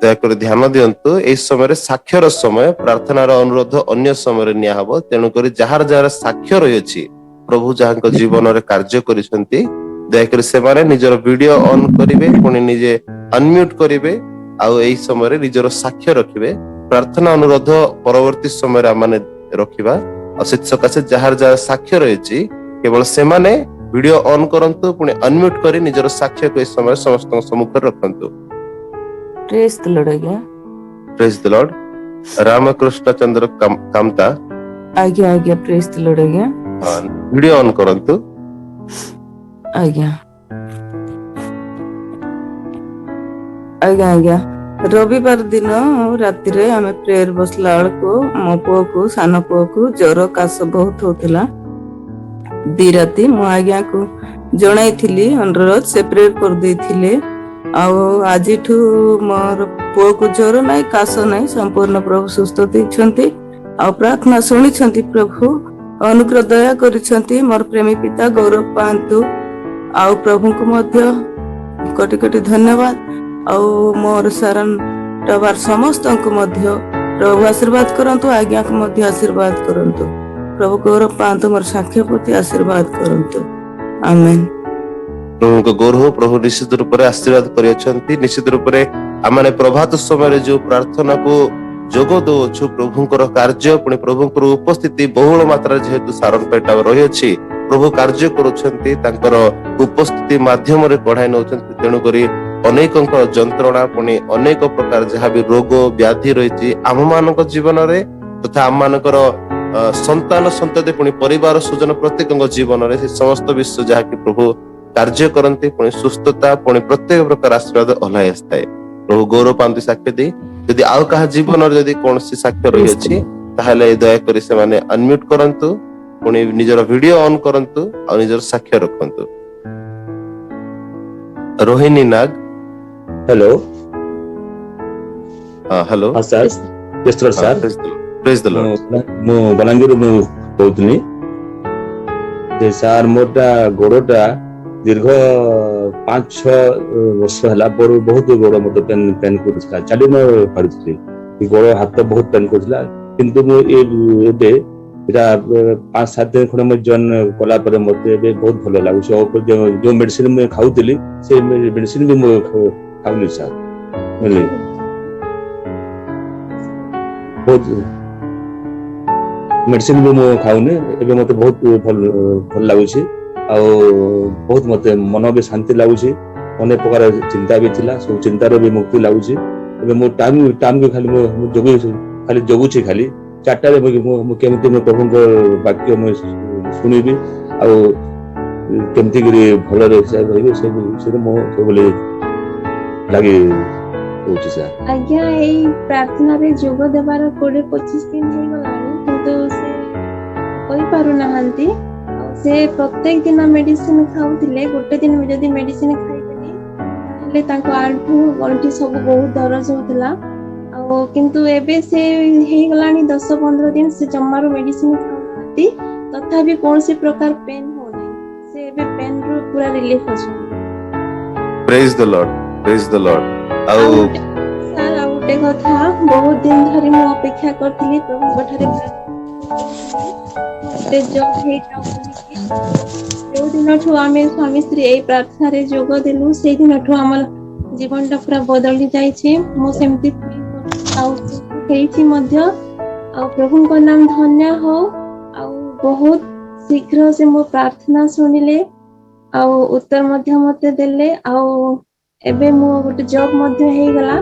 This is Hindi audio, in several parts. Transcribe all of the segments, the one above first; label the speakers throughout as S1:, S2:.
S1: ଦୟାକରି ଧ୍ୟାନ ଦିଅନ୍ତୁ ଏଇ ସମୟରେ ସାକ୍ଷର ସମୟ ପ୍ରାର୍ଥନାର ଅନୁରୋଧ ଅନ୍ୟ ସମୟରେ ନିଆ ହବ ତେଣୁକରି ଯାହାର ଯାହାର ସାକ୍ଷ୍ୟ ରହିଅଛି ପ୍ରଭୁ ଯାହାଙ୍କ ଜୀବନରେ କାର୍ଯ୍ୟ କରିଛନ୍ତି ଦୟାକରି ସେମାନେ ନିଜର ଭିଡିଓ ଅନ୍ କରିବେ ପୁଣି ନିଜେ ଅନମ୍ୟୁଟ କରିବେ ଆଉ ଏଇ ସମୟରେ ନିଜର ସାକ୍ଷ୍ୟ ରଖିବେ ପ୍ରାର୍ଥନା ଅନୁରୋଧ ପରବର୍ତ୍ତୀ ସମୟରେ ଆମେ ରଖିବା ଆଉ ସେଥିସକାଶେ ଯାହାର ଯାହାର ସାକ୍ଷ୍ୟ ରହିଛି କେବଳ ସେମାନେ ଭିଡିଓ ଅନ୍ କରନ୍ତୁ ପୁଣି ଅନମ୍ୟୁଟ କରି ନିଜର ସାକ୍ଷ୍ୟକୁ ଏଇ ସମୟରେ ସମସ୍ତଙ୍କ ସମ୍ମୁଖରେ ରଖନ୍ତୁ।
S2: ପ୍ରେଜ୍ ଦ ଲର୍ଡ ଆଜ୍ଞା।
S1: ପ୍ରେଜ୍ ଦ ଲର୍ଡ। ରାମକୃଷ୍ଣ ଚନ୍ଦ୍ର କାମତା
S2: ଆଜ୍ଞା ଆଜ୍ଞା ପ୍ରେଜ୍ ଦ ଲର୍ଡ ଆଜ୍ଞା।
S1: ଭିଡିଓ ଅନ୍ କରନ୍ତୁ।
S2: ଆଜ୍ଞା ଆଜ୍ଞା ଆଜ୍ଞା ରବିବାର ଦିନ ରାତିରେ ଆମେ ପ୍ରେୟର ବସିଲା ବେଳକୁ ମୋ ପୁଅକୁ ସାନ ପୁଅକୁ ଜର କାଶ ବହୁତ ହଉଥିଲା। 2 ରାତି ମୁଁ ଆଜ୍ଞାକୁ ଜଣାଇଥିଲି ଅନୁରୋଧ ସେ ପ୍ରେୟର କରିଦେଇଥିଲେ ଆଉ ଆଜିଠୁ ମୋର ପୁଅକୁ ଜର ନାହିଁ କାଶ ନାହିଁ ସମ୍ପୂର୍ଣ୍ଣ ପ୍ରଭୁ ସୁସ୍ଥ ଦେଇଛନ୍ତି ଆଉ ପ୍ରାର୍ଥନା ଶୁଣିଛନ୍ତି ପ୍ରଭୁ ଅନୁଗ୍ରହ ଦୟା କରିଛନ୍ତି ମୋର ପ୍ରେମୀ ପିତା ଗୌରବ ପାଆନ୍ତୁ ଆଉ ପ୍ରଭୁଙ୍କୁ ମଧ୍ୟ କୋଟି କୋଟି ଧନ୍ୟବାଦ ଆଉ ମୋର ସାରନ ଟବାର ସମସ୍ତଙ୍କୁ ମଧ୍ୟ ପ୍ରଭୁ ଆଶୀର୍ବାଦ କରନ୍ତୁ ଆଜ୍ଞାକୁ ମଧ୍ୟ ଆଶୀର୍ବାଦ କରନ୍ତୁ ପ୍ରଭୁ ଗୌରବ ପାଆନ୍ତୁ ମୋର ସାକ୍ଷ୍ୟ ପ୍ରତି ଆଶୀର୍ବାଦ କରନ୍ତୁ ଆମେନ୍।
S1: ପ୍ରଭୁଙ୍କ ଗୌରବ ପ୍ରଭୁ ନିଶ୍ଚିତ ରୂପରେ ଆଶୀର୍ବାଦ କରିଅଛନ୍ତି ନିଶ୍ଚିତ ରୂପରେ ଆମେ ପ୍ରଭାତ ସମୟରେ ଯୋଉ ପ୍ରାର୍ଥନାକୁ ଯୋଗ ଦଉଛୁ ପ୍ରଭୁଙ୍କର କାର୍ଯ୍ୟ ପୁଣି ପ୍ରଭୁଙ୍କର ଉପସ୍ଥିତି ବହୁଳ ମାତ୍ରାରେ ଯେହେତୁ ସାରନ ପେଟା ରହିଅଛି ପ୍ରଭୁ କାର୍ଯ୍ୟ କରୁଛନ୍ତି ତାଙ୍କର ଉପସ୍ଥିତି ମାଧ୍ୟମରେ କଢାଇ ନେଉଛନ୍ତି ତେଣୁକରି ଅନେକଙ୍କ ଯନ୍ତ୍ରଣା ପୁଣି ଅନେକ ପ୍ରକାର ଯାହା ବି ରୋଗ ବ୍ୟାଧି ରହିଛି ଆମମାନଙ୍କ ଜୀବନରେ ତଥା ଆମମାନଙ୍କର ସନ୍ତାନ ସନ୍ତତି ପୁଣି ପରିବାର ସୁଜନ ପ୍ରତ୍ୟେକଙ୍କ ଜୀବନରେ ସେ ସମସ୍ତ ବିଷୟ ଯାହାକି ପ୍ରଭୁ କାର୍ଯ୍ୟ କରନ୍ତି ପୁଣି ସୁସ୍ଥତା ପୁଣି ପ୍ରତ୍ୟେକ ପ୍ରକାର ଆଶୀର୍ବାଦ ଓହ୍ଲାଇ ଆସିଥାଏ ପ୍ରଭୁ ଗୌରବ ପାଆନ୍ତି ସାକ୍ଷ୍ୟ ଦେଇ ଯଦି ଆଉ କାହା ଜୀବନରେ ଯଦି କୌଣସି ସାକ୍ଷ୍ୟ ରହିଅଛି ତାହେଲେ ଦୟାକରି ସେମାନେ ଅନମ୍ୟୁଟ କରନ୍ତୁ ପୁଣି ନିଜର ଭିଡିଓ ଅନ୍ କରନ୍ତୁ ଆଉ ନିଜର ସାକ୍ଷ୍ୟ ରଖନ୍ତୁ। ରୋହିଣୀ ନାଗ
S3: हेलो
S1: हेलो
S3: हाँ सर प्रेस्टर सर
S1: प्रेज द लॉर्ड
S3: मु बलांगीर मु कहतनी जे सर मोटा गोड़टा दीर्घ 5-6 वर्ष है बहुत गोड़ मत पेन पेन कर चली न पारी गोड़ हाथ बहुत पेन कर किंतु मुझे 5-7 दिन खंड मुझे जॉइन कला मत बहुत भल लगुच जो मेडिसिन मुझे खाऊली से मेडिसिन भी मुझे खाऊली सर बहुत मेडिसिन भी मुझे खाऊनी एवं मत बहुत भल लगुच बहुत मत मन भी शांति लगुच अनेक प्रकार चिंता भी थिला सब चिंतार भी मुक्ति लगुच मो टाइम भी खाली खाली जगुची खाली 4टा केमती प्रभु वाक्य शुणिबी आमती भल रही लगे
S4: आज्ञा यही प्रार्थना रे जोग देवार 20-25 दिन हो गलानी किंतु से कोई पारु नहांती से प्रत्येक दिन मेडिसिन खाउथिले गोटे दिन में जदी मेडिसिन खाइबेनी ताले ताको आंठू गंठी सब बहुत दर्द होतला किंतु एबे से हे गलानी 10-15 दिन से जम्मारो मेडिसिन खाउनाती तथापि कोनसी प्रकार पेन हो नहीं से एबे पेन रो पूरा रिलीफ अछि।
S1: प्रेज द लॉर्ड
S4: सर आउटे कथा बहुत दिन धरि मु अपेक्षा करथिली प्रभु पठारे ते जब हे जो दिन ठो आमे स्वामी स्त्री ए प्रार्थना रे जोग देलु से दिन ठो हमर जीवन टा पूरा बदली जाई छी मु सेमती हेछि मध्य प्रभु को नाम धन्य हो बहुत शीघ्र से मो प्रार्थना सुनिले उत्तर मध्य मते देले एबे मो गोटे जॉब मध्य हे गला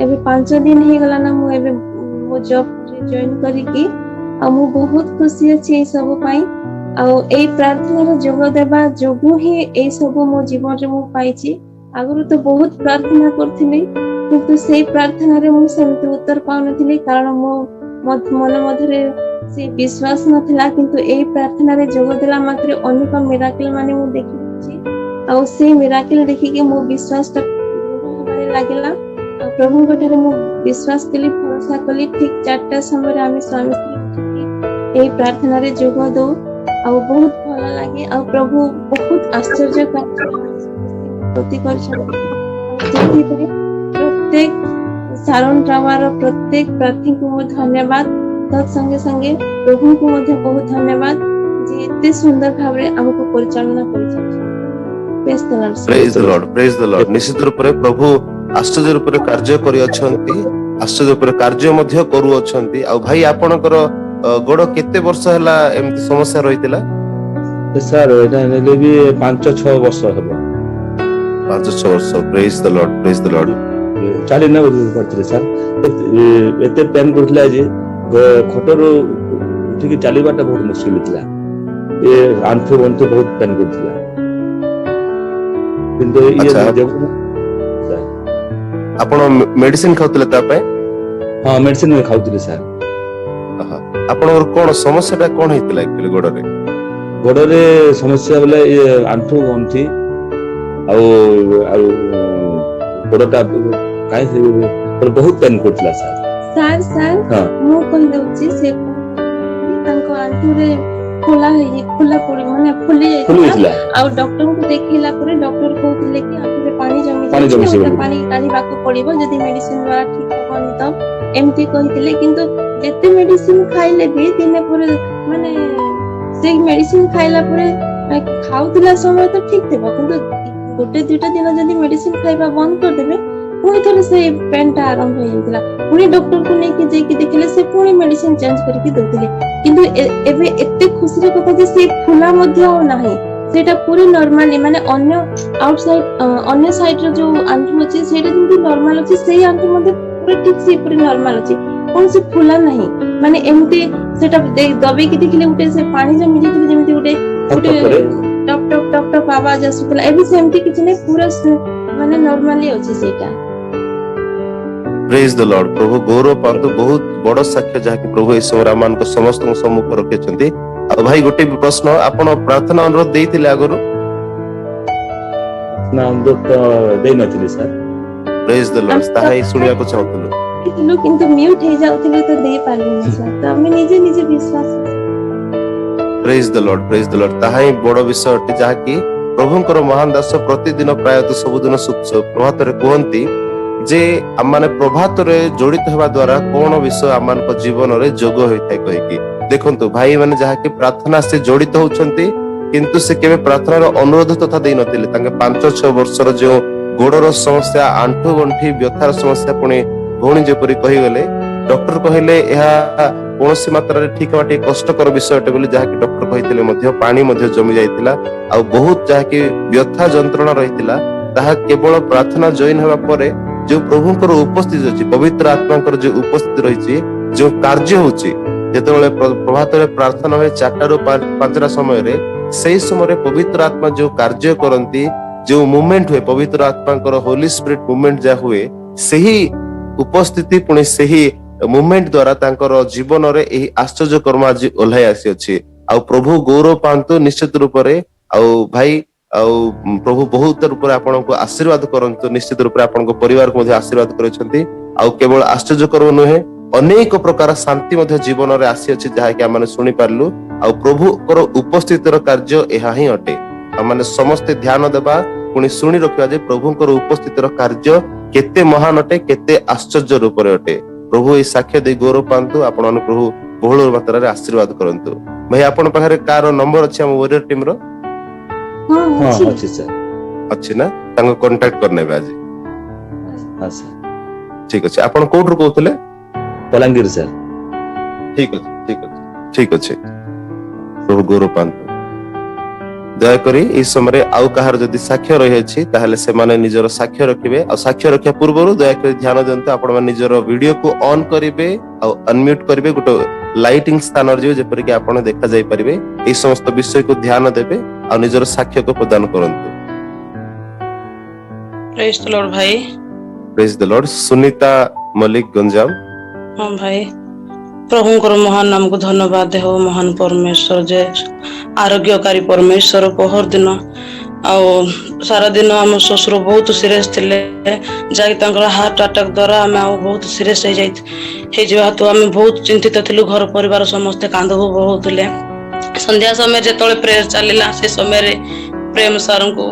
S4: एबे 5 दिन हे गला ना मो एबे मो जॉब जॉइन करी की मु बहुत खुशी अछि ए सब पाई ए प्रार्थना रो जोग देबा जोगु ही ए सब मो जीवन रे मु पाइछि आगरु तो बहुत प्रार्थना करथिली किंतु से प्रार्थना रे मु सेमती उत्तर पाउनथिली कारण मो मन मधरे से विश्वास नथिला किंतु ए प्रार्थना रे जोग देला मात्र अनेक मिराकल माने मु देखि से मिराकल देखि के मो विश्वास हमारे लागला प्रभु गठारे मु विश्वास कली भरोसा कली ठीक 4टा समय रे आमे स्वामी स्त्री ए प्रार्थना रे जोग दो बहुत भल लागे प्रभु बहुत आश्चर्य प्रति प्रत्येक ସାରଣ ଟ୍ରାମାର ପ୍ରତ୍ୟେକ ପ୍ରାର୍ଥୀଙ୍କୁ ମୁଁ ଧନ୍ୟବାଦ ତତ୍ ସଙ୍ଗେ ସଙ୍ଗେ ପ୍ରଭୁଙ୍କୁ ମଧ୍ୟ ବହୁତ ଧନ୍ୟବାଦ ଯେ ଏତେ ସୁନ୍ଦର ଭାବରେ ଆମକୁ ପରିଚାଳନା କରିଛନ୍ତି।
S1: ପ୍ରେଜ୍ ଦ ଲର୍ଡ, ପ୍ରେଜ୍ ଦ ଲର୍ଡ। ନିଶ୍ଚିତ ରୂପରେ ପ୍ରଭୁ ଆଶ୍ଚର୍ଯ୍ୟ ରୂପରେ କାର୍ଯ୍ୟ କରିଅଛନ୍ତି, ଆଶ୍ଚର୍ଯ୍ୟ ରୂପରେ କାର୍ଯ୍ୟ ମଧ୍ୟ କରୁଅଛନ୍ତି। ଆଉ ଭାଇ ଆପଣଙ୍କର ଗୋଡ କେତେ ବର୍ଷ ହେଲା ଏମିତି ସମସ୍ୟା ରହିଥିଲା?
S3: ସାର୍ ଏଇଟା ନେଲେ ବି 5-6 ବର୍ଷ ହେବ।
S1: 5-6 ବର୍ଷ। ପ୍ରେଜ୍ ଦ ଲର୍ଡ, ପ୍ରେଜ୍ ଦ ଲର୍ଡ।
S3: ଚାଲି ନ କରିଥିଲେ ସାର୍, ଏତେ ପେନ୍ କରୁଥିଲା ଯେ ଖଟରୁ ଉଠିକି ଚାଲିବାଟା ବହୁତ ମୁସ୍କିଲ ଥିଲା। ଏ ଆଣ୍ଠୁ ଗଣ୍ଠୁ ବହୁତ ପେନ୍ କରୁଥିଲା, କିନ୍ତୁ
S1: ଆଚ୍ଛା, ଆପଣ ମେଡିସିନ ଖାଉଥିଲେ ତା ପାଇଁ?
S3: ହଁ ମେଡିସିନ ଖାଉଥିଲି ସାର୍।
S1: ଆପଣଙ୍କର କଣ ସମସ୍ୟାଟା କଣ ହେଇଥିଲା ଆକ୍ଚୁଆଲି ଗୋଡରେ?
S3: ଗୋଡରେ ସମସ୍ୟା ବୋଲେ ଆଣ୍ଠୁ ଗଣ୍ଠି ଆଉ ଗୋଡଟା ବହୁତ ପେନ୍ କରୁଥିଲା ସାର୍।
S4: ସାର୍ ମୁଁ କହିଦଉଛି ସେ ତାଙ୍କ ଆଣ୍ଠୁରେ ଖୋଲା ପଡି ମାନେ ଫୁଲି ଯାଇଥିଲା। ଆଉ ଡକ୍ଟରଙ୍କୁ ଦେଖେଇଲା ପରେ ଡକ୍ଟର କହୁଥିଲେ କି ଆଣ୍ଠୁରେ ପାଣି ଜମି ଯାଇଛି, ପାଣି କାଢିବାକୁ ପଡିବ, ଯଦି ମେଡିସିନ ଦ୍ୱାରା ଠିକ ହବନି ତ ଏମିତି କହିଥିଲେ। କିନ୍ତୁ ଯେତେ ମେଡିସିନ ଖାଇଲେ ବି ଦିନେ ପରେ ମାନେ ସେଇ ମେଡିସିନ ଖାଇଲା ପରେ ଖାଉଥିଲା ସମୟ ତ ଠିକ ଥିବ, କିନ୍ତୁ 1-2 ଦିନ ଯଦି ମେଡିସିନ ଖାଇବା ବନ୍ଦ କରିଦେବେ ପୁଣି ଥରେ ସେଇ ପେନ୍ ଟା ଆରମ୍ଭ ହେଇଯାଇଥିଲା। ପୁଣି ଡକ୍ଟରକୁ ନେଇକି ଯାଇକି ଦେଖିଲେ ସେ ପୁଣି ମେଡିସିନ ଚେଞ୍ଜ କରିକି ଦଉଥିଲେ। କିନ୍ତୁ ଏବେ ଏତେ ଖୁସିର କଥା ଯେ ସେ ଫୁଲା ମଧ୍ୟ ଆଉ ନାହିଁ, ସେଇଟା ପୁରା ନର୍ମାଲି ମାନେ ଅନ୍ୟ ଅନ୍ୟ ସାଇଡ ର ଯୋଉ ଆଣ୍ଠୁ ଅଛି ସେଇଟା ଯେମିତି ନର୍ମାଲ ଅଛି, ସେଇ ଆଣ୍ଠୁ ମଧ୍ୟ ପୁରା ଠିକ ସେ ପୁରା ନର୍ମାଲ ଅଛି, କୌଣସି ଫୁଲା ନାହିଁ। ମାନେ ଏମିତି ସେଟା ଦବେଇକି ଦେଖିଲେ ଗୋଟେ ସେ ପାଣି ଜମି ଯାଇଥିଲେ ଯେମିତି ଗୋଟେ ଟପ୍ ଟପ୍ ଟପ୍ ଟପ୍ ଆବାଜ ଆସୁଥିଲା, ଏବେ ସେମିତି କିଛି ନାହିଁ, ପୁରା ମାନେ ନର୍ମାଲି ଅଛି ସେଇଟା।
S1: ପ୍ରେଜ୍ ଦ ଲର୍ଡ। ପ୍ରଭୁ ଗୌରବ ପାଆନ୍ତୁ। ବହୁତ ବଡ ସାକ୍ଷ୍ୟ ଯାହାକି ପ୍ରଭୁ ଏହି ସମୟରେ ଆମମାନଙ୍କ ସମସ୍ତଙ୍କ ସମ୍ମୁଖ ରଖିଛନ୍ତି। ଆଉ ଭାଇ ଗୋଟେ ପ୍ରଶ୍ନ, ଆପଣ ପ୍ରାର୍ଥନା ଅନୁରୋଧ ଦେଇଥିଲେ ଆଗରୁ?
S3: ଦେଇନଥିଲି ସାର୍।
S1: ପ୍ରେଜ୍ ଦ ଲର୍ଡ, ତାହା ହିଁ ଶୁଣିବାକୁ ଚାହୁଁଥିଲୁ।
S4: କିନ୍ତୁ ମ୍ୟୁଟ୍ ହେଇଯାଉଥିଲେ ତ ଦେଇପାରିଲିନି ସାର୍, ତ ଆମେ ନିଜେ ବିଶ୍ୱାସ।
S1: ପ୍ରେଜ୍ ଦ ଲର୍ଡ, ପ୍ରେଜ୍ ଦ ଲର୍ଡ। ତାହା ହିଁ ବଡ ବିଷୟ ଅଟେ ଯାହାକି ପ୍ରଭୁଙ୍କର ମହାନ ଦାସ ପ୍ରତିଦିନ ପ୍ରାୟତଃ ସବୁଦିନ ପ୍ରଭାତରେ କୁହନ୍ତି ଯେ ଆମମାନେ ପ୍ରଭାତରେ ଜଡିତ ହେବା ଦ୍ଵାରା କଣ ବିଷୟ ଆମମାନଙ୍କ ଜୀବନରେ ଯୋଗ ହୋଇଥାଏ କହିକି। ଦେଖନ୍ତୁ ଭାଇ ମାନେ ଯାହାକି ପ୍ରାର୍ଥନା ସେ ଜଡିତ ହଉଛନ୍ତି, କିନ୍ତୁ ସେ କେବେ ପ୍ରାର୍ଥନାର ଅନୁରୋଧ ତଥା ଦେଇନଥିଲେ। ତାଙ୍କେ 5-6 ବର୍ଷର ଯୋଉ ଗୋଡର ସମସ୍ୟା, ଆଣ୍ଠୁ ଗଣ୍ଠି ବ୍ୟଥାର ସମସ୍ୟା, ପୁଣି ଭଉଣୀ ଯେପରି କହିଗଲେ ଡକ୍ଟର କହିଲେ ଏହା କୌଣସି ମାତ୍ରାରେ ଠିକ ହେବା ଟିକେ କଷ୍ଟକର ବିଷୟ ଅଟେ ବୋଲି, ଯାହାକି ଡକ୍ଟର କହିଥିଲେ ମଧ୍ୟ ପାଣି ମଧ୍ୟ ଜମି ଯାଇଥିଲା ଆଉ ବହୁତ ଯାହାକି ବ୍ୟଥା ଯନ୍ତ୍ରଣା ରହିଥିଲା, ତାହା କେବଳ ପ୍ରାର୍ଥନା ଜଏନ ହେବା ପରେ ଯୋଉ ପ୍ରଭୁଙ୍କର ଉପସ୍ଥିତି ଅଛି, ପବିତ୍ର ଆତ୍ମାଙ୍କର ଯୋଉ ଉପସ୍ଥିତି ରହିଛି, ଯୋଉ କାର୍ଯ୍ୟ ହଉଛି, ଯେତେବେଳେ ପ୍ରଭାତରେ ପ୍ରାର୍ଥନା ହୁଏ 4ଟାରୁ 5ଟା ସମୟରେ, ସେଇ ସମୟରେ ପବିତ୍ର ଆତ୍ମା ଯୋଉ କାର୍ଯ୍ୟ କରନ୍ତି, ଯୋଉ ମୁଭମେଣ୍ଟ ହୁଏ, ପବିତ୍ର ଆତ୍ମାଙ୍କର ହୋଲି ସ୍ପିରିଟ ମୁଭମେଣ୍ଟ ଯାହା ହୁଏ, ସେହି ଉପସ୍ଥିତି ପୁଣି ସେହି ମୁଭମେଣ୍ଟ ଦ୍ଵାରା ତାଙ୍କର ଜୀବନରେ ଏହି ଆଶ୍ଚର୍ଯ୍ୟ କର୍ମ ଆଜି ଓହ୍ଲାଇ ଆସିଅଛି। ଆଉ ପ୍ରଭୁ ଗୌରବ ପାଆନ୍ତୁ ନିଶ୍ଚିତ ରୂପରେ। ଆଉ ଭାଇ ଆଉ ପ୍ରଭୁ ବହୁତ ରୂପରେ ଆପଣଙ୍କୁ ଆଶୀର୍ବାଦ କରନ୍ତୁ, ନିଶ୍ଚିତ ରୂପରେ ଆପଣଙ୍କ ପରିବାରକୁ ମଧ୍ୟ ଆଶୀର୍ବାଦ କରିଛନ୍ତି। ଆଉ କେବଳ ଆଶ୍ଚର୍ଯ୍ୟ କର୍ମ ନୁହେଁ, ଅନେକ ପ୍ରକାର ଶାନ୍ତି ମଧ୍ୟ ଜୀବନରେ ଆସିଅଛି ଯାହାକି ଆମେ ଶୁଣି ପାରିଲୁ। ଆଉ ପ୍ରଭୁଙ୍କର ଉପସ୍ଥିତିର କାର୍ଯ୍ୟ ଏହା ହିଁ ଅଟେ। ଆମେ ସମସ୍ତେ ଧ୍ୟାନ ଦେବା, ପୁଣି ଶୁଣି ରଖିବା ଯେ ପ୍ରଭୁଙ୍କର ଉପସ୍ଥିତିର କାର୍ଯ୍ୟ କେତେ ମହାନ ଅଟେ, କେତେ ଆଶ୍ଚର୍ଯ୍ୟ ରୂପରେ ଅଟେ। ପ୍ରଭୁ ଏହି ସାକ୍ଷ୍ୟ ଦେଇ ଗୌରବ ପାଆନ୍ତୁ, ଆପଣମାନଙ୍କୁ ପ୍ରଭୁ ବହୁଳ ମାତ୍ରାରେ ଆଶୀର୍ବାଦ କରନ୍ତୁ। ଭାଇ ଆପଣଙ୍କ ପାଖରେ କାହାର ନମ୍ବର ଅଛି ଆମ ୱାରିୟର ଟିମର?
S3: ହଁ ଅଛି ସାର୍।
S1: ଅଛି ନା? ତାଙ୍କୁ କଣ୍ଟାକ୍ଟ କରିନେବେ ଆଜି। ଠିକ ଅଛି। ଆପଣ କୋଉଠୁ କହୁଥିଲେ?
S3: ବଲାଙ୍ଗୀର ସାର୍।
S1: ଠିକ ଅଛି, ଠିକ ଅଛି, ଠିକ ଅଛି। ପ୍ରଭୁ ଗୌରବ ପାଆନ୍ତୁ। ଦୟାକରି ଏହି ସମୟରେ ଆଉ କାହାର ଯଦି ସାକ୍ଷ୍ୟ ରହିଅଛି ତାହେଲେ ସେମାନେ ନିଜର ସାକ୍ଷ୍ୟ ରଖିବେ। ଆଉ ସାକ୍ଷ୍ୟ ରଖିବା ପୂର୍ବରୁ ଦୟାକରି ଧ୍ୟାନ ଦିଅନ୍ତୁ, ଆପଣମାନେ ନିଜର ଭିଡିଓକୁ ଅନ୍ କରିବେ ଆଉ ଅନମ୍ୟୁଟ କରିବେ, ଗୋଟେ ଲାଇଟିଂ ସ୍ଥାନରେ ଯିବେ ଯେପରିକି ଆପଣ ଦେଖାଯାଇ ପାରିବେ। ଏହି ସମସ୍ତ ବିଷୟକୁ ଧ୍ୟାନ ଦେବେ ଆଉ ନିଜର ସାକ୍ଷ୍ୟକୁ ପ୍ରଦାନ କରନ୍ତୁ।
S5: ପ୍ରେଜ୍ ଦ ଲର୍ଡ ଭାଇ।
S1: ପ୍ରେଜ୍ ଦ ଲର୍ଡ। ସୁନିତା ମଲ୍ଲିକ ଗଞ୍ଜାମ।
S5: ହଁ ଭାଇ, ପ୍ରଭୁଙ୍କର ମହାନ ନାମକୁ ଧନ୍ୟବାଦ ଦେହ। ମହାନ ପରମେଶ୍ୱର ଯେ ଆରୋଗ୍ୟକାରୀ ପରମେଶ୍ୱର, ପହର ଦିନ ଆଉ ସାରା ଦିନ ଆମ ଶ୍ୱଶୁର ବହୁତ ସିରିୟସ୍ ଥିଲେ, ଯାହାକି ତାଙ୍କର ହାର୍ଟ ଆଟାକ୍ ଦ୍ଵାରା ଆମେ ଆଉ ବହୁତ ସିରିୟସ୍ ହେଇଯିବା ହେତୁ ଆମେ ବହୁତ ଚିନ୍ତିତ ଥିଲୁ। ଘର ପରିବାର ସମସ୍ତେ କାନ୍ଦ ବୋବାଉଥିଲେ। ସନ୍ଧ୍ୟା ସମୟରେ ଯେତେବେଳେ ପ୍ରେୟର ଚାଲିଲା, ସେ ସମୟରେ ପ୍ରେମ ସାରଙ୍କୁ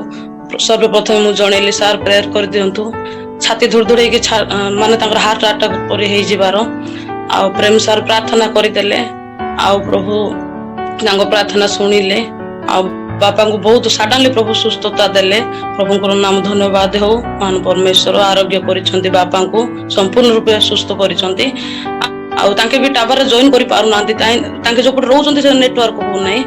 S5: ସର୍ବପ୍ରଥମେ ମୁଁ ଜଣେଇଲି, ସାର୍ ପ୍ରେୟର କରିଦିଅନ୍ତୁ। ଛାତି ଧୁଡଧୁଡେଇକି ମାନେ ତାଙ୍କର ହାର୍ଟ ଆଟାକ ପରି ହେଇଯିବାର ଆଉ ପ୍ରେମ ସାର୍ ପ୍ରାର୍ଥନା କରିଦେଲେ ଆଉ ପ୍ରଭୁ ତାଙ୍କ ପ୍ରାର୍ଥନା ଶୁଣିଲେ ଆଉ ବାପାଙ୍କୁ ବହୁତ ସଡନଲି ପ୍ରଭୁ ସୁସ୍ଥତା ଦେଲେ। ପ୍ରଭୁଙ୍କର ନାମ ଧନ୍ୟବାଦ ହଉ। ମହାନ ପରମେଶ୍ୱର ଆରୋଗ୍ୟ କରିଛନ୍ତି ବାପାଙ୍କୁ ସମ୍ପୂର୍ଣ୍ଣ ରୂପେ ସୁସ୍ଥ କରିଛନ୍ତି। ଆଉ ତାଙ୍କେ ବି ଟାୱାରରେ ଜଏନ କରିପାରୁନାହାନ୍ତି ତାଙ୍କେ ଯୋଉପଟେ ରହୁଛନ୍ତି ସେ ନେଟୱାର୍କ ହଉନାହିଁ।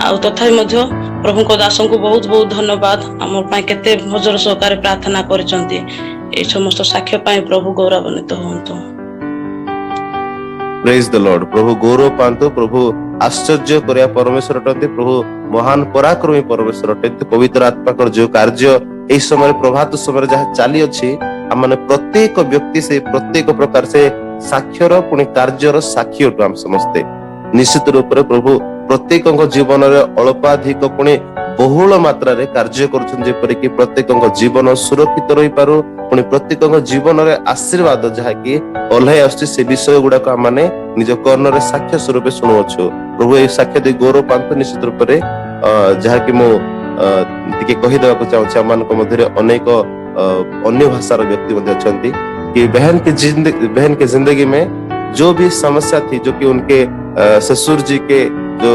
S5: ଆଉ ତଥାପି ମଧ୍ୟ ପ୍ରଭୁଙ୍କ ଦାସଙ୍କୁ ବହୁତ ବହୁତ ଧନ୍ୟବାଦ ଆମ ପାଇଁ କେତେ ଭଜର ସହକାରେ ପ୍ରାର୍ଥନା କରିଛନ୍ତି। এই ସମସ୍ତ ସାକ୍ଷ୍ୟ ପାଇଁ ପ୍ରଭୁ ଗୌରବାନ୍ୱିତ ହୁଅନ୍ତୁ।
S1: ପ୍ରେଜ ଦ ଲର୍ଡ। ପ୍ରଭୁ ଗୌରବ ପାଆନ୍ତୁ। ପ୍ରଭୁ ଆଶ୍ଚର୍ଯ୍ୟ କରିବା ପରମେଶ୍ୱର ଅଟନ୍ତି। ପ୍ରଭୁ ମହାନ ପରାକ୍ରମୀ ପରମେଶ୍ୱର ଅଟନ୍ତି। ପବିତ୍ର ଆତ୍ମାଙ୍କର ଯୋଉ କାର୍ଯ୍ୟ ଏହି ସମୟରେ ପ୍ରଭାତ ସମୟରେ ଯାହା ଚାଲିଅଛି ଆମମାନେ ପ୍ରତ୍ୟେକ ବ୍ୟକ୍ତି ସେ ପ୍ରତ୍ୟେକ ପ୍ରକାର ସେ ସାକ୍ଷ୍ୟର ପୁଣି କାର୍ଯ୍ୟର ସାକ୍ଷୀ ଅଟୁ ଆମେ ସମସ୍ତେ। ନିଶ୍ଚିତ ରୂପରେ ପ୍ରଭୁ ପ୍ରତ୍ୟେକଙ୍କ ଜୀବନରେ ଅଳ୍ପାଧିକ ପୁଣି ବହୁଳ ମାତ୍ରାରେ କାର୍ଯ୍ୟ କରୁଛନ୍ତି ଯେପରିକି ପ୍ରତ୍ୟେକଙ୍କ ଜୀବନ ସୁରକ୍ଷିତ ରହିପାରୁ ପୁଣି ପ୍ରତ୍ୟେକଙ୍କ ଜୀବନରେ ଆଶୀର୍ବାଦ ଯାହାକି ଓହ୍ଲାଇ ଆସୁଛି ସେ ବିଷୟ ଗୁଡାକ ଆମେ ନିଜ କର୍ଣ୍ଣରେ ସାକ୍ଷ୍ୟ ସ୍ୱରୂପେ ଶୁଣୁଅଛୁ। ପ୍ରଭୁ ଏହି ସାକ୍ଷ୍ୟ ଦେଇ ଗୌରବ ପାଆନ୍ତୁ। ନିଶ୍ଚିତ ରୂପରେ ଯାହାକି ମୁଁ ଟିକେ କହିଦେବାକୁ ଚାହୁଁଛି ଆମମାନଙ୍କ ମଧ୍ୟରେ ଅନେକ अन्य भाषार व्यक्ति मध्य अछंती कि बहन के जिंदगी में जो भी समस्या थी जो कि उनके ससुर जी के जो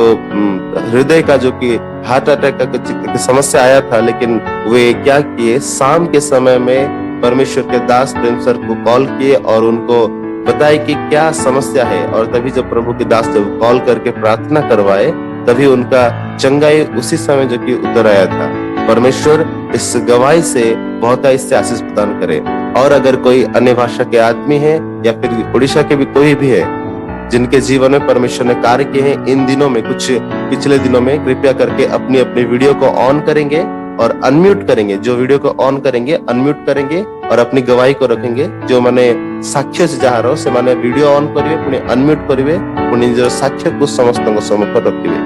S1: हृदय का जो कि हार्ट अटैक का समस्या आया था, लेकिन वे क्या किए शाम के समय में परमेश्वर के दास प्रेम सर को कॉल किए और उनको बताए कि क्या समस्या है। और तभी जब प्रभु के दास जब कॉल करके प्रार्थना करवाए तभी उनका चंगाई उसी समय जो कि उतर आया था। परमेश्वर इस गवाही से बहुत इससे आशीष प्रदान करे। और अगर कोई अन्य भाषा के आदमी है या फिर उड़ीसा के भी कोई भी है जिनके जीवन में परमेश्वर ने कार्य किए हैं, इन दिनों में कुछ पिछले दिनों में कृपया करके अपनी अपनी वीडियो को ऑन करेंगे और अनम्यूट करेंगे। जो वीडियो को ऑन करेंगे अनम्यूट करेंगे और अपनी गवाही को रखेंगे। जो माने साक्ष्य से जहाँ रहो से माने वीडियो ऑन करिवे पुणी अनम्यूट करिवे पुणी जो साक्ष्य को समस्त सम्मुख रखिवे।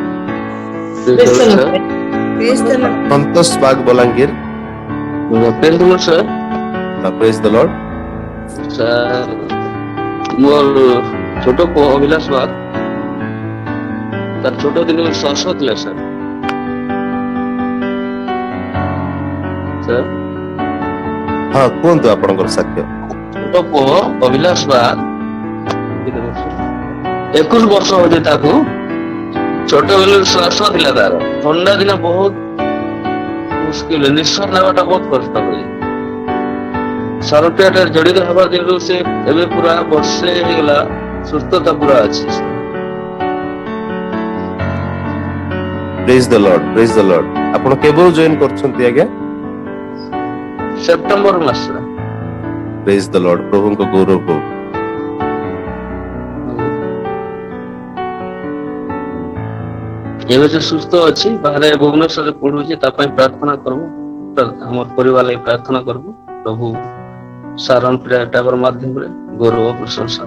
S1: Santosh Bag Balangir. Praise the Lord.
S6: Sir मोर छोट पु अभिलाष बाग तार छोट दिन श्वास थिला सर सर
S1: हाँ कुहतु आपनकर साक्ष्य।
S6: छोट पु अभिलाष बाग 21 वर्ष होते ताकू छोट बेलू श्वास थिला तार ठंडा दिन बहुत मुश्किल निश्वास नेबाटा बहुत कष्ट हुए। सरपेट जड़ित हवा दिन से एबे पूरा वर्षे गला सुस्थता पूरा अछि।
S1: Praise the Lord. Praise the Lord. आपण केबो जॉइन करछंती आगे
S6: सेप्टेम्बर मास।
S1: प्रेज द लॉर्ड। प्रभु को गौरव हो।
S6: एबे से सुस्थ अछि बाहरे भुवनेश्वर पढु छी ता पई प्रार्थना करबो। हमर परिवार lai प्रार्थना करबो। प्रभु सारण टावर माध्यम रे गौरव प्रशंसा।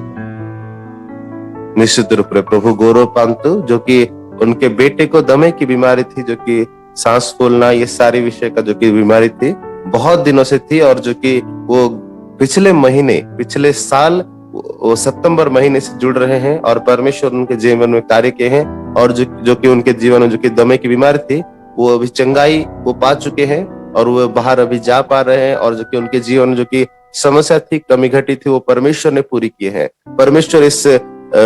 S1: निश्चित रूप से प्रभु गौरव पांतु जो कि उनके बेटे को दमे की बीमारी थी, जो कि सांस फूलना ये सारी विषय का जो कि बीमारी थी बहुत दिनों से थी और जो कि वो पिछले साल वो सितंबर महीने से जुड़ रहे हैं और परमेश्वर उनके जीवन में कार्य किए हैं। और जो कि उनके जीवन में जो कि दमे की बीमारी थी वो अभी चंगाई वो पा चुके हैं और वो बाहर अभी जा पा रहे हैं। और जो कि उनके जीवन में जो कि समस्या थी कमी घटी थी वो परमेश्वर ने पूरी की है। परमेश्वर इस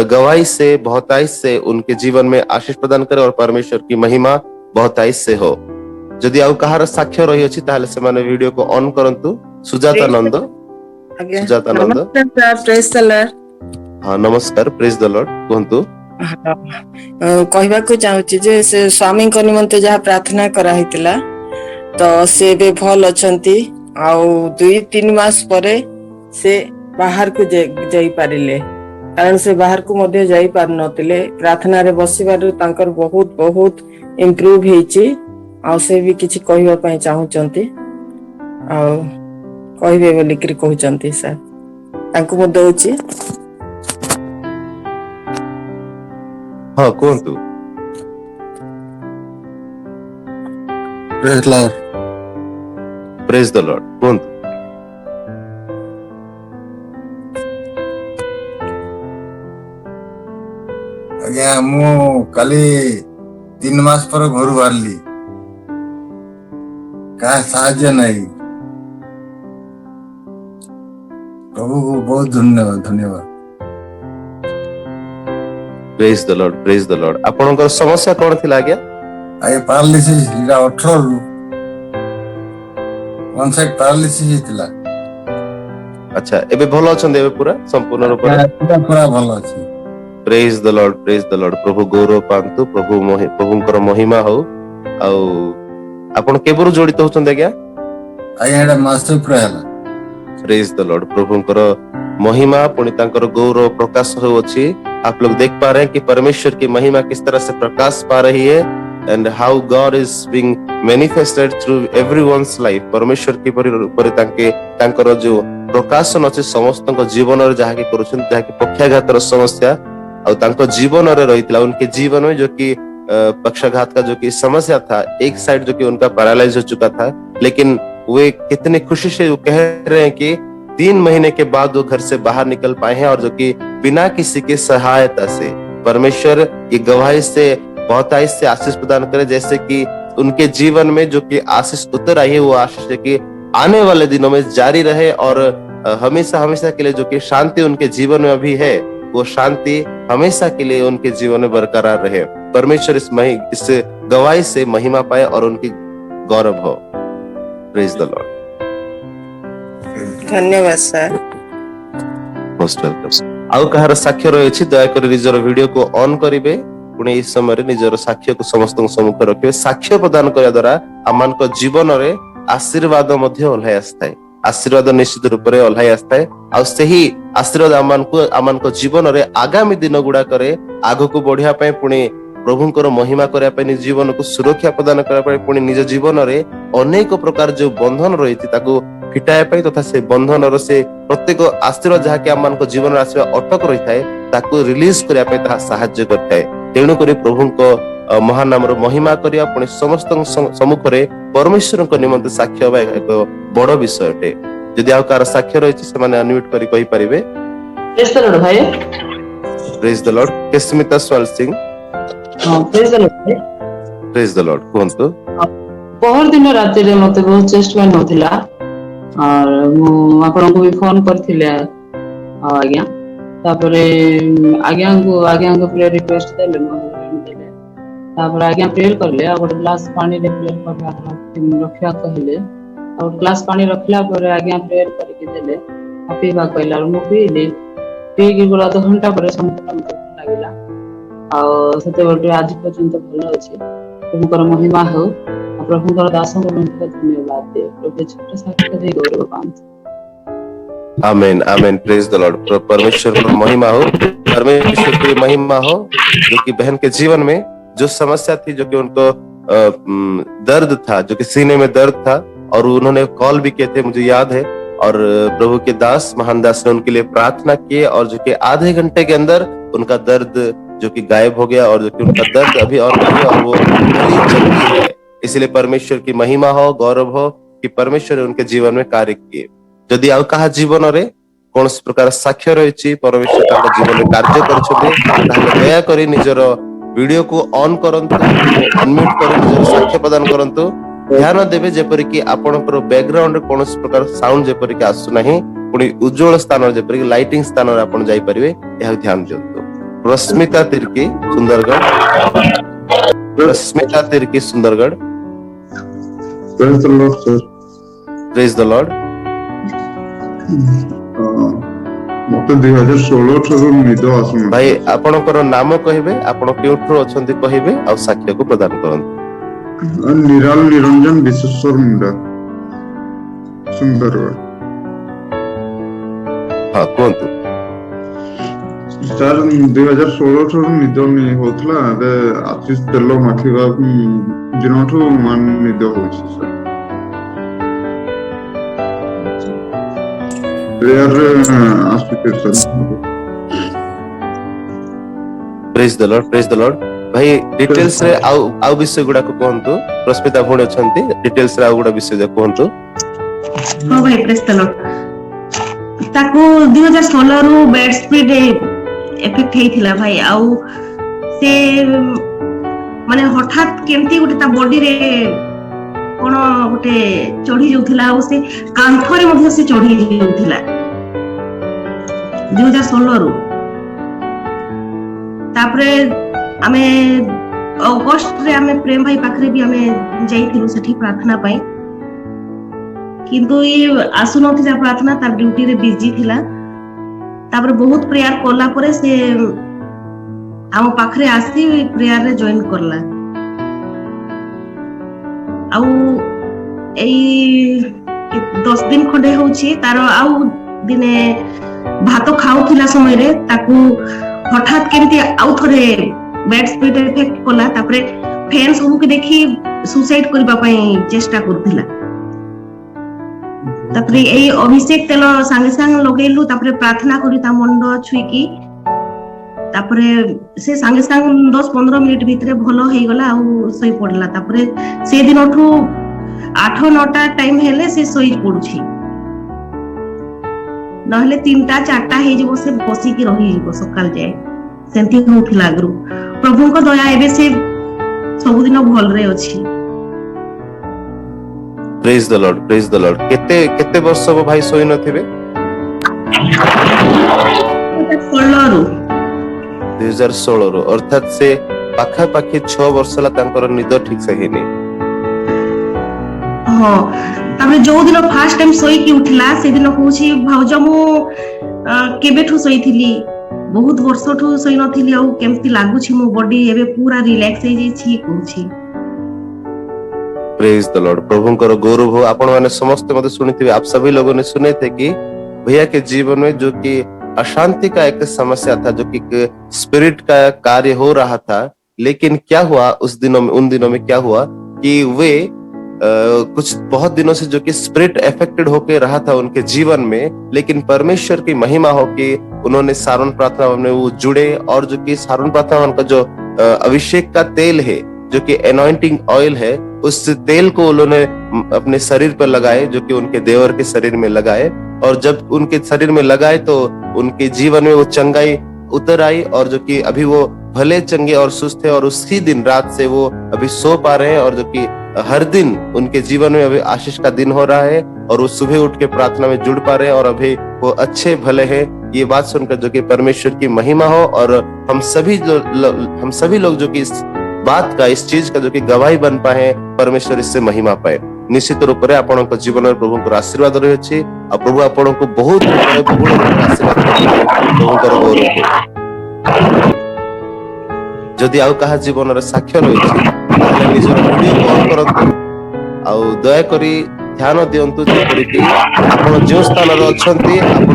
S1: गवाही से बहुतायत से उनके जीवन में आशीष प्रदान करे और परमेश्वर की महिमा बहुतायत से हो। यदि आउ कहार साक्ष्य रही अछि ताहले से माने वीडियो को ऑन करंतु। Sujata Nand. Sujata Nand.
S2: Praise the Lord.
S1: हाँ नमस्कार। प्रेज द लॉर्ड कहंतु।
S2: कहबाकू चाहूची जे से स्वामी को निमंते जहाँ प्रार्थना करा हितला तो से बे भल अछंती आउ 2-3 मास परे से बाहर को जाई पारिले कारण से बाहर को मध्य जाई पार नथिले। प्रार्थना रे बसिबारु तांकर बहुत बहुत इम्प्रूव हेची आउ से भी किछि कहबा पई चाहूचंती आउ कहबे बोली कि कहउचंती सर तांको म दउची।
S1: हाँ कहंतु।
S7: Praise Lord.
S1: Praise the Lord कहंतु।
S7: आज्ञा मु काली 3 मास पर घर बाहरली का साहाय्य नहीं ପ୍ରଭୁକୁ ବହୁତ ଧନ୍ୟବାଦ ଧନ୍ୟବାଦ।
S1: ପ୍ରେଜ ଦ ଲର୍ଡ, ପ୍ରେଜ ଦ ଲର୍ଡ। ଆପଣଙ୍କର ସମସ୍ୟା କଣ ଥିଲା ଆଜ୍ଞା?
S7: ଆଜ୍ଞା ପାରାଲିସିସ୍ 18ରୁ ୱାନ୍ ସାଇଡ୍ ପାରାଲିସିସ୍ ହେଇଥିଲା।
S1: ଆଚ୍ଛା, ଏବେ ଭଲ ଅଛନ୍ତି? ଏବେ ପୁରା ସମ୍ପୂର୍ଣ୍ଣ ରୂପରେ
S7: ପୁରା ଭଲ ଅଛି।
S1: ପ୍ରେଜ ଦ ଲର୍ଡ, ପ୍ରେଜ ଦ ଲର୍ଡ। ପ୍ରଭୁ ଗୌରବ ପାଆନ୍ତୁ, ପ୍ରଭୁଙ୍କର ମହିମା ହଉ। ଆଉ ଆପଣ କେବେରୁ ଜଡିତ ହଉଛନ୍ତି ଆଜ୍ଞା?
S7: ଆଜ୍ଞା ଏଇଟା ମାସେ ପୁରା ହେଲା।
S1: Praise the Lord. प्रभुଙ୍କର महिमा पुणी तांकर गौरव प्रकाश होउछि। आप लोग देख पा रहे हैं कि परमेश्वर की महिमा किस तरह से प्रकाश पा रही है and how God is being manifested through everyone's life। परमेश्वर की पर तांकर जो प्रकाशन अछि समस्तक जीवन रे जहा कि करूछन, जहा कि पक्षाघातर समस्या और तांको जीवन रे रहितला, उनके जीवन में जो कि पक्षाघात का जो कि समस्या था, एक साइड जो कि उनका पैरालाइज हो चुका था, लेकिन वे कितने खुशी से वो कह रहे हैं कि 3 महीने के बाद वो घर से बाहर निकल पाए हैं और जो कि बिना किसी के सहायता से परमेश्वर की गवाही से बहुतायत से आशीष प्रदान करे। जैसे कि उनके जीवन में जो कि आशीष उतर आई है, वो आशीष है कि आने वाले दिनों में जारी रहे और हमेशा हमेशा के लिए जो कि शांति उनके जीवन में अभी है, वो शांति हमेशा के लिए उनके जीवन में बरकरार रहे। परमेश्वर इस गवाही से महिमा पाए और उनकी गौरव हो। Praise the Lord.
S2: धन्यवाद सर।
S1: Most welcome. आउ कहार साक्ष्य रही दया कर निजर वीडियो को ऑन करिवे, पुणे इस समय निजर साक्ष्य को समस्त सम्मुख रखिए। साक्ष्य प्रदान करने द्वारा आमान को जीवन रे आशीर्वाद मध्य ओल्हाई आस्ताय, आशीर्वाद निश्चित रूप से ओल्हाई आस्ताय। आ सही आशीर्वाद आमान को जीवन रे आगामी दिन गुडा करे आगो को बढ़िया पाए, पुणे प्रभुଙ୍କର महिमा କରିବା ପାଇଁ ନିଜ ଜୀବନକୁ ସୁରକ୍ଷା ପ୍ରଦାନ କରିବା ପାଇଁ, ପୁଣି ନିଜ ଜୀବନରେ ଅନେକ ପ୍ରକାର ଯୋଉ ବନ୍ଧନ ରହିଛି ତାକୁ ଫିଟାଇବା ପାଇଁ ତଥା ସେ ବନ୍ଧନର ସେ ପ୍ରତ୍ୟେକ ଆଶୀର୍ବାଦ ଯାହାକି ଆମମାନଙ୍କ ଜୀବନରେ ଆସିବା ଅଟକ ରହିଥାଏ ତାକୁ ରିଲିଜ କରିବା ପାଇଁ ତାହା ସାହାଯ୍ୟ କରିଥାଏ। ତେଣୁକରି ପ୍ରଭୁଙ୍କ ମହାନ ନାମର ମହିମା କରିବା, ପୁଣି ସମସ୍ତଙ୍କ ସମ୍ମୁଖରେ ପରମେଶ୍ୱରଙ୍କ ନିମନ୍ତେ ସାକ୍ଷ୍ୟ ହେବା ଏକ ବଡ ବିଷୟ ଅଟେ। ଯଦି ଆଉ କାହାର ସାକ୍ଷ୍ୟ ରହିଛି ସେମାନେ ଅନମ୍ୟୁଟ କରି କହିପାରିବେ।
S5: ପ୍ରେଜ ଦ ଲର୍ଡ ଭାଇ।
S1: ପ୍ରେଜ ଦ ଲର୍ଡ। କେସ୍ମିତା ସ୍ୱାଲ ସିଂ।
S5: ହଁ ପ୍ରେଜ ଦ ଲର୍ଡ।
S1: ପ୍ରେଜ ଦ ଲର୍ଡ। କୁହନ୍ତୁ।
S5: ପହର ଦିନ ରାତିରେ ମତେ ବହୁତ ଚେଷ୍ଟ ପେନ୍ ହଉଥିଲା और ମୁଁ ଆପଣଙ୍କୁ ବି ଫୋନ କରିଥିଲି ଆଜ୍ଞା। ତାପରେ ଆଜ୍ଞାଙ୍କୁ ପ୍ରେୟର ରିକ୍ୱେଷ୍ଟ ଦେଲେ, ତାପରେ ଆଜ୍ଞା ପ୍ରେୟର କଲେ ଆଉ ଗୋଟେ ଗ୍ଲାସ ପାଣି ରଖିବା କହିଲେ। ଆଉ ଗ୍ଲାସ ପାଣି ରଖିଲା ପରେ ଆଜ୍ଞା ପ୍ରେୟର କରିକି ଦେଲେ ପିଇବାକୁ କହିଲା, ମୁଁ ପିଇଲି। ପିଇକି ଗୋଟେ ଅଧଘଣ୍ଟା ପରେ ସମ୍ପୂର୍ଣ୍ଣ ମତେ ଭଲ ଲାଗିଲା। ଆଉ ସେତେବେଳେ ଆଜି ପର୍ଯ୍ୟନ୍ତ ଭଲ ଅଛି। ପ୍ରଭୁଙ୍କର ମହିମା ହଉ। प्रभुଙ୍କର ଦାସଙ୍କ ମନ୍ଦିର ଧନ୍ୟବାଦ ଦିଏ। ପ୍ରଭୁ ଛୋଟ ସାକ୍ଷ୍ୟ ଦେଇ ଗୌରବ ପାଆନ୍ତୁ।
S1: Amen amen. Praise the Lord. परमेश्वर की महिमा हो, परमेश्वर की महिमा हो। जो कि बहन के जीवन में जो समस्या थी, जो कि उनको दर्द था, जो कि सीने में दर्द था, और उन्होंने कॉल भी किए थे, मुझे याद है। और प्रभु के दास महान दास ने उनके लिए प्रार्थना की और जो कि आधे घंटे के अंदर उनका दर्द जो कि गायब हो गया और जो कि उनका दर्द अभी और नहीं है और वो गली चंगी है। इसलिए परमेश्वर की महिमा हो, गौरव हो कि परमेश्वर ने उनके जीवन में कार्य किए। जदि आउ कहा जीवन रे कौन प्रकार साक्ष्य रही परमेश्वर तांका जीवन में कार्य करछते, ताहले दया करी निजर वीडियो को ऑन करंतु, अनम्यूट करी निजर साक्ष्य प्रदान करंतु। ध्यान देबे जेपरि कि आपनकर बैकग्राउंड रे कौन प्रकार साउंड जेपरि कि आसु नाही, पुनी उज्जवल स्थान जेपरि कि लाइटिंग स्थान रे आपण जाई परिबे, यह ध्यान दियंतु। Rashmita Tirkey Sundargarh. Rashmita Tirkey Sundargarh.
S8: Praise the Lord, sir.
S1: Praise the Lord.
S8: मते 2016 ठाରୁ ନିଦ ଆସୁନି।
S1: भाई आपणकर नाम कहिबे, आपण केउठु अछंती कहिबे आ साक्ष्य को प्रदान करंतु।
S8: निराल निरंजन विश्वेश्वर मुंडा सुंदरगढ़।
S1: हां कुहंतु।
S8: सर 2016 ଠାରୁ ନିଦ ନି होतला बे आशीष तेल माखिबा दिनठु मान निद होछि सर। प्रेयर रे आस्पिटे sir.
S1: Praise the Lord, praise the Lord. भाई डिटेल्स रे आउ विषय गुडा को कहंतु। रश्मिता भोण अछंती, डिटेल्स रे आउ गुडा विषय जे कहंतु।
S9: हां भाई प्रेज द लॉर्ड। ताको 2016 रु बेड स्पीड इफेक्ट हेइथिला भाई। आउ से माने हठात केमती गोटे ता बॉडी रे कोन गोटे चढ़ी जाउथिला, आउ से कांथरे मध्ये से चढ़ी जाउथिला। 2016 तापरे आमे अगस्त रे आमे प्रेम भाई पाखरे भी आमे जाइथिलु सेठी प्रार्थना पाई किंतु ये आसु नथिला प्रार्थना तार ड्यूटी रे बिजी थिला तापरे बहुत प्रेयर करला परे से आम पाखरे आसी प्रेयर रे जॉइन करला आउ एई 10 दिन खंडे होची तार आउ दिने भात खाउथिला समय रे ताकू हठात केमती आउ थरे बैड स्पीड इफेक्ट कला तापरे फैन सब के देखि सुसाइड करबा पई चेष्टा करथिला तापरे एई अभिषेक तेल संगे संग लगेलु तापरे प्रार्थना करी ता मंड छुईकी तापरे से संगे संग 10-15 मिनिट भितरे भलो हेई गला आउ सोई पडला तापरे से दिनठू 8-9टा टाइम हेले से सोई पडुछि नहले 3टा-4टा हे जबो से बसी के रही जबो सकाल जाए सेंती होथिला गुरु प्रभु को दया एबे से सब दिन भल रे अछि
S1: प्रेज द लॉर्ड केते केते वर्ष वो भाई सोई नथिबे 2016 रो अर्थात से पाखा पाखी 6 वर्ष ला तांकर निद ठीक से हेनी
S9: हां तामे जो दिन फर्स्ट टाइम सोई की उठला से दिन कहूची भाउज मु केबेठू सोई थिली बहुत वर्ष ठू सोई नथिली आ केमती लागुची मो बॉडी एबे पूरा रिलैक्स हे जे छी कहूची
S1: प्रेज द लॉर्ड प्रभु को गौरव हो आपण माने समस्त मते सुनिथिबे आप सभी लोगों ने सुने थे कि भैया के जीवन में जो कि अशांति का एक समस्या था जो कि स्पिरिट का कार्य हो रहा था लेकिन क्या हुआ उन दिनों में क्या हुआ कि वे कुछ बहुत दिनों से जो कि स्पिरिट अफेक्टेड होके रहा था उनके जीवन में लेकिन परमेश्वर की महिमा हो कि उन्होंने सारोन प्रार्थना में वो जुड़े और जो कि सारोन प्रार्थना उनका जो अभिषेक का तेल है जो कि एनॉइंटिंग ऑयल है उस तेल को उन्होंने अपने शरीर पर लगाए जो कि उनके देवर के शरीर में लगाए और जब उनके शरीर में लगाए तो उनके जीवन में वो चंगाई उतर आई और जो कि अभी वो भले चंगे और सुस्त है और उसी दिन रात से वो अभी सो पा रहे हैं और जो कि हर दिन उनके जीवन में अभी आशीष का दिन हो रहा है और वो सुबह उठ के प्रार्थना में जुड़ पा रहे हैं और अभी वो अच्छे भले हैं ये बात सुनकर जो कि परमेश्वर की महिमा हो और हम सभी लोग जो कि इस बात का इस चीज का जो कि गवाही बन पाए परमेश्वर इससे महिमा पाए निश्चित रूप से आपण जीवन में प्रभु को आशीर्वाद रही अच्छी और प्रभु आपण को बहुत आशीर्वाद जदि आउ कहा जीवन रे साक्ष्य रही निजर वीडियो को ऑन करंतु आउ दया करी ध्यान दियंतु जेपरि कि आपण जो स्थान रे अछंती आपण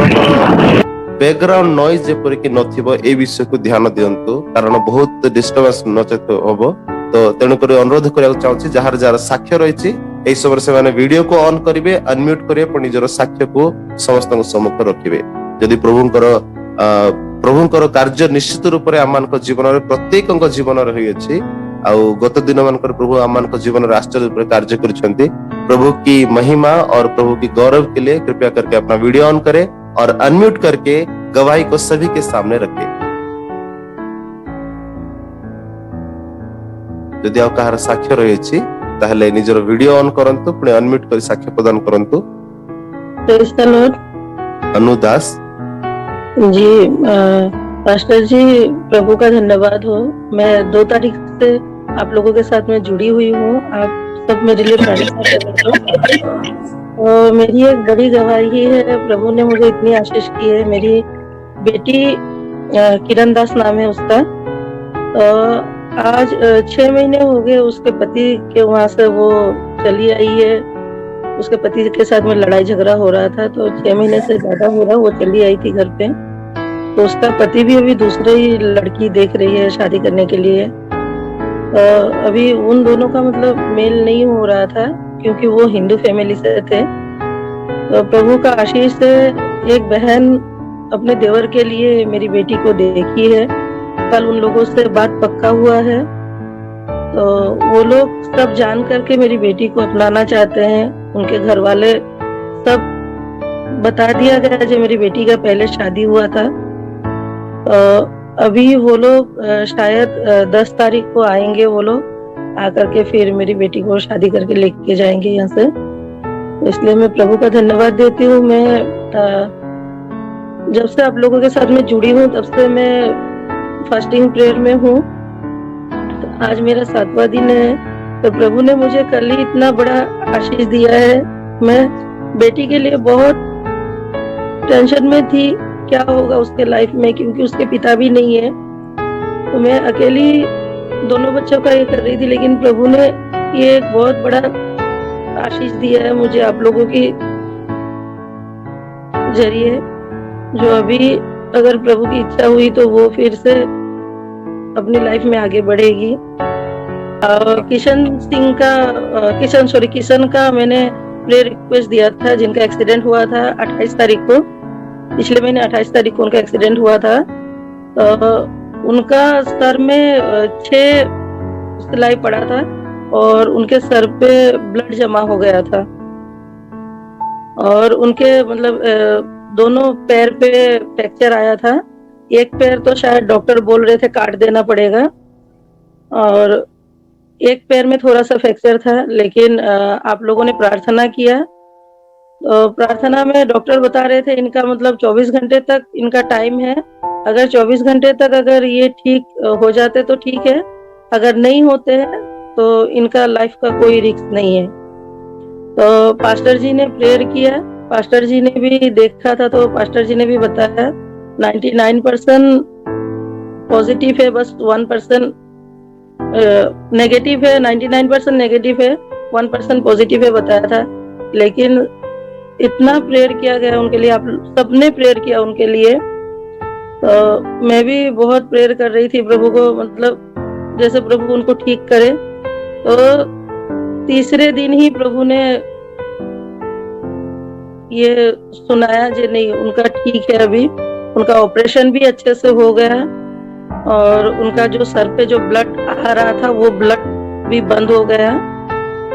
S1: बैकग्राउंड नॉइज जेपरि कि नथिबो ए विषय को ध्यान दियंतु कारण बहुत डिस्टर्बेंस नचेत होबो तो तेणु करी अनुरोध करिया चाहूची जहार जहार साक्ष्य रहिछि एई समय से माने वीडियो को ऑन करिवे अनम्यूट करिवे पण निजर साक्ष्य को समस्त सम्मुख रखिवे यदि प्रभुंकर कार्य निश्चित रूप से आम जीवन में प्रत्येक जीवन रही अच्छी आउ गत दिन मानकर प्रभु आम जीवन में आश्चर्य रूप कार्य कर प्रभु की महिमा और प्रभु की गौरव के लिए कृपया करके अपना वीडियो ऑन करें और अनम्यूट करके गवाही को सभी के सामने रखें यदि आप कहार साक्ष्य रही ताहले निजर वीडियो ऑन करंतु पुणे अनम्यूट कर साक्ष्य प्रदान करंतु
S5: praise the Lord
S1: Anudas
S5: ji pastor ji प्रभु का धन्यवाद हो मैं 2 तारीख से आप लोगों के साथ में जुड़ी हुई हूँ आप सब मेरे लिए प्रार्थना करें और मेरी एक बड़ी गवाही है प्रभु ने मुझे इतनी आशीष की है मेरी बेटी किरण दास नाम है उसका आज 6 महीने हो गए उसके पति के वहां से वो चली आई है उसके पति के साथ में लड़ाई झगड़ा हो रहा था तो 6 महीने से ज्यादा हो रहा वो चली आई थी घर पे तो उसका पति भी अभी दूसरे ही लड़की देख रही है शादी करने के लिए अभी उन दोनों का मतलब मेल नहीं हो रहा था क्योंकि वो हिंदू फैमिली से थे तो प्रभु का आशीष से एक बहन अपने देवर के लिए मेरी बेटी को देखी है कल उन लोगों से बात पक्का हुआ है तो वो लोग सब जान करके मेरी बेटी को अपनाना चाहते हैं उनके घर वाले सब बता दिया गया जो मेरी बेटी का पहले शादी हुआ था अभी वो लोग शायद 10 तारीख को आएंगे वो लोग आकर के फिर मेरी बेटी को शादी करके लेके जाएंगे यहाँ से तो इसलिए मैं प्रभु का धन्यवाद देती हूँ मैं
S10: जब से आप लोगों के साथ में जुड़ी हूँ तब से मैं फास्टिंग प्रेयर में हूँ। तो आज मेरा 7वां दिन है। तो प्रभु ने मुझे कल ही इतना बड़ा आशीष दिया है। मैं बेटी के लिए बहुत टेंशन में थी, क्या होगा उसके लाइफ में, क्योंकि उसके पिता भी नहीं है। तो मैं अकेली दोनों बच्चों का ये कर रही थी, लेकिन प्रभु ने ये एक बहुत बड़ा आशीष दिया है मुझे आप लोगों की जरिए, जो अभी अगर प्रभु की इच्छा हुई तो वो फिर से अपनी लाइफ में आगे बढ़ेगी। और किशन का मैंने प्रेयर रिक्वेस्ट दिया था, जिनका एक्सीडेंट हुआ था 28 तारीख को, पिछले महीने 28 तारीख को उनका एक्सीडेंट हुआ था। तो उनका सर में 6 सिलाई पड़ा था और उनके सर पे ब्लड जमा हो गया था, और उनके मतलब दोनों पैर पे फ्रैक्चर आया था। एक पैर तो शायद डॉक्टर बोल रहे थे काट देना पड़ेगा, और एक पैर में थोड़ा सा फ्रैक्चर था। लेकिन आप लोगों ने प्रार्थना किया, तो प्रार्थना में डॉक्टर बता रहे थे इनका मतलब 24 घंटे तक इनका टाइम है। अगर 24 घंटे तक अगर ये ठीक हो जाते तो ठीक है, अगर नहीं होते हैं तो इनका लाइफ का कोई रिस्क नहीं है। तो पास्टर जी ने प्रेयर किया, पास्टर जी ने भी देखा था, तो पास्टर जी ने भी बताया 99% पॉजिटिव है, बस 1% नेगेटिव है। 99% नेगेटिव है, 1% पॉजिटिव है बताया था। लेकिन इतना प्रेयर किया गया उनके लिए, आप सबने प्रेयर किया उनके लिए। तो मैं भी बहुत प्रेयर कर रही थी प्रभु को, मतलब जैसे प्रभु उनको ठीक करे। तो तीसरे दिन ही प्रभु ने ये सुनाया जी नहीं उनका ठीक है, अभी उनका ऑपरेशन भी अच्छे से हो गया, और उनका जो सर पे जो ब्लड आ रहा था वो ब्लड भी बंद हो गया।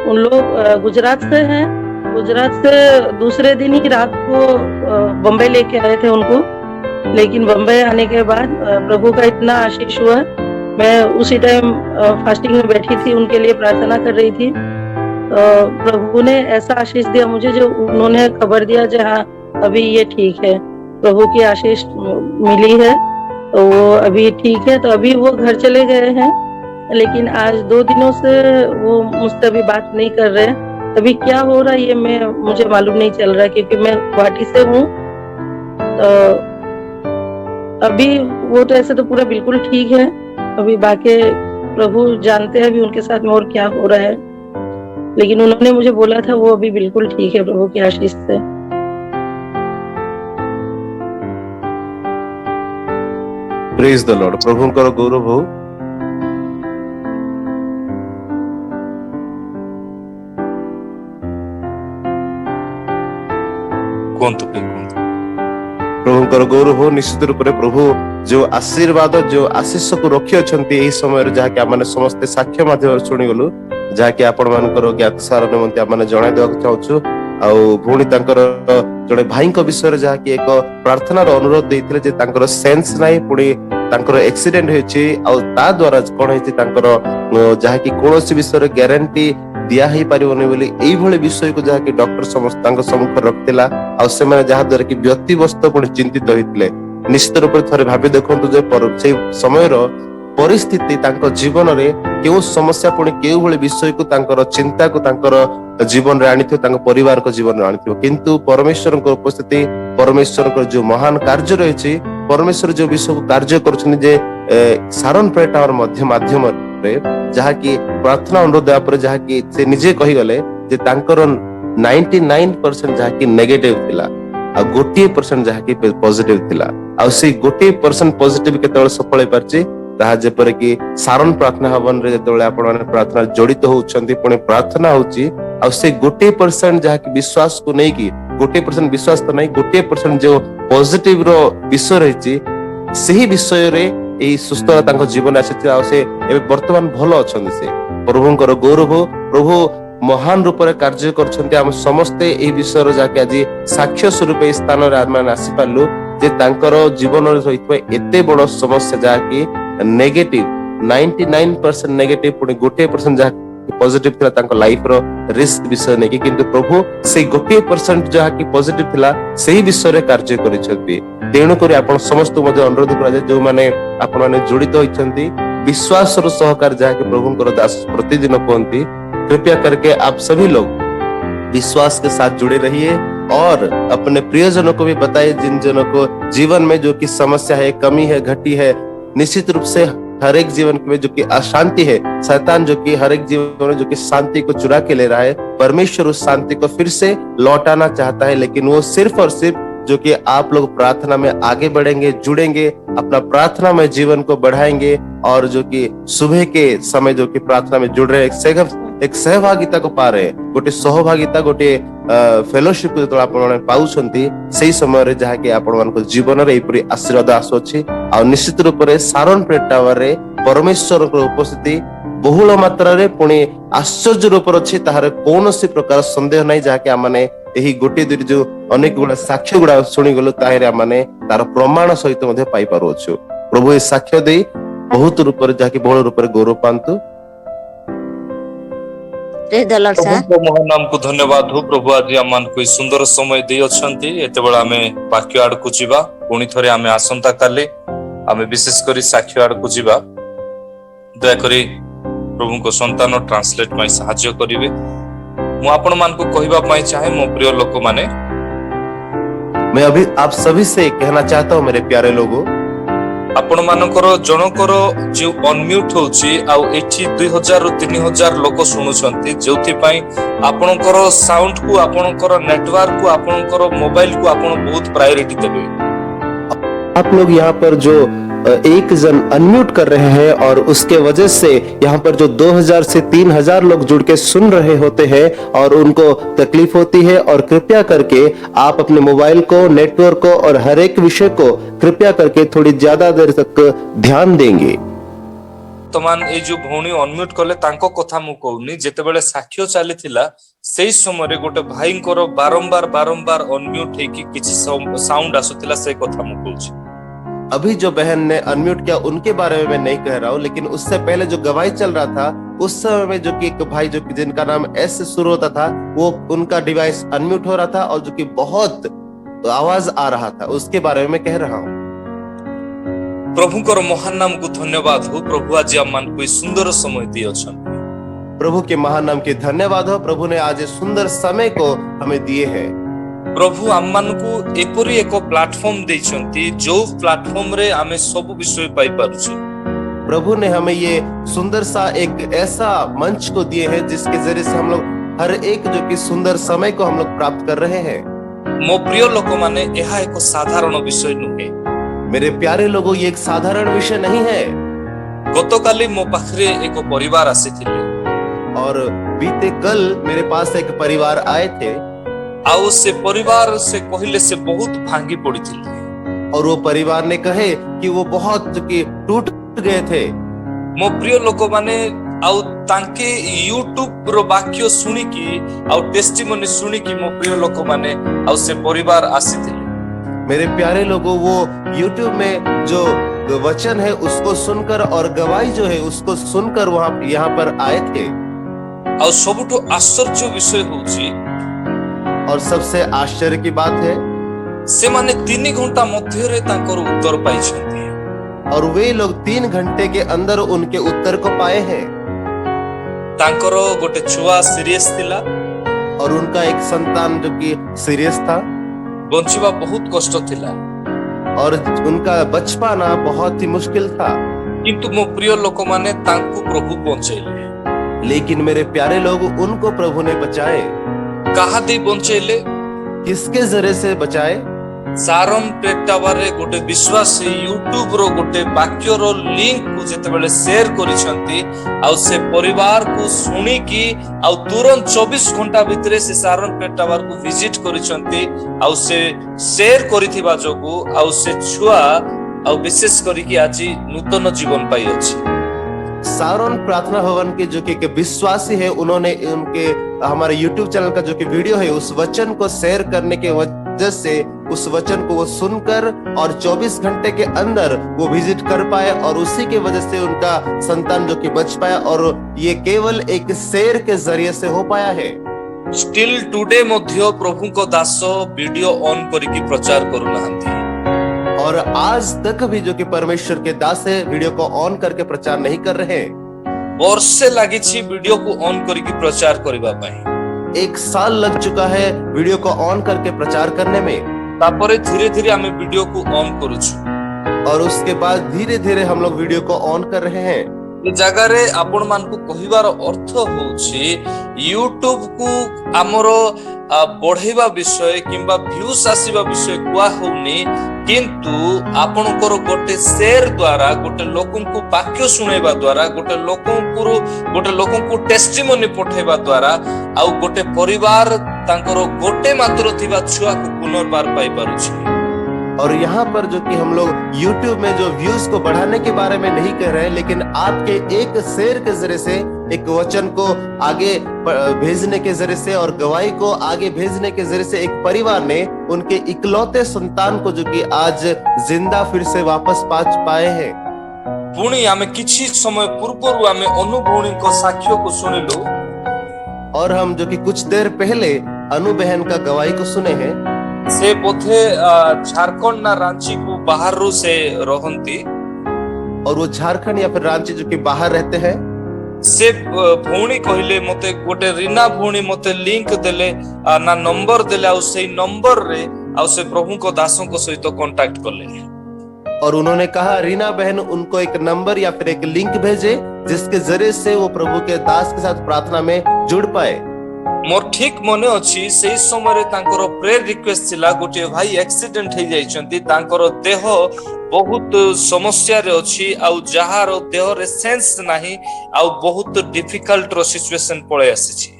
S10: उन लोग गुजरात से हैं, गुजरात से दूसरे दिन ही रात को बम्बई लेके आए थे उनको। लेकिन बम्बई आने के बाद प्रभु का इतना आशीष हुआ, मैं उसी टाइम फास्टिंग में बैठी थी, उनके लिए प्रार्थना कर रही थी। प्रभु ने ऐसा आशीष दिया मुझे, जो उन्होंने खबर दिया कि हाँ अभी ये ठीक है, प्रभु की आशीष मिली है, तो वो अभी ठीक है। तो अभी वो घर चले गए हैं, लेकिन आज 2 दिनों से वो मुझसे अभी बात नहीं कर रहे हैं। अभी क्या हो रहा है ये मुझे मालूम नहीं चल रहा, क्योंकि मैं गुवाहाटी से हूँ। तो अभी वो तो ऐसे तो पूरा बिल्कुल ठीक है, अभी बाकी प्रभु जानते हैं अभी उनके साथ में और क्या हो रहा है। लेकिन उन्होंने मुझे बोला था वो अभी बिल्कुल ठीक है प्रभु की आशीष से।
S1: Praise the Lord. प्रभुଙ୍କର गौरव हो। प्रभुଙ୍କର गौरव हो। निश्चित रूप से प्रभु जो आशीर्वाद जो आशीष को रखी अछंती एही समय जहाँकि आम समस्ते साक्ष्य माध्यम शुणीगलु, जहाँकि आपण मानकर ज्ञात सार निमंते आम जणाई देवाक चाहूँ। पुणी जड़े भाई विषय जहाँकि एक प्रार्थनार अनुरोध देते जे तांकर सेंस नाही, पुणी तांकर एक्सीडेंट होइछि आ ता द्वारा कोन होइछि तांकर जहाँकि कोनोसी विषय गारंटी दिया ही पारिबोनी बोली एई भली विषय को जहाँकि डॉक्टर समस्त तांकर सम्मुख रखतिला, आ से माने जहाँ द्वारा कि व्यक्तिवस्त पुणी चिंतित होइतले। निश्चित रूप से थरे भाबी देखंतु जे से समय परिस्थिति तांकर जीवन रे केउ समस्या पुणी केउ भली विषय को तांकर चिंता को तांकर जीवन रे आनिथियो, तांकर परिवार को जीवन रे आनिथियो। किंतु परमेश्वर को उपस्थिति, परमेश्वर को जो महान कार्य रहिछि, परमेश्वर जो विश्व को कार्य करछन जे सारण प्रेयर टावर माध्यम रे जहाँ की प्रार्थना अनुरोध देवा पर जहाँ की से निजे कही गले जे तांकर 99% जहाँ की नेगेटिव थिला आ 1% जहाँ की पॉजिटिव थिला। आ से 1% पॉजिटिव केतବେଳେ सफल हे परछि ताहा जेपर कि सारण प्रार्थना हवन रे जेतବେଳେ आपण माने प्रार्थना जड़ित होउछंती, पुणी प्रार्थना होउछि आ से 1% जहाँ की विश्वास को नहीं कि 1% विश्वास तो नहीं, 1% जो पॉजिटिव रो विषय रहिछि सही विषय रे एई सुस्थता तांको जीवन आसी आ से एबे वर्तमान भलो अछंती। से प्रभुंकर गौरव हो। प्रभु महान रूप रे कार्य करछंती। हम समस्ते एई विषय रो जाके आज साक्ष्य स्वरूप ए स्थान रे आत्मा आसी पालु जे तांकर जीवन रे होइतबे एते बड़ समस्या जाके नेगेटिव 99% नेगेटिव पुणी 1% जा पॉजिटिव थिला तांको लाइफ रो रिस्क विषय नै कि किंतु प्रभु से 1% जहा कि पॉजिटिव थिला सेही विषय रे कार्य करिसथि तेणु करी आपण समस्त मजे अनुरोध करा जे जो माने आपण माने जड़ित होइछंती विश्वास रो सहकार जहा कि प्रभु को दास प्रतिदिन कहंती कृपया करके आप सभी लोग विश्वास के साथ जुड़े रहिए और अपने प्रियजनों को भी बताइए जिन जनों को जीवन में जो कि समस्या है, कमी है, घटी है। निश्चित रूप से हर एक जीवन में जो कि अशांति है, शैतान जो कि हर एक जीवन में जो कि शांति को चुरा के ले रहा है, परमेश्वर उस शांति को फिर से लौटाना चाहता है, लेकिन वो सिर्फ और सिर्फ जो कि आप लोग प्रार्थना में आगे बढ़ेंगे, जुड़ेंगे, अपना प्रार्थना में जीवन को बढ़ाएंगे और जो कि सुबह के समय जो कि प्रार्थना में जुड़ रहे एक सहभागिता को पा रहे गोटे सहभागिता गोटे फेलोशिप जो आपण पाउछंती सेही समय रे जहा कि आपण मान को जीवन रे एपरी आशीर्वाद आसोछि आ निश्चित रूप रे सारण प्रेयर टावर रे परमेश्वर को उपस्थिति बहुल मात्रा रे पुणी आश्चर्य रूप अछि ताहार कोनोसी प्रकार संदेह नै जहा कि आमाने एही गोटे दुरी जो अनेक गुडा साक्ष्य गुडा सुनि गलो ताहेरे आमाने तार प्रमाण सहित मध्ये पाई पारो छु। प्रभु ए साक्ष्य दे बहुत रूप रे जहा कि बहुल रूप रे गौरव पांतु।
S11: प्रभु महान नाम को धन्यवाद हो। प्रभु आज आम को सुंदर समय दे अछंती एते बेला हमें वाक्य आड़ को जीवा पुणी थरे हमें आसंता काले हमें विशेष करी साक्ष्य आड़ को जीवा दया करी प्रभु को संतान ट्रांसलेट में सहायता करिवे। मु आपण मान को कहबा पई चाहे मो प्रिय लोक माने
S1: मैं अभी आप सभी से कहना चाहता हूं मेरे प्यारे लोगों
S11: आपण मानकर जनकर जो अनम्यूट होची आ एठी 2000 रु 3000 लोक सुनुछंती जोथि पई आपणकर साउंड को आपणकर नेटवर्क को आपणकर मोबाइल को आपण बहुत प्रायोरिटी देबे।
S1: आप लोग यहाँ पर जो एक जन अनम्यूट कर रहे हैं और उसके वजह से यहाँ पर जो 2000 से 3000 लोग जुड़ के सुन रहे होते हैं और उनको तकलीफ होती है और कृपया करके आप अपने मोबाइल को, नेटवर्क को और हर एक विषय को कृपया करके थोड़ी ज्यादा देर तक ध्यान देंगे।
S11: तमान ए जो भौणी अनम्यूट कले तांको कथा मु कहूनी जेतेबेले साक्ष्य चलीथिला सेही समय रे गोटे भाईंकर बारंबार अनम्यूट हे कि किछि साउंड आसुतिला से कथा मु कहूची।
S1: अभी जो बहन ने अनम्यूट किया उनके बारे में मैं नहीं कह रहा हूँ, लेकिन उससे पहले जो गवाही चल रहा था उस समय में जो कि एक भाई जो कि जिनका नाम एस से शुरू होता था वो उनका डिवाइस अनम्यूट हो रहा था और जो कि बहुत आवाज आ रहा था, उसके बारे में मैं कह रहा हूँ।
S11: प्रभु को महान नाम को धन्यवाद हो। प्रभु आज आमान को सुंदर समय दिए अछन।
S1: प्रभु के महान नाम के धन्यवाद हो। प्रभु ने आज सुंदर समय को हमें दिए हैं।
S11: प्रभु आमान को एपरी एक प्लेटफॉर्म देछंती जो प्लेटफॉर्म रे हमें सब विषय पाई पारुछु।
S1: प्रभु ने हमें ये सुंदर सा एक ऐसा मंच को दिए हैं जिसके जरिए से हम लोग हर एक जो कि सुंदर समय को हम लोग प्राप्त कर रहे हैं।
S11: मो प्रिय लोक माने यह एक साधारण विषय नुहे।
S1: मेरे प्यारे लोगों ये एक साधारण विषय नहीं है।
S11: गतकाली मो पाखरे एक परिवार आसीथिले
S1: और बीते कल मेरे पास एक परिवार आए थे
S11: आउ से परिवार से कहले से बहुत भांगी पड़ी थी
S1: और वो परिवार ने कहे कि वो बहुत कि टूट गए थे।
S11: मो प्रिय लोक माने आउ तांके यूट्यूब रो वाक्य सुनी की आउ टेस्टिमोनी सुनी की मो प्रिय लोक माने आउ से परिवार आसी थे।
S1: मेरे प्यारे लोगों वो यूट्यूब में जो वचन है उसको सुनकर और गवाही जो है उसको सुनकर वहां यहाँ पर आए थे।
S11: आउ सबुठो आश्चर्य विषय होची
S1: और सबसे आश्चर्य की बात है
S11: से माने 3 घंटा मध्य रे तांकर उत्तर पाई छथि
S1: और वे लोग 3 घंटे के अंदर उनके उत्तर को पाए हैं।
S11: तांकर गोटे छुआ सीरियस थिला
S1: और उनका एक संतान जो कि सीरियस था,
S11: बंचिबा बहुत कष्ट थिला
S1: और उनका बचपना बहुत ही मुश्किल था।
S11: किंतु मो प्रिय लोक माने तांकु प्रभु पहुंचैले।
S1: लेकिन मेरे प्यारे लोग उनको प्रभु ने बचाए।
S11: कहा दे बंचैले
S1: किसके जरिए से बचाए?
S11: सारण प्रेटावर रे गोटे विश्वास यूट्यूब रो गोटे वाक्य रो लिंक को जेतेबेले शेयर करिसंती आउ से परिवार को सुनी की आउ तुरंत 24 घंटा भितरे से सारण प्रेटावर को विजिट करिसंती आउ से शेयर करिथिबा जोगु आउ से छुआ आउ विशेष करी की आज नूतन जीवन पाई अछि।
S1: सारोन प्रार्थना भवन के जो कि विश्वासी है उन्होंने उनके हमारे YouTube चैनल का जो कि वीडियो है उस वचन को शेयर करने के वजह से उस वचन को वो सुनकर और 24 घंटे के अंदर वो विजिट कर पाए और उसी के वजह से उनका संतान जो कि बच पाया और ये केवल एक शेर के जरिए से हो पाया है।
S11: स्टिल टुडे मध्य प्रभु को दास वीडियो ऑन करके प्रचार करू नाहंती
S1: और आज तक भी जो कि परमेश्वर के दास है वीडियो को ऑन करके प्रचार नहीं कर रहे।
S11: वर्षे लागिछि वीडियो को ऑन करके प्रचार करबा पई
S1: 1 साल लग चुका है वीडियो को ऑन करके प्रचार करने में।
S11: तापरे धीरे धीरे हमें वीडियो को ऑन करूछु
S1: और उसके बाद धीरे धीरे हम लोग वीडियो को ऑन कर रहे हैं।
S11: ये जगह रे आपण मान को कहिबार अर्थ होछि यूट्यूब को हमरो बढ़ेबा विषय किंबा व्यूज आसीबा विषय कुआ होनी किंतु आपनकर गोटे शेयर द्वारा गोटे लोकन को वाक्य सुनेबा द्वारा गोटे लोकन को टेस्टिमोनी पठेबा द्वारा आ गोटे परिवार तांकर गोटे मात्र थिबा छुआ को पुनर्बार पाई पारुछि।
S1: और यहाँ पर जो कि हम लोग YouTube में जो व्यूज को बढ़ाने के बारे में नहीं कह रहे, लेकिन आपके एक शेयर के जरिए से एक वचन को आगे भेजने के जरिए से और गवाही को आगे भेजने के जरिए से एक परिवार ने उनके इकलौते संतान को जो कि आज जिंदा फिर से वापस पा पाए हैं।
S11: पुणी हमें किछि समय पूर्व हमें अनुभूणी को साक्ष्य को सुनिलु
S1: और हम जो कि कुछ देर पहले अनु बहन का गवाही को सुने हैं।
S11: से बोथे झारखंड ना रांची को बाहर रू से रहंती
S1: और वो झारखंड या फिर रांची जो कि बाहर रहते हैं।
S11: से भौणी कहले मते गोटे रीना भौणी मते लिंक देले ना नंबर देले आ से नंबर रे आ से प्रभु को दासों को सहित कांटेक्ट करले
S1: और उन्होंने कहा रीना बहन उनको एक नंबर या फिर एक लिंक भेजे जिसके जरिए से वो प्रभु के दास के साथ प्रार्थना में जुड़ पाए।
S11: मोर ठीक मने अछि से समय रे तांकर प्रेयर रिक्वेस्ट थिला गोटे भाई एक्सीडेंट हे जाइछंती तांकर देह बहुत समस्या रे अछि आ जहार देह रे सेंस नाही आ बहुत डिफिकल्ट रो सिचुएशन पळे आसी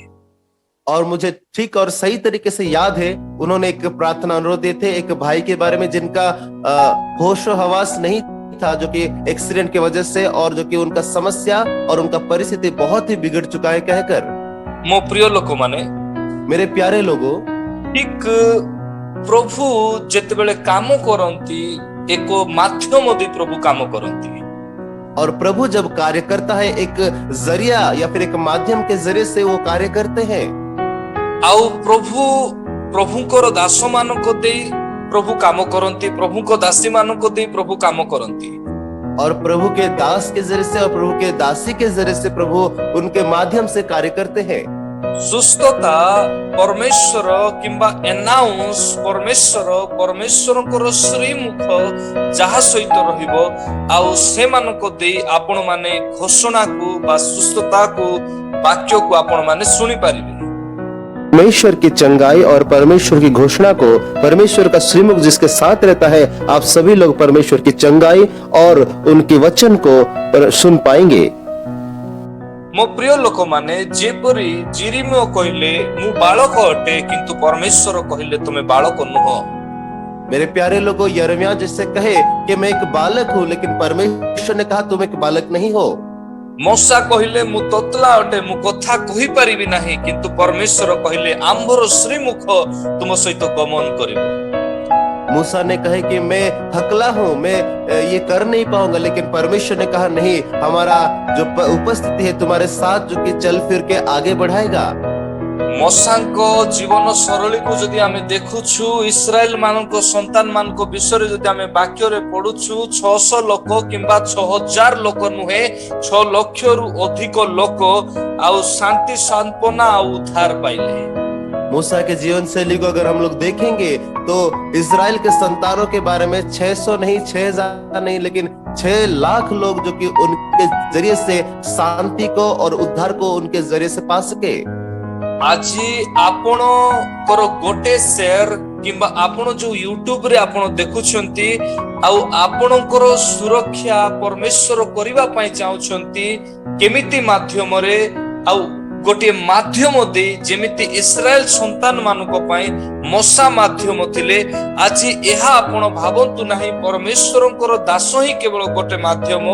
S1: और मुझे ठीक और सही तरीके से याद है उन्होंने एक प्रार्थना अनुरोध दिए थे एक भाई के बारे में जिनका होश हवास नहीं था जो कि एक्सीडेंट की वजह से और जो कि उनका समस्या और उनका परिस्थिति बहुत ही बिगड़ चुका है कहकर।
S11: मो प्रिय लोक माने
S1: मेरे प्यारे लोगों
S11: ठीक प्रभु जेतेबेले काम करंती एको माध्यम दी प्रभु काम करंती
S1: और प्रभु जब कार्य करता है एक जरिया या फिर एक माध्यम के जरिए से वो कार्य करते हैं।
S11: आउ प्रभुଙ୍କର ଦାସ ମାନଙ୍କୁ ଦେଇ प्रभु काम करंती प्रभुଙ୍କ दासी ମାନଙ୍କୁ ଦେଇ प्रभु काम करंती
S1: और प्रभु के दास के जरिए से और प्रभु के दासी के जरिए से प्रभु उनके माध्यम से कार्य करते हैं।
S11: सुस्थता परमेश्वर किंबा एनाउंस परमेश्वरଙ୍କର श्रीमुख जहा सहित रहिबो आउ से मानको देई आपण माने घोषणा को बा सुस्थता को वाक्य को आपण माने सुनी पारिबे।
S1: परमेश्वर की चंगाई और परमेश्वर की घोषणा को परमेश्वर का श्रीमुख जिसके साथ रहता है आप सभी लोग परमेश्वर की चंगाई और उनके वचन को सुन पाएंगे।
S11: मो प्रिय लोक माने जेपरी जिरिमियो कहले मु बालक अटे किंतु परमेश्वर कहले तुमे बालक नुह।
S1: मेरे प्यारे लोगों यिर्मयाह जिससे कहे कि मैं एक बालक हूँ लेकिन परमेश्वर ने कहा तुम एक बालक नहीं हो।
S11: मूसा कहले मु तोतला अटे मु कथा कहि परिबि नाही किंतु परमेश्वर कहले आंभर श्रीमुख तुम सहित गमन करिबो।
S1: मूसा ने कहे कि मैं थकला हूँ मैं ये कर नहीं पाऊंगा लेकिन परमेश्वर ने कहा नहीं हमारा जो उपस्थिति है तुम्हारे साथ जो कि चल फिर के आगे बढ़ाएगा।
S11: मूसाको जीवन सरली को जदि आमे देखुछु इस्राएल मानको संतान मानको विषय जदि आमे वाक्य रे पढुछु 600 लोक किंबा 6000 लोक नुहे 6 लाख रु अधिक लोक आउ शांति सांत्वना आउ उद्धार पाइले।
S1: मूसा के जीवन शैली को अगर हम लोग देखेंगे तो इजराइल के संतानों के बारे में 600 नहीं 6000 नहीं लेकिन 6 लाख लोग जो कि उनके जरिए से शांति को और उद्धार को उनके जरिए से पा सके।
S11: आज आपण करो गोटे शेयर किंबा आपण जो यूट्यूब रे आपण देखुछंती आउ आपणकर सुरक्षा परमेश्वर करिबा पई चाहुछंती केमिति माध्यम रे आउ गोटे माध्यम दे जेमिति इस्राएल संतान मानको पई मूसा माध्यम थिले आज एहा आपण भावंतु नाही परमेश्वरंकर दास ही केवल गोटे माध्यम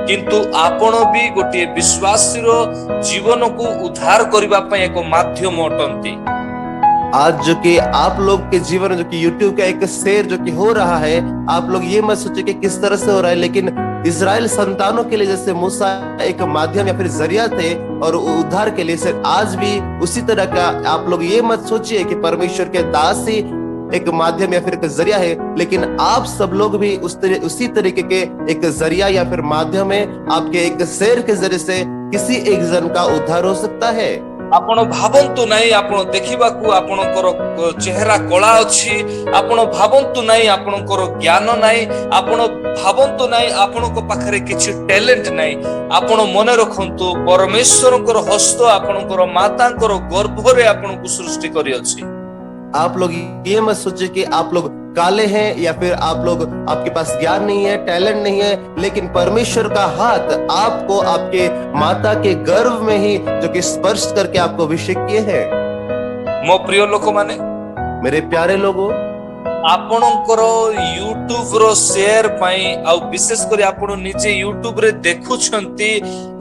S11: किंतु आपण भी गोटे विश्वासी रो जीवन को उद्धार करिबा पई एक माध्यम अटंती।
S1: आज जो कि आप लोग के जीवन में जो कि यूट्यूब का एक शेयर जो कि हो रहा है, आप लोग ये मत सोचिए कि किस तरह से हो रहा है, लेकिन इजराइल संतानों के लिए जैसे मूसा एक माध्यम या फिर जरिया थे और उद्धार के लिए, सिर्फ आज भी उसी तरह का आप लोग ये मत सोचिए कि परमेश्वर के दास ही एक माध्यम या फिर एक जरिया है, लेकिन आप सब लोग भी उसी तरीके के एक जरिया या फिर माध्यम है। आपके एक शेयर के जरिए से किसी एक जन का उद्धार हो सकता है।
S11: आपण भावंतु नहीं आपण देखिबाकू आपणकर चेहरा कला अछि, आपण भावंतु नहीं आपणकर ज्ञान नहीं, आपण भावंतु नहीं आपणको पाखरे किछि टैलेंट नहीं। आपण मने रखंतु परमेश्वरकर हस्त आपणकर मातांकर गर्भरे आपणको सृष्टि करि अछि।
S1: आप लोग ये मत सोचिए कि आप लोग काले हैं या फिर आप लोग आपके पास ज्ञान नहीं है, टैलेंट नहीं है, लेकिन परमेश्वर का हाथ आपको आपके माता के गर्भ में ही जो कि स्पर्श करके आपको अभिषेक किए हैं।
S11: मो प्रिय लोक माने,
S1: मेरे प्यारे लोगों,
S11: आपणकर यूट्यूब रो शेयर पाई आउ विशेष कर आपण निजे यूट्यूब रे देखुछंती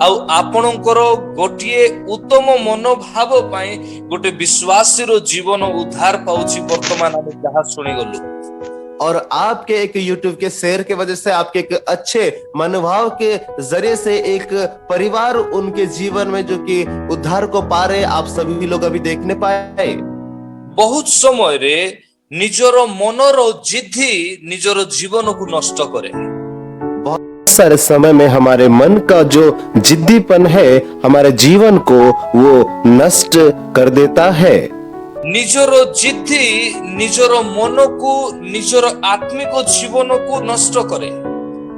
S11: आउ आपणकर गोटिए उत्तम मनोभाव पाई गोटे विश्वासी रो जीवन उद्धार पाउची। वर्तमान हम जहां सुनी गलु
S1: और आपके एक YouTube के शेयर के वजह से, आपके एक अच्छे मनोभाव के जरिए से एक परिवार उनके जीवन में जो कि उद्धार को पा रहे, आप सभी लोग अभी देखने पाए।
S11: बहुत समय रे निजर मनर जिद्दी निजर जीवन को नष्ट करे।
S1: बहुत सारे समय में हमारे मन का जो जिद्दीपन है हमारे जीवन को वो नष्ट कर देता है।
S11: निजर जिद्दी निजर मन को निजर आत्मिक जीवन को नष्ट करे।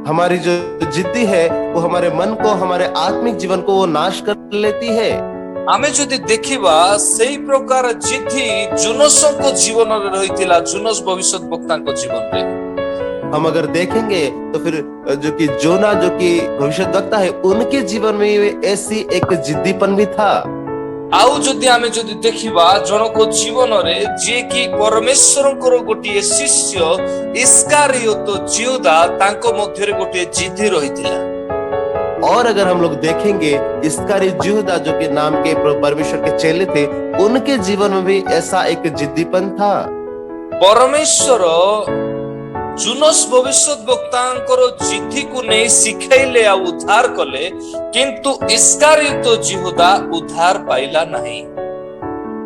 S1: हमारी जो जिद्दी है वो हमारे मन को, हमारे आत्मिक जीवन को वो नाश कर लेती है।
S11: आमे जदि देखिबा सेही प्रकार जिद्दी जुनसको जीवन रे रहितिला, जुनस भविष्यत वक्ता को जीवन रे।
S1: हम अगर देखेंगे तो फिर जो कि जोना जो कि भविष्यत वक्ता है उनके जीवन में ऐसी एक जिद्दीपन भी था।
S11: आउ जदि आमे जदि देखिबा जनको जीवन रे जे कि परमेश्वरकर गोटिए शिष्य इस्कारियोत जिहुदा तांको मध्य रे गोटिए जिद्दी रहितिला।
S1: और अगर हम लोग देखेंगे इस्कारियोत जिहुदा जो कि नाम के परमेश्वर के चेले थे, उनके जीवन में भी ऐसा एक जिद्दीपन था।
S11: परमेश्वर जुनस भविष्यत वक्तांकर जिद्दी को नहीं सिखाइले आ उद्धार कले, किंतु इस्कारियोत जिहुदा उद्धार पाइला नहीं।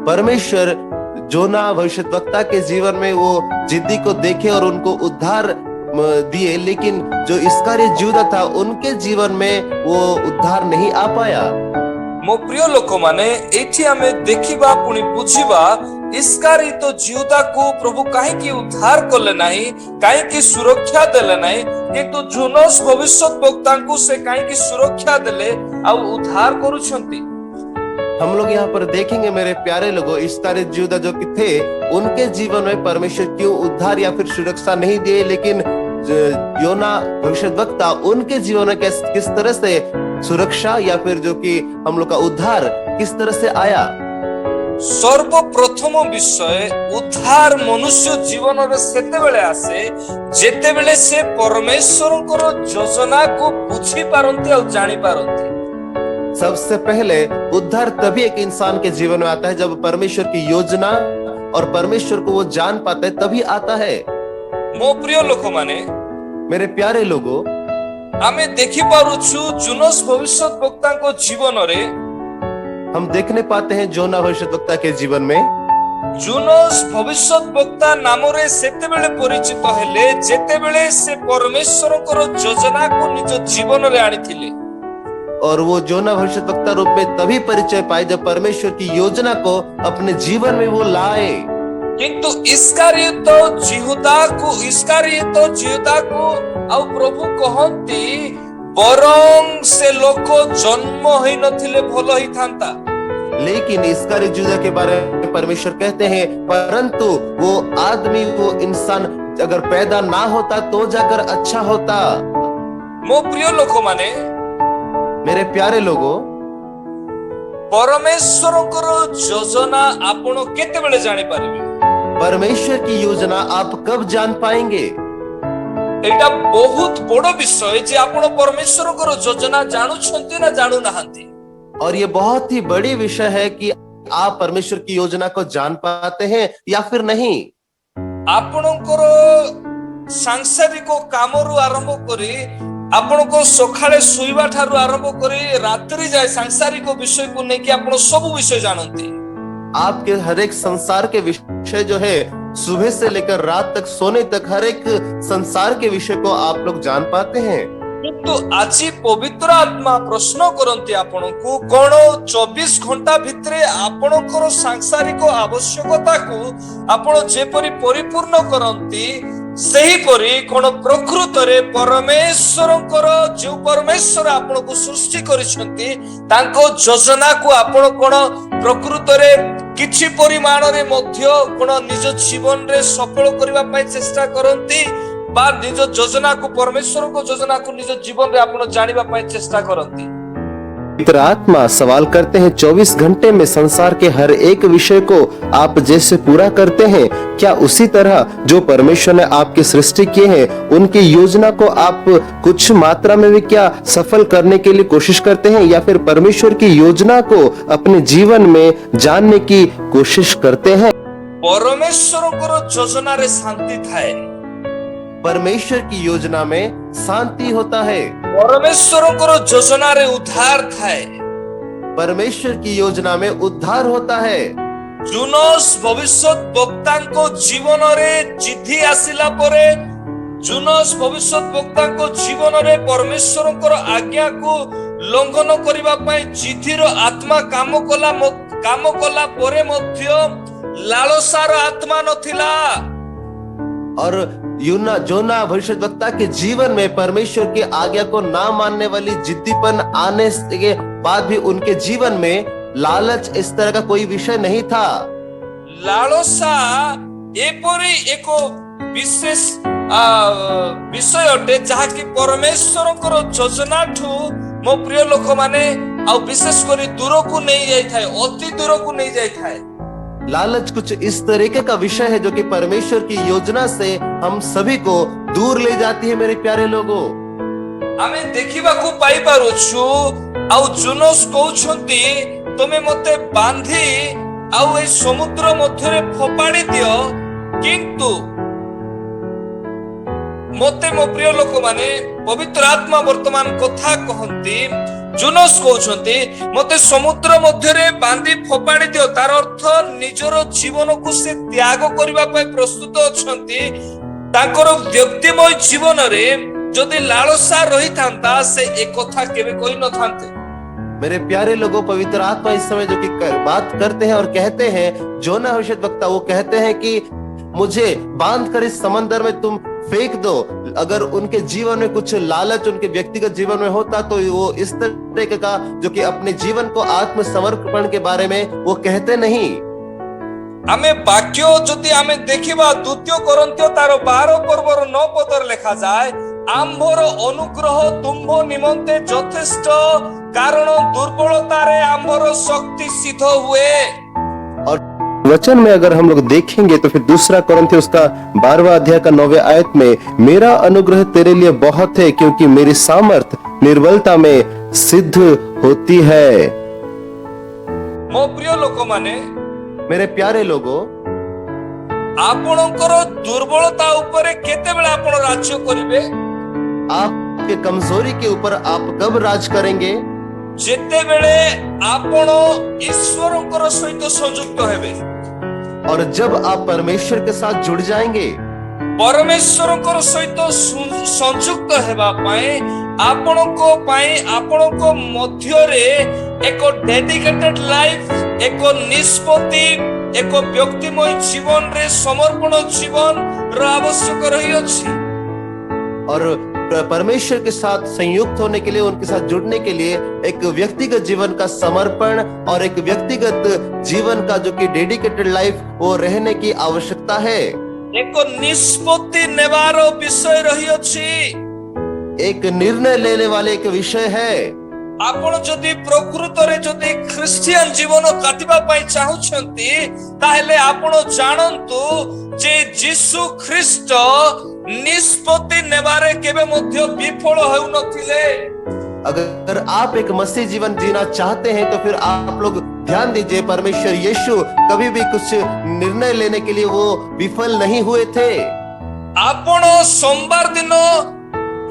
S1: परमेश्वर जोना भविष्यत वक्ता के जीवन में वो जिद्दी को देखे और उनको उद्धार दिए, लेकिन जो इस्कारियोत जिहुदा था उनके जीवन में वो उद्धार नहीं आ पाया।
S11: मो प्रिय लोक माने, एठी हमें देखिबा पुनी बुझिबा इस्कारियोत जिहुदा को प्रभु काहे की उद्धार करले नहीं, काहे की सुरक्षा देले नहीं, किंतु जुनस भविष्यत वक्ता को से काहे की सुरक्षा देले आ उद्धार करूछंती।
S1: हम लोग यहाँ पर देखेंगे मेरे प्यारे लोगों, इस्कारियोत जिहुदा जो कि थे उनके जीवन में परमेश्वर क्यों उद्धार या फिर सुरक्षा नहीं दिए, लेकिन योना भविष्यद्वक्ता उनके जीवन में किस तरह से सुरक्षा या फिर जो कि हम लोग का उद्धार किस तरह से आया।
S11: सर्वप्रथम विषय उद्धार मनुष्य जीवन रे सेते बेले आसे जेते बेले से परमेश्वरकर योजना को बुझी पारंती और जानी पारंती।
S1: सबसे पहले उद्धार तभी एक इंसान के जीवन में आता है जब परमेश्वर की योजना और परमेश्वर को वो जान पाता है, तभी आता है।
S11: मो प्रिय लोक माने,
S1: मेरे प्यारे लोगों,
S11: आमे देखि पारुछु जुनस भविष्यत वक्ता को जीवन रे
S1: हम देखने पाते हैं जोना भविष्यद्वक्ता के जीवन में
S11: जुनस भविष्यत वक्ता नाम रे सेते बेले परिचित हेले जेते बेले से परमेश्वरकर योजना को निज जीवन रे आनिथिले।
S1: और वो जोना भविष्यद्वक्ता रूप में तभी परिचय पाए जब परमेश्वर की योजना को अपने जीवन में वो लाए।
S11: किंतु इस्कारियोत जिहुदा को आउ प्रभु कहंती बरं से लोक जन्म ही नथिले भलो ही थांता।
S1: लेकिन इस्कारियोत जिहुदा के बारे में परमेश्वर कहते हैं परंतु वो आदमी, वो इंसान अगर पैदा ना होता तो जाकर अच्छा होता।
S11: मो प्रिय लोक माने,
S1: मेरे प्यारे लोगों,
S11: परमेश्वरकर योजना आपण केते बेले जानि पारिबे?
S1: परमेश्वर की योजना आप कब जान पाएंगे?
S11: एटा बहुत बड़ विषय जे आपण परमेश्वरकर योजना जानुछंती ना जानु नाहंती।
S1: और ये बहुत ही बड़ी विषय है कि आप परमेश्वर की योजना को जान पाते हैं या फिर नहीं?
S11: आपणकर सांसारिक कामरू आरंभ करी आपनको सकाळे सुईबा ठारू आरंभ करी रात्रि जाए सांसारिक विषय को लेके आपण सब विषय जानते।
S1: आपके हर एक संसार के विषय जो है सुबह से लेकर रात तक सोने तक हर एक संसार के विषय को आप लोग जान पाते हैं।
S11: किंतु आज पवित्र आत्मा प्रश्न करते आपण को कौन 24 घंटा भितरे आपणकर सांसारिक आवश्यकता को आपण जेपरी परिपूर्ण करंती सही परी कोन प्रकृत रे परमेश्वरकर जो परमेश्वर आपण को सृष्टि करिसंती तांको योजना को आपण कोन प्रकृत रे किछि परिमाण रे मध्य कोन निज जीवन रे सफल करबा पई चेष्टा करंती बा निज योजना को परमेश्वर को योजना को निज जीवन रे आपण जानिबा पई चेष्टा करंती।
S1: पवित्र आत्मा सवाल करते हैं 24 घंटे में संसार के हर एक विषय को आप जैसे पूरा करते हैं, क्या उसी तरह जो परमेश्वर ने आपकी सृष्टि किए हैं उनकी योजना को आप कुछ मात्रा में भी क्या सफल करने के लिए कोशिश करते हैं, या फिर परमेश्वर की योजना को अपने जीवन में जानने की कोशिश करते हैं?
S11: परमेश्वर को योजना रे शांति थाए।
S1: परमेश्वर की योजना में शांति होता है।
S11: परमेश्वर को योजना रे उद्धार थाए।
S1: परमेश्वर की योजना में उद्धार होता है।
S11: जुनोस भविष्यत वक्ता को जीवन रे जिद्धि आसिला परे जुनोस भविष्यत वक्ता को जीवन रे परमेश्वर को आज्ञा को लंघन करबा पई जिद्धिर आत्मा काम कला परे मध्य लालसार आत्मा नथिला।
S1: और जोना भविष्यद्वक्ता के जीवन में परमेश्वर की आज्ञा को ना मानने वाली जिद्दीपन आने के बाद भी उनके जीवन में लालच इस तरह का कोई विषय नहीं था।
S11: लालसा एपरी एको विशेष विषय अटे जहा कि परमेश्वर को योजना ठू मो प्रिय लोक माने आ विशेष करी दूर को नहीं जाई थाए, अति दूर को नहीं जाई थाए।
S1: लालच कुछ इस तरीके का विषय है जो कि परमेश्वर की योजना से हम सभी को दूर ले जाती है। मेरे प्यारे लोगों,
S11: हमें देखिबा को पाई पारुछु आउ जुनोस कहउछंती तमे मते बांधी आउ ए समुद्र मध्य रे फोपाड़ी दियो, किंतु मते मो प्रिय लोक माने पवित्र आत्मा वर्तमान कथा कहंती जुनोस कहउछंती मते समुद्र मध्य रे बांधी फोपाड़ी दियो, तार अर्थ निजर जीवन को से त्याग करबा पई प्रस्तुत अछंती। ताकर व्यक्तिमय जीवन रे जदि लालसा रही थांता से एक कथा केबे कोई न थांते।
S1: मेरे प्यारे लोगों, पवित्र आत्मा इस समय जो कि बात करते हैं और कहते हैं, जोना भविष्यद्वक्ता वो कहते हैं कि मुझे बांध कर इस समंदर में तुम फेंक दो। अगर उनके जीवन में कुछ लालच उनके व्यक्तिगत जीवन में होता तो वो इस तरह का जो कि अपने जीवन को आत्मसमर्पण के बारे में वो कहते नहीं।
S11: आमे वाक्य जदि आमे देखिबा द्वितीय कोरिन्थियो तार 12 पर्वर 9 पदर लिखा जाए, आम्भर अनुग्रह तुम्भ निमंते यथेष्ट, कारण दुर्बलता रे आम्भर शक्ति सिद्ध हुए।
S1: और वचन में अगर हम लोग देखेंगे तो फिर दूसरा कोरिन्थियो उसका 12वां अध्याय का 9वें आयत में, मेरा अनुग्रह तेरे लिए बहुत है क्योंकि मेरी सामर्थ निर्बलता में सिद्ध होती है।
S11: मो प्रिय लोक माने,
S1: मेरे प्यारे लोगों,
S11: आपणकर दुर्बलता ऊपर केते बेला आपण राज्य करिवे?
S1: आपके कमजोरी के ऊपर आप कब राज करेंगे?
S11: जेते बेले आपण ईश्वरकर सहित संयुक्त हेबे।
S1: और जब आप परमेश्वर के साथ जुड़ जाएंगे,
S11: परमेश्वरकर सहित संयुक्त हेबा पाए आपणको मध्य रे एक डेडिकेटेड लाइफ, एक निष्पत्ति, एक व्यक्तिमय जीवन रे समर्पण जीवन रो आवश्यक रही अछि।
S1: और परमेश्वर के साथ संयुक्त होने के लिए, उनके साथ जुड़ने के लिए एक व्यक्तिगत जीवन का समर्पण और एक व्यक्तिगत जीवन का जो कि डेडिकेटेड लाइफ वो रहने की आवश्यकता है।
S11: एक निष्पत्ति नेवारो विषय रही अछि,
S1: एक निर्णय लेने वाले एक विषय है।
S11: आपण जदि प्रकृत रे जदि क्रिश्चियन जीवन काटिबा पई चाहुछंती ताहेले आपण जानंतु जे यीशु ख्रीष्ट निष्पत्ति नेबारे केबे मध्य विफल हेउ नथिले।
S1: अगर आप एक मसीह जीवन जीना चाहते हैं तो फिर आप लोग ध्यान दीजिए, परमेश्वर यीशु कभी भी कुछ निर्णय लेने के लिए वो विफल नहीं हुए थे।
S11: आपण सोमवार दिन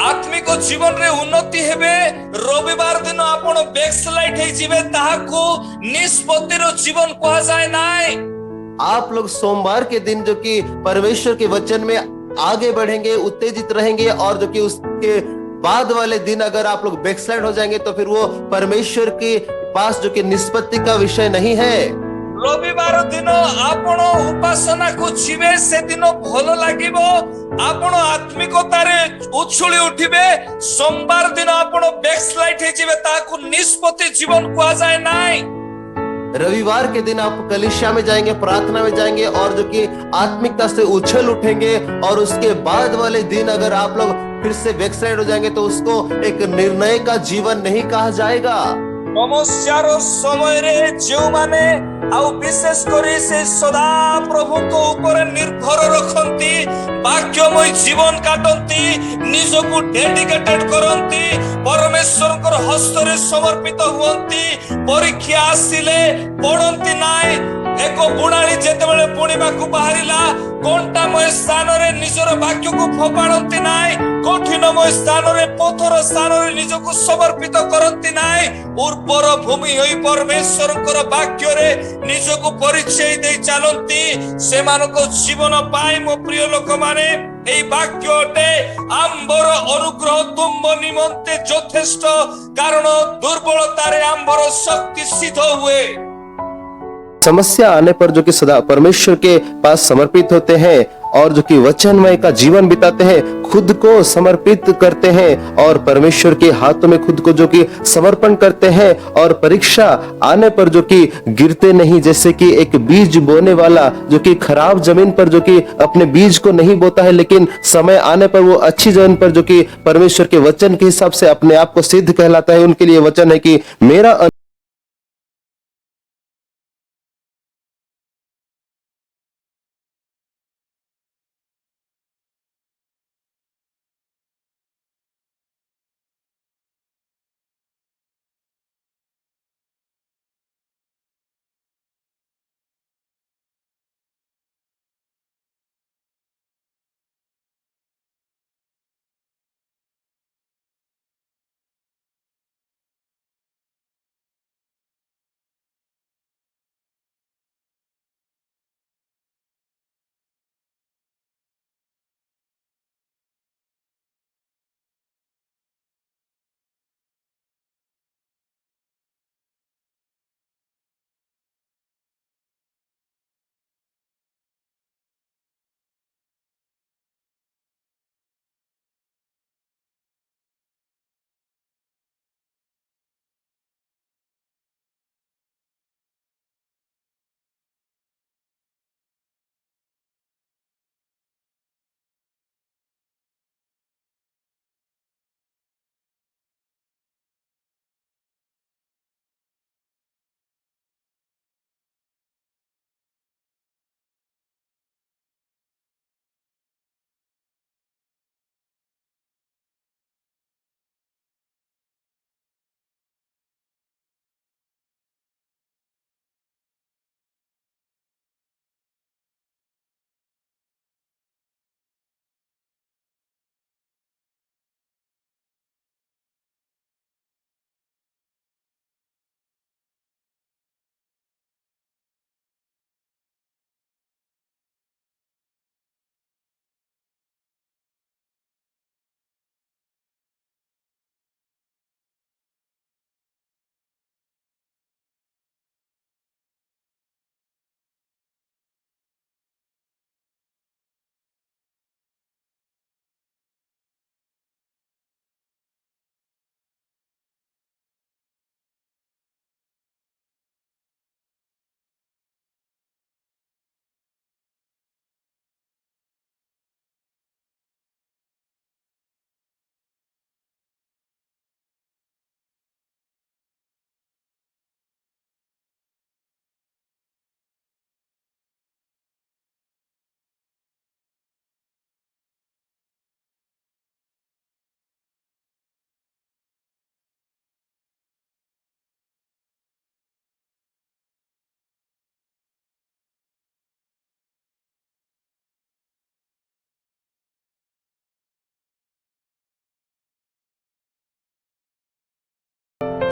S11: आत्मिक जीवन रे उन्नति हेबे, रविवार दिन आपण बैकस्लाइड हे जिवे, ताहाकू निष्पत्तिर जीवन कहा जाए नाय।
S1: आप लोग सोमवार के दिन जो कि परमेश्वर के वचन में आगे बढ़ेंगे, उत्तेजित रहेंगे, और जो कि उसके बाद वाले दिन अगर आप लोग बैकस्लाइड हो जाएंगे तो फिर वो परमेश्वर के पास जो कि निष्पत्ति का विषय नहीं है।
S11: रविवार दिन आपण उपासना को जीवे, से दिन भल लागिबो, आपण आत्मिकतारे उछुली उठिबे। सोमवार दिन आपण बैकस्लाइड हे जिवे, ताकू निष्पत्ति जीवन कहा जाए नाय।
S1: रविवार के दिन आप कलीसिया में जाएंगे, प्रार्थना में जाएंगे, और जो कि आत्मिकता से उछल उठेंगे, और उसके बाद वाले दिन अगर आप लोग फिर से बैकसाइड हो जाएंगे तो उसको एक निर्णय का जीवन नहीं कहा जाएगा।
S11: समस्यार समय रे जो माने आउ विशेष करी से सदा प्रभु को ऊपर निर्भर रखंती, वाक्यमय जीवन काटंती, निजको डेडिकेटेड करंती, परमेश्वर को हस्त रे समर्पित हुअंती, परीक्षा आसिले पड़ंती नाय। एक बुणाली जेतेबेले बुणिबाकू बाहरिला, कंटामय स्थान रे निजर वाक्य को फोपाड़ंती नाय, कठिनमय स्थान रे पथर स्थान रे निजको समर्पित करंती नाय। उर्वर भूमि होई परमेश्वर को वाक्य रे निजको परिचय दे चलंती, सेमानको जीवन पाए मो प्रिय लोक माने এই বাক্যতে আম্বর অনুগ্রহ তুম্ব নিমন্তে যথেষ্ট, কারণ দুর্বলতারে আম্বর শক্তি সিদ্ধ हुए।
S1: समस्या आने पर जो कि सदा परमेश्वर के पास समर्पित होते हैं और जो कि वचनमय का जीवन बिताते हैं, खुद को समर्पित करते हैं और परमेश्वर के हाथों में खुद को जो कि समर्पण करते हैं, और परीक्षा आने पर जो कि गिरते नहीं, जैसे कि एक बीज बोने वाला जो कि खराब जमीन पर जो कि अपने बीज को नहीं बोता है, लेकिन समय आने पर वो अच्छी जमीन पर जो कि परमेश्वर के वचन के हिसाब से अपने आप को सिद्ध कहलाता है। उनके लिए वचन है कि मेरा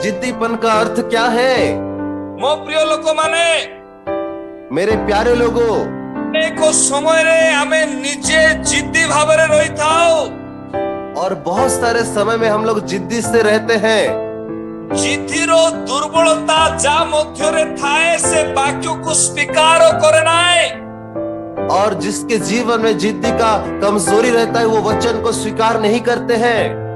S1: जिद्दीपन का अर्थ क्या है?
S11: मो प्रिय लोक माने
S1: मेरे प्यारे लोगों,
S11: अनेक समय रे आमे निजे जिद्दी भावरे रही थाओ
S1: और बहुत सारे समय में हम लोग जिद्दी से रहते हैं।
S11: जिद्दीर दुर्बलता जा मध्यरे थाए से वाक्य को स्वीकार करे नाय।
S1: और जिसके जीवन में जिद्दी का कमजोरी रहता है वो वचन को स्वीकार नहीं करते हैं।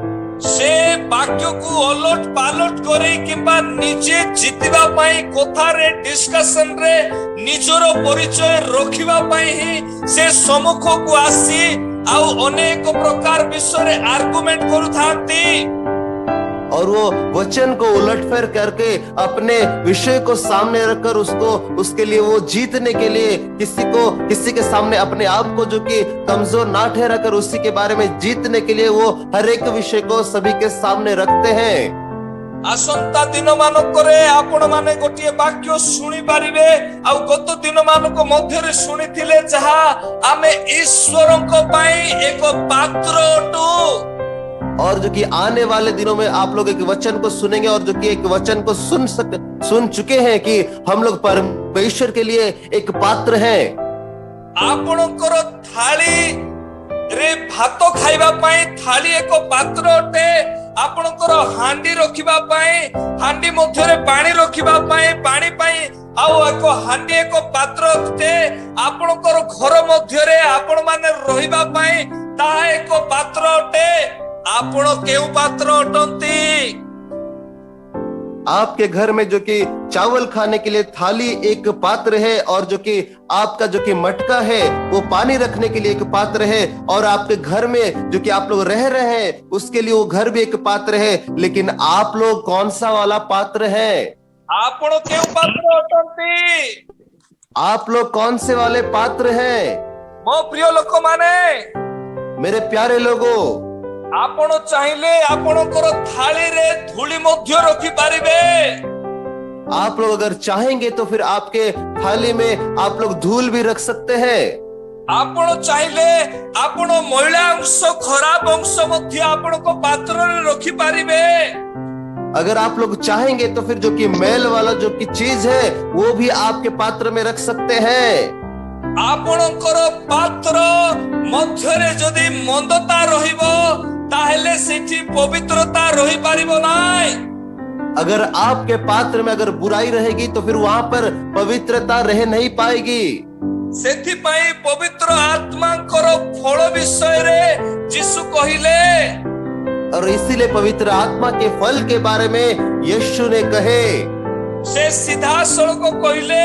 S11: से वाक्य को ओलट पालट करे किंबा निजे जितिबा पाई कथा रे डिस्कशन रे निजरो परिचय रखिबा पाई ही से सम्मुख को आसी आउ अनेक प्रकार विषय रे आर्गुमेंट करूथांती
S1: और वो वचन को उलटफेर करके अपने विषय को सामने रखकर उसके लिए वो जीतने के लिए किसी के सामने अपने आप को जो कि कमजोर ना ठहरा कर उसी के बारे में जीतने के लिए वो हर एक विषय को सभी के सामने रखते हैं।
S11: आसंता दिन मानक रे आपण माने गोटिए वाक्य सुनी पारिबे आ गत दिन मानक मध्य रे सुनिथिले जहा आमे ईश्वरक पई एक पात्र अटू।
S1: और जो कि आने वाले दिनों में आप लोग एक वचन को सुनेंगे और जो कि एक वचन को सुन चुके हैं कि हम लोग परमेश्वर के लिए एक पात्र हैं।
S11: आपणकर थाली रे भात खाइबा पाई थाली एक पात्र अटे। आपणकर हांडी रखिबा पाई हांडी मध्य रे पानी रखिबा पाई पानी पाई आउ एक हांडी एक पात्र अटे। आपणकर घर मध्य रे आपण माने रहिबा पाई ता एक पात्र अटे। आपण केउ पात्र अटंती?
S1: आपके घर में जो कि चावल खाने के लिए थाली एक पात्र है और जो कि आपका जो कि मटका है वो पानी रखने के लिए एक पात्र है और आपके घर में जो कि आप लोग रह रहे हैं उसके लिए वो घर भी एक पात्र है। लेकिन आप लोग कौन सा वाला पात्र है?
S11: आपण केउ पात्र अटंती?
S1: आप लोग कौन से वाले पात्र हैं?
S11: मो प्रिय लोक माने
S1: मेरे प्यारे लोगों,
S11: आपण चाहिले आपणकर थाली रे धूली मध्य रखि पारिबे।
S1: आप लोग अगर चाहेंगे तो फिर आपके थाली में आप लोग धूल भी रख सकते हैं।
S11: आपण चाहिले आपण महिला अंश खराब अंश मध्य आपण को पात्र रे रखि पारिबे।
S1: अगर आप लोग चाहेंगे तो फिर जो कि मैल वाला जो कि चीज है वो भी आपके पात्र में रख सकते हैं।
S11: आपणकर पात्र मध्यरे जदि मंदता रहिबो ताहेले सेठी पवित्रता रहि पारिबो नाय।
S1: अगर आपके पात्र में अगर बुराई रहेगी तो फिर वहां पर पवित्रता रह नहीं पाएगी।
S11: सेठी पाई पवित्र आत्मा करो फल विषय रे यीशु कहिले
S1: और इसीलिए पवित्र आत्मा के फल के बारे में यीशु ने कहे
S11: से सीधा सड़क कहले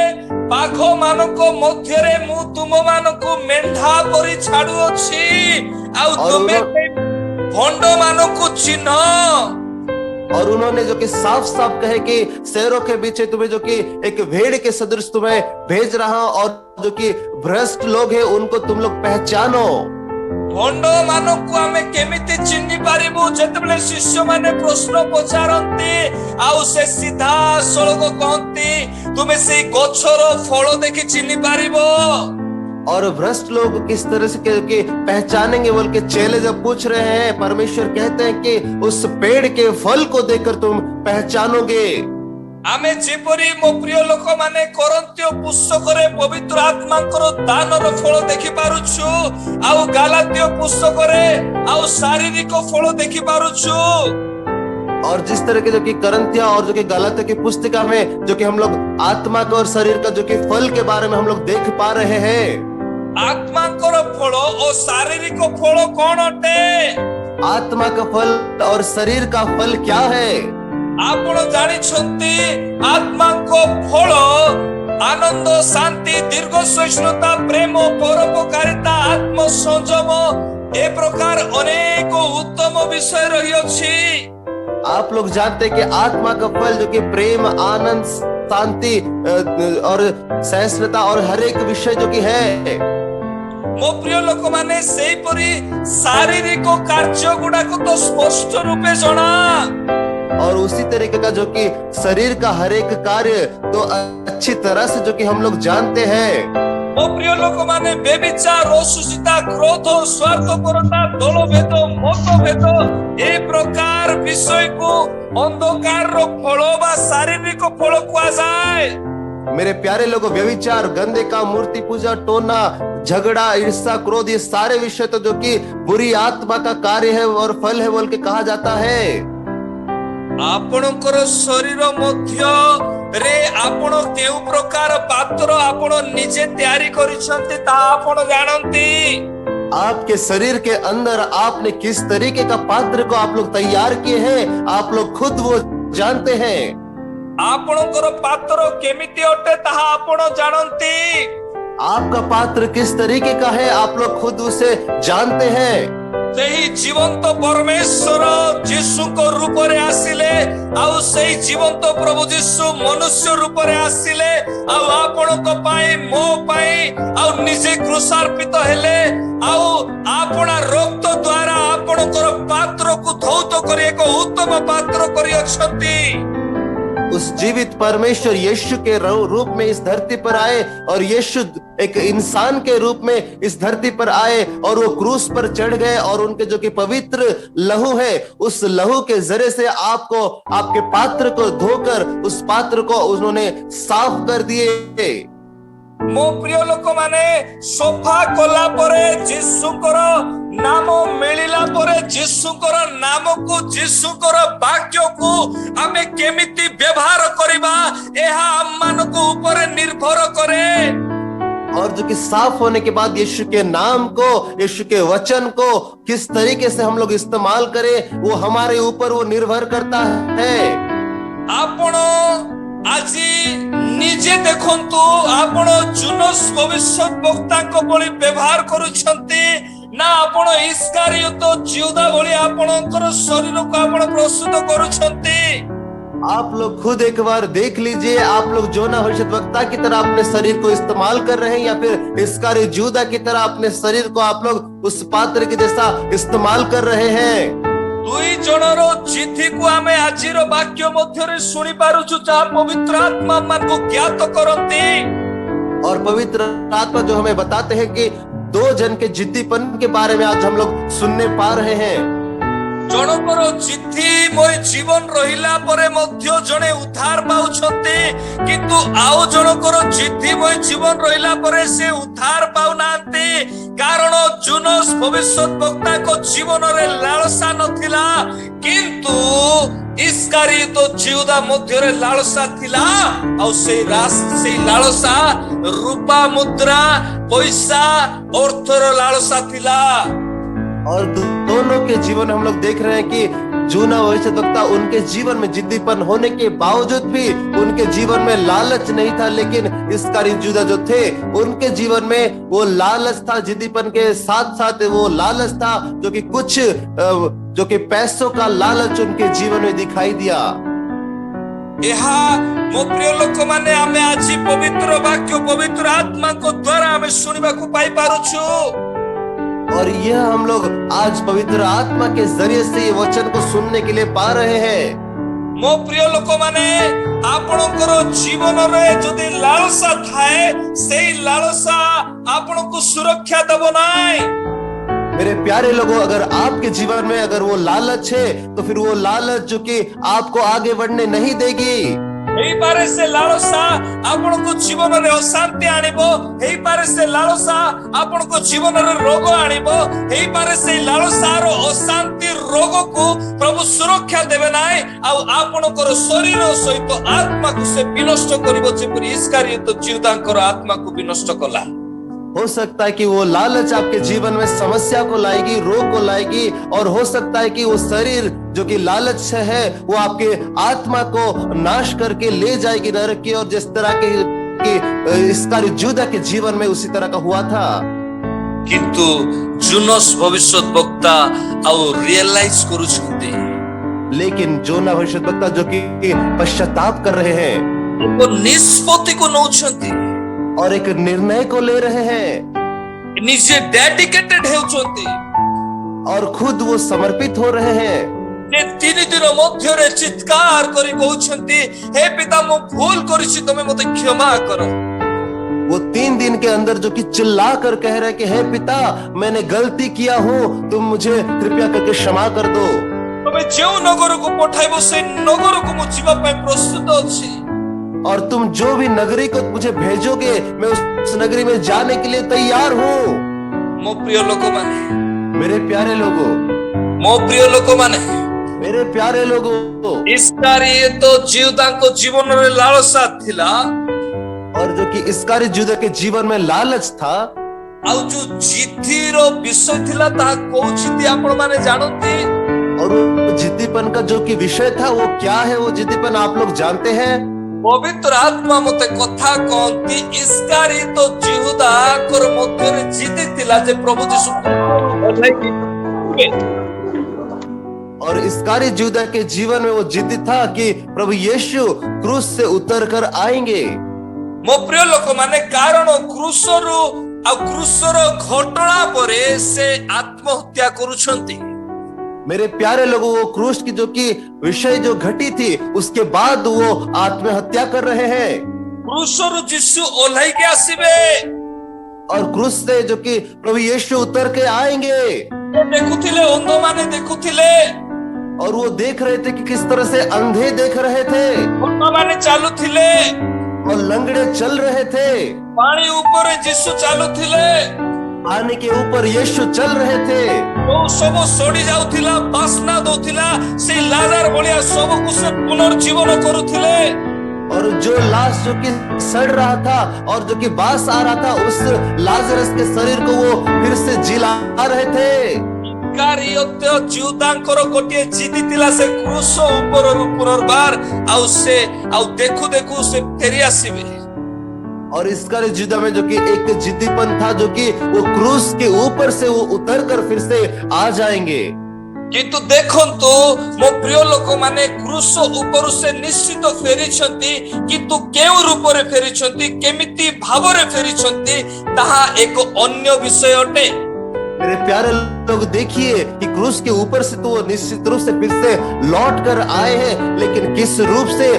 S11: बाघ मानक मध्यरे मु तुम मानक मेंढा परि छाडू अछि आ तुमे भंड मानक चिन्ह।
S1: और उन्होंने जो कि साफ साफ कहे कि शेरों के बीच तुम्हें जो कि एक भेड़ के सदृश तुम्हें भेज रहा और जो कि भ्रष्ट लोग हैं उनको तुम लोग पहचानो।
S11: भंड मानक आमे केमिति चिन्हि पारिबु जेतेबेले शिष्य माने प्रश्न पचारंती आउ से सीधा सळग कहंती तुमे से गछर फल देखि चिन्हि पारिबो।
S1: और भ्रष्ट लोग किस तरह से के पहचानेंगे बोल के चेले जब पूछ रहे हैं परमेश्वर कहते हैं कि उस पेड़ के फल को देखकर तुम पहचानोगे।
S11: आमे जेपरी मो प्रिय लोक माने करंत्य पुस्तकरे पवित्र आत्मांकर दानर फल देखि पारुछु आउ गालात्य पुस्तकरे आउ शारीरिक फल देखि पारुछु।
S1: और जिस तरह के जो कि करंतिया और जो कि गलात्य की पुस्तिका में जो कि हम लोग आत्मा का और शरीर का जो कि फल के बारे में हम लोग देख पा रहे हैं।
S11: आत्मांकर फल और शारीरिक फल कौन अटे?
S1: आत्मा का फल और शरीर का फल क्या है?
S11: आपण जानि छंती आत्मा को फल आनंद शांति दीर्घ सहिष्णुता प्रेम परोपकारिता आत्म संयम ए प्रकार अनेक उत्तम विषय रही अछि।
S1: आप लोग जानते हैं कि आत्मा का फल जो कि प्रेम आनंद शांति और सहिष्णुता और हर एक विषय जो कि है।
S11: मो प्रिय लोक माने सेही परी शारीरिक कार्य गुडा को तो स्पष्ट रूपे जना
S1: और उसी तरीके का जो कि शरीर का हर एक कार्य तो अच्छी तरह से जो कि हम लोग जानते हैं।
S11: ओ प्रिय लोक माने बेविचार असुचिता क्रोध स्वार्थपरता दलभेद मतभेद ए प्रकार विषय को अंधकार रो फल बा शारीरिक फल कुआ जाए।
S1: मेरे प्यारे लोगों, व्यभिचार, गंदे का, मूर्ति पूजा, टोना, झगड़ा, ईर्ष्या, क्रोध, ये सारे विषय तो जो कि बुरी आत्मा का कार्य है और फल है बोल के कहा जाता है।
S11: आपणकर शरीर मध्य रे आपण केउ प्रकार पात्र आपण निजे तैयारी करिसंती ता आपण जानंती।
S1: आपके शरीर के अंदर आपने किस तरीके का पात्र को आप लोग तैयार किए हैं, आप लोग खुद वो जानते हैं।
S11: आपणकर पात्र केमिति अटे ताहा आपण जानंती।
S1: आपका पात्र किस तरीके का है आप लोग खुद उसे जानते हैं।
S11: सेही जीवंत परमेश्वर जीशु को रूप रे आसिले आउ सेही जीवंत प्रभु जीशु मनुष्य रूप रे आसिले आउ आपण को पाई मो पाई आउ निजे क्रूसार्पित हेले आउ आपना रक्त द्वारा आपणकर पात्र को धौत करी एक उत्तम पात्र करी अछंती।
S1: उस जीवित परमेश्वर यीशु के रूप में इस धरती पर आए और यीशु एक इंसान के रूप में इस धरती पर आए और वो क्रूस पर चढ़ गए और उनके जो कि पवित्र लहू है उस लहू के जरिए से आपको आपके पात्र को धोकर उस पात्र को उन्होंने साफ कर दिए।
S11: मो प्रिय लोक माने सोफा कोला परे जीशुकर नाम मिलिला परे जीशुकर नाम को जीशुकर वाक्य को आमे केमिति व्यवहार करिबा एहा हमन को ऊपर निर्भर करे।
S1: और जो कि साफ होने के बाद यीशु के नाम को, यीशु के वचन को किस तरीके से हम लोग इस्तेमाल करें वो हमारे ऊपर वो निर्भर करता है।
S11: आपण आजी निजे देखंतु आपण जुनस भविष्यत वक्ता को बळी व्यवहार करूछंती ना आपण इस्कारियोत जिहुदा बळी आपणकर शरीर को आपण प्रस्तुत करूछंती।
S1: आप लोग खुद एक बार देख लीजिए, आप लोग जोना भविष्यत वक्ता की तरह अपने शरीर को इस्तेमाल कर रहे हैं या फिर इस्कारी जिहुदा की तरह अपने शरीर को आप लोग उस पात्र के जैसा इस्तेमाल कर रहे हैं।
S11: दुई जनरो चिट्ठी को आमे आजिर वाक्य मध्यरे सुनी पारुछु जहाँ पवित्र आत्मा मन को ज्ञात करंती।
S1: और पवित्र आत्मा जो हमें बताते हैं कि दो जन के जिद्दीपन के बारे में आज हम लोग सुनने पा रहे हैं।
S11: जनकर चिट्ठी मोय जीवन रहिला परे मध्य जने उद्धार पाउछंती किंतु आउ जनकर चिट्ठी मोय जीवन रहिला परे से उद्धार पाउनांती कारण जुनस भविष्यत वक्ता को जीवन रे लालसा नथिला किंतु इस्कारियोत जिहुदा मध्य रे लालसा थिला और से लालसा रूपा मुद्रा पैसा अर्थर लालसा थिला।
S1: और दोनों के जीवन हम लोग देख रहे हैं कि जूना भविष्य वक्ता उनके जीवन में जिद्दीपन होने के बावजूद भी उनके जीवन में लालच नहीं था, लेकिन इस्कारी जिहुदा जो थे उनके जीवन में वो लालच था। जिद्दीपन के साथ साथ वो लालच था जो कि कुछ जो कि पैसों का लालच उनके जीवन में दिखाई दिया।
S11: मो प्रिय लोक माने आमे आज पवित्र वाक्य पवित्र आत्मा को द्वारा आमे सुनिबा को पाई पारुछु
S1: और यह हम लोग आज पवित्र आत्मा के जरिए से ये वचन को सुनने के लिए पा रहे हैं।
S11: मो प्रिय लोक माने आपणकर जीवन रे जदि लालसा थाए सेही लालसा आपणको सुरक्षा देबो नाय।
S1: मेरे प्यारे लोगों, अगर आपके जीवन में अगर वो लालच है तो फिर वो लालच जो कि आपको आगे बढ़ने नहीं देगी।
S11: हेई पारे से लालसा आपनको जीवन रे अशांति आनिबो, हेई पारे से लालसा आपनको जीवन रे रोग आनिबो, हेई पारे से लालसा रो अशांति रोग को प्रभु सुरक्षा देबे नाय आ आपनको शरीर सहित आत्मा को से विनष्ट करिवो जेपरि इस्कारियोत जिहुदांकर आत्मा को विनष्ट कला।
S1: हो सकता है कि वो लालच आपके जीवन में समस्या को लाएगी, रोग को लाएगी और हो सकता है कि वो शरीर जो कि लालच है वो आपके आत्मा को नाश करके ले जाएगी नरक की। और जिस तरह के इस्कारी जिहुदा के जीवन में उसी तरह का हुआ था।
S11: किंतु जुनस भविष्यत वक्ता और रियलाइज करूछंती,
S1: लेकिन जोना भविष्यत वक्ता जो कि पश्चाताप कर रहे हैं
S11: वो निष्पत्ति को नौछंती
S1: और एक निर्णय को ले रहे हैं,
S11: निजे डेडिकेटेड हेउछंती
S1: और खुद वो समर्पित हो रहे हैं।
S11: जे 3 दिन मध्य रे चित्कार करी कहउछंती, हे पिता मो भूल करिछि तमे मते क्षमा करो।
S1: वो 3 दिन के अंदर जो कि चिल्ला कर कह रहे कि हे पिता मैंने गलती किया हूं, तुम मुझे कृपया करके क्षमा कर दो।
S11: तमे जो नगर को पठाइबो से नगर को मु जीवा पय प्रस्तुत अछि।
S1: और तुम जो भी नगरी को मुझे भेजोगे मैं उस नगरी में जाने के लिए तैयार हूँ।
S11: मो प्रिय लोक माने,
S1: मेरे प्यारे लोगों,
S11: मो प्रिय लोक माने,
S1: मेरे प्यारे लोगों,
S11: इस्कारियोत तो जिउदा को जीवन रे लालसा थिला,
S1: और जो कि इस्कारियोत युदा के जीवन में लालच था,
S11: आउ जो जिद्दीरो विषय थिला ता को जिद्दी आपण माने जानती।
S1: और वो जिद्दीपन का जो कि विषय था वो क्या है? वो जिद्दीपन आप लोग जानते हैं।
S11: पवित्र आत्मा मते कथा कहती इस्कारियोत तो जिहुदा कर मध्य रे जिद्दी थिला जे प्रभु यीशु
S1: और इस्कारियोत युदा के जीवन में वो जिद्दी था कि प्रभु यीशु क्रूस से उतर कर आएंगे।
S11: मो प्रिय लोक माने कारण क्रूसरु आ क्रूसर घटना परे से आत्महत्या करूछंती।
S1: मेरे प्यारे लोगों, वो क्रूस की जो कि विषय जो घटी थी उसके बाद वो आत्महत्या कर रहे हैं।
S11: क्रूसरु यीशु ओल्हाई के आसीबे
S1: और क्रूस से जो कि प्रभु यीशु उतर के आएंगे।
S11: देखुथिले अंध माने देखुथिले,
S1: और वो देख रहे थे कि किस तरह से अंधे देख रहे थे,
S11: अंध माने चालुथिले
S1: और लंगड़े चल रहे थे,
S11: पानी ऊपर यीशु चालुथिले,
S1: पानी के ऊपर यीशु चल रहे थे।
S11: वो सब सोड़ी जाउथिला, बासना दोथिला, से लाजार भलिया सब को से पुनर्जीवन करूथिले।
S1: और जो लाश जो कि सड़ रहा था और जो कि बास आ रहा था, उस लाजरस के शरीर को वो फिर से जिला रहे थे।
S11: इस्कारियोत जिउदांकर गोटे जिद्दी थिला से क्रूस ऊपर पुनर्बार आउ से आउ देखु देखु से फेरी आसीबे।
S1: और इस्कारियोत युदा में जो कि एक जिद्दीपन था, जो कि वो क्रूस के ऊपर से वो उतर कर फिर से आ जाएंगे।
S11: किंतु देखंतु मो प्रिय लोक माने क्रूस ऊपर से निश्चित फेरिछंती, किंतु केउ रूप रे फेरिछंती, केमिति भाव रे फेरिछंती ताहा एक अन्य विषय अटे।
S1: मेरे प्यारे लोग, देखिए कि क्रूस के ऊपर से तो वो निश्चित रूप से फिर से लौट कर आए हैं, लेकिन किस रूप से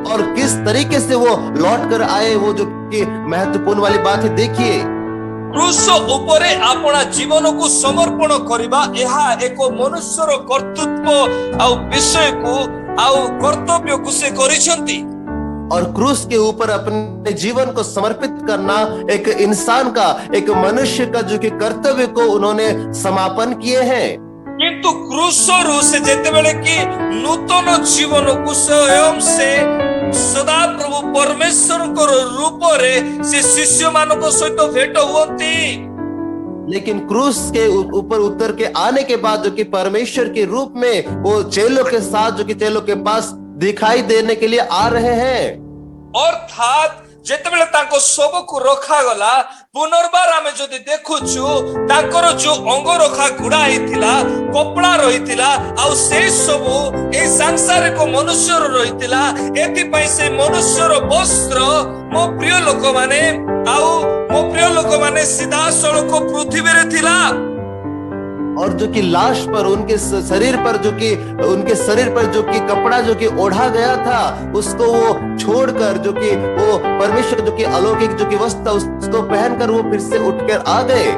S1: और किस तरीके से वो लौट कर आए, वो जो कि महत्वपूर्ण वाली बात है। देखिए,
S11: क्रूस ऊपरे आपना जीवन को समर्पण करिबा एहा एक मनुष्यर कर्तृत्व आ विषय को आ कर्तव्य को से करिसंती।
S1: और क्रूस के ऊपर अपने जीवन को समर्पित करना एक इंसान का, एक मनुष्य का जो कि कर्तव्य को उन्होंने समापन किए हैं।
S11: किंतु क्रूसरु से जेते बेले कि नूतन जीवन को स्वयं से सदा प्रभु परमेश्वर को रूप रे से शिष्य मानक सहित भेट हुअंती।
S1: लेकिन क्रूस के ऊपर उतर के आने के बाद जो कि परमेश्वर के रूप में वो चेलों के साथ, जो कि चेलों के पास दिखाई देने के लिए आ रहे हैं।
S11: अर्थात जेतेबेले ताको सब को रखा गला, पुनर्बार आमे जदि देखुछु ताकर जो अंग रखा गुड़ा हिथिला, कपड़ा रहिथिला, आ से सब ए संसारिक मनुष्यर रहिथिला। एति पई से मनुष्यर वस्त्र मो प्रिय लोक माने सीधा सड़क पृथ्वी रे थिला।
S1: और जो कि लाश पर, उनके शरीर पर जो कि कपड़ा जो कि ओढ़ा गया था, उसको वो छोड़कर जो कि वो परमेश्वर जो कि अलौकिक जो कि वस्त्र था उसको पहनकर वो फिर से उठकर आ गए।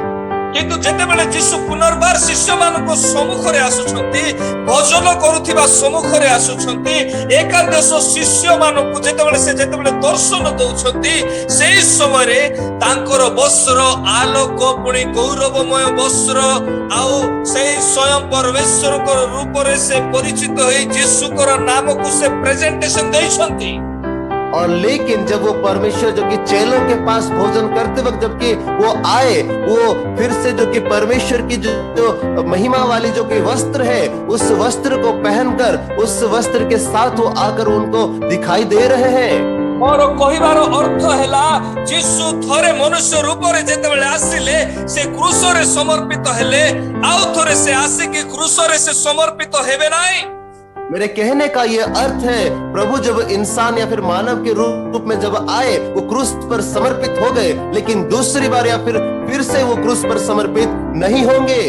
S11: किंतु जेतेबेले यीशु पुनर्बार शिष्य मानको सम्मुख रे आसुछंती, भजन करूथिबा सम्मुख रे आसुछंती, एकादश शिष्य मानको जेतेबेले दर्शन दउछंती, सेही समय रे तांकर वस्त्र आलोक पुणी गौरवमय वस्त्र आउ सेही स्वयं परमेश्वर को रूप रे से परिचित होई यीशु को नाम को से प्रेजेंटेशन देछंती।
S1: और लेकिन जब वो परमेश्वर जो कि चेलों के पास भोजन करते वक्त जबकि वो आए, वो फिर से जो कि परमेश्वर की जो महिमा वाली जो कि वस्त्र है, उस वस्त्र को पहनकर, उस वस्त्र के साथ वो आकर उनको दिखाई दे रहे हैं।
S11: और कहिबार अर्थ हैला यीशु थरे मनुष्य रूप रे जेतेबेले आसिले से क्रूस रे समर्पित हेले, आउ थरे से आसे कि क्रूस रे से समर्पित हेबे नाही।
S1: मेरे कहने का ये अर्थ है, प्रभु जब इंसान या फिर मानव के रूप में जब आए, वो क्रूस पर समर्पित हो गए, लेकिन दूसरी बार या फिर से वो क्रूस पर समर्पित नहीं होंगे।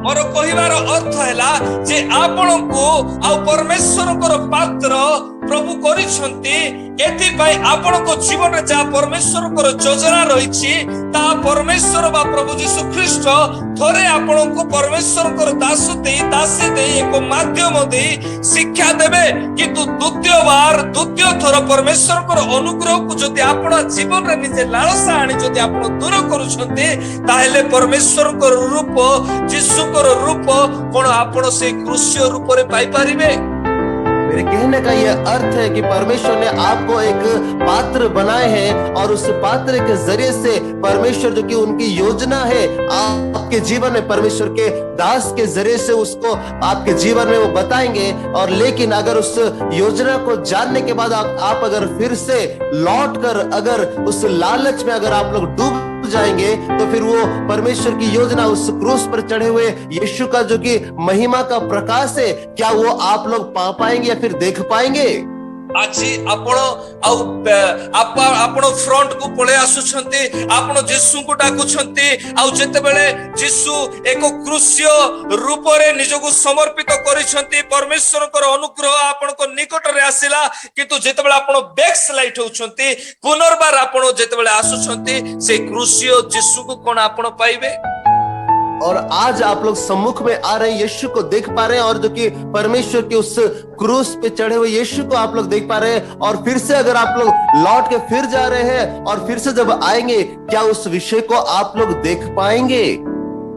S11: मोर कहिबार अर्थ हैला जे आपन को आ परमेश्वर को पात्र प्रभु करिसंती एथिपाई आपनको जीवन रे जा परमेश्वर को योजना रहिछि ता परमेश्वर बा प्रभु यीशु ख्रीष्ट थोरे आपनको परमेश्वर को दासी दे एक माध्यम दे शिक्षा देबे किंतु द्वितीय थोर परमेश्वर को अनुग्रह को जदि आपण जीवन रे निजे लालसा आनी जदि आपण दूर करूछंती ताहेले परमेश्वर को रूप यीशु को रूप कोन आपण से क्रूस्य रूप रे पाई परिबे।
S1: मेरे कहने का यह अर्थ है कि परमेश्वर ने आपको एक पात्र बनाए हैं और उस पात्र के जरिए से परमेश्वर जो कि उनकी योजना है आपके जीवन में परमेश्वर के दास के जरिए से उसको आपके जीवन में वो बताएंगे। और लेकिन अगर उस योजना को जानने के बाद आप अगर फिर से लौट कर अगर उस लालच में अगर आप लोग डूब जाएंगे तो फिर वो परमेश्वर की योजना उस क्रूस पर चढ़े हुए यीशु का जो कि महिमा का प्रकाश है क्या वो आप लोग पा पाएंगे या फिर देख पाएंगे।
S11: आज आपण फ्रंट को पळे आसुछंती आपण यीशु को डाकुछंती आ जते बेले यीशु एक क्रूस्य रूप रे निजको समर्पित करिसंती परमेश्वर को अनुग्रह आपण को निकट रे आसिला किंतु जते बेले आपण बैक स्लाइड होउछंती पुनर्बार आपण जते बेले आसुछंती से क्रूस्य यीशु को कोन आपण पाइबे।
S1: और आज आप लोग सम्मुख में आ रहे यीशु को देख पा रहे हैं और जो कि परमेश्वर के उस क्रूस पे चढ़े हुए यीशु को आप लोग देख पा रहे हैं और फिर से अगर आप लोग लौट के फिर जा रहे हैं और फिर से जब आएंगे क्या उस विषय को आप लोग देख पाएंगे।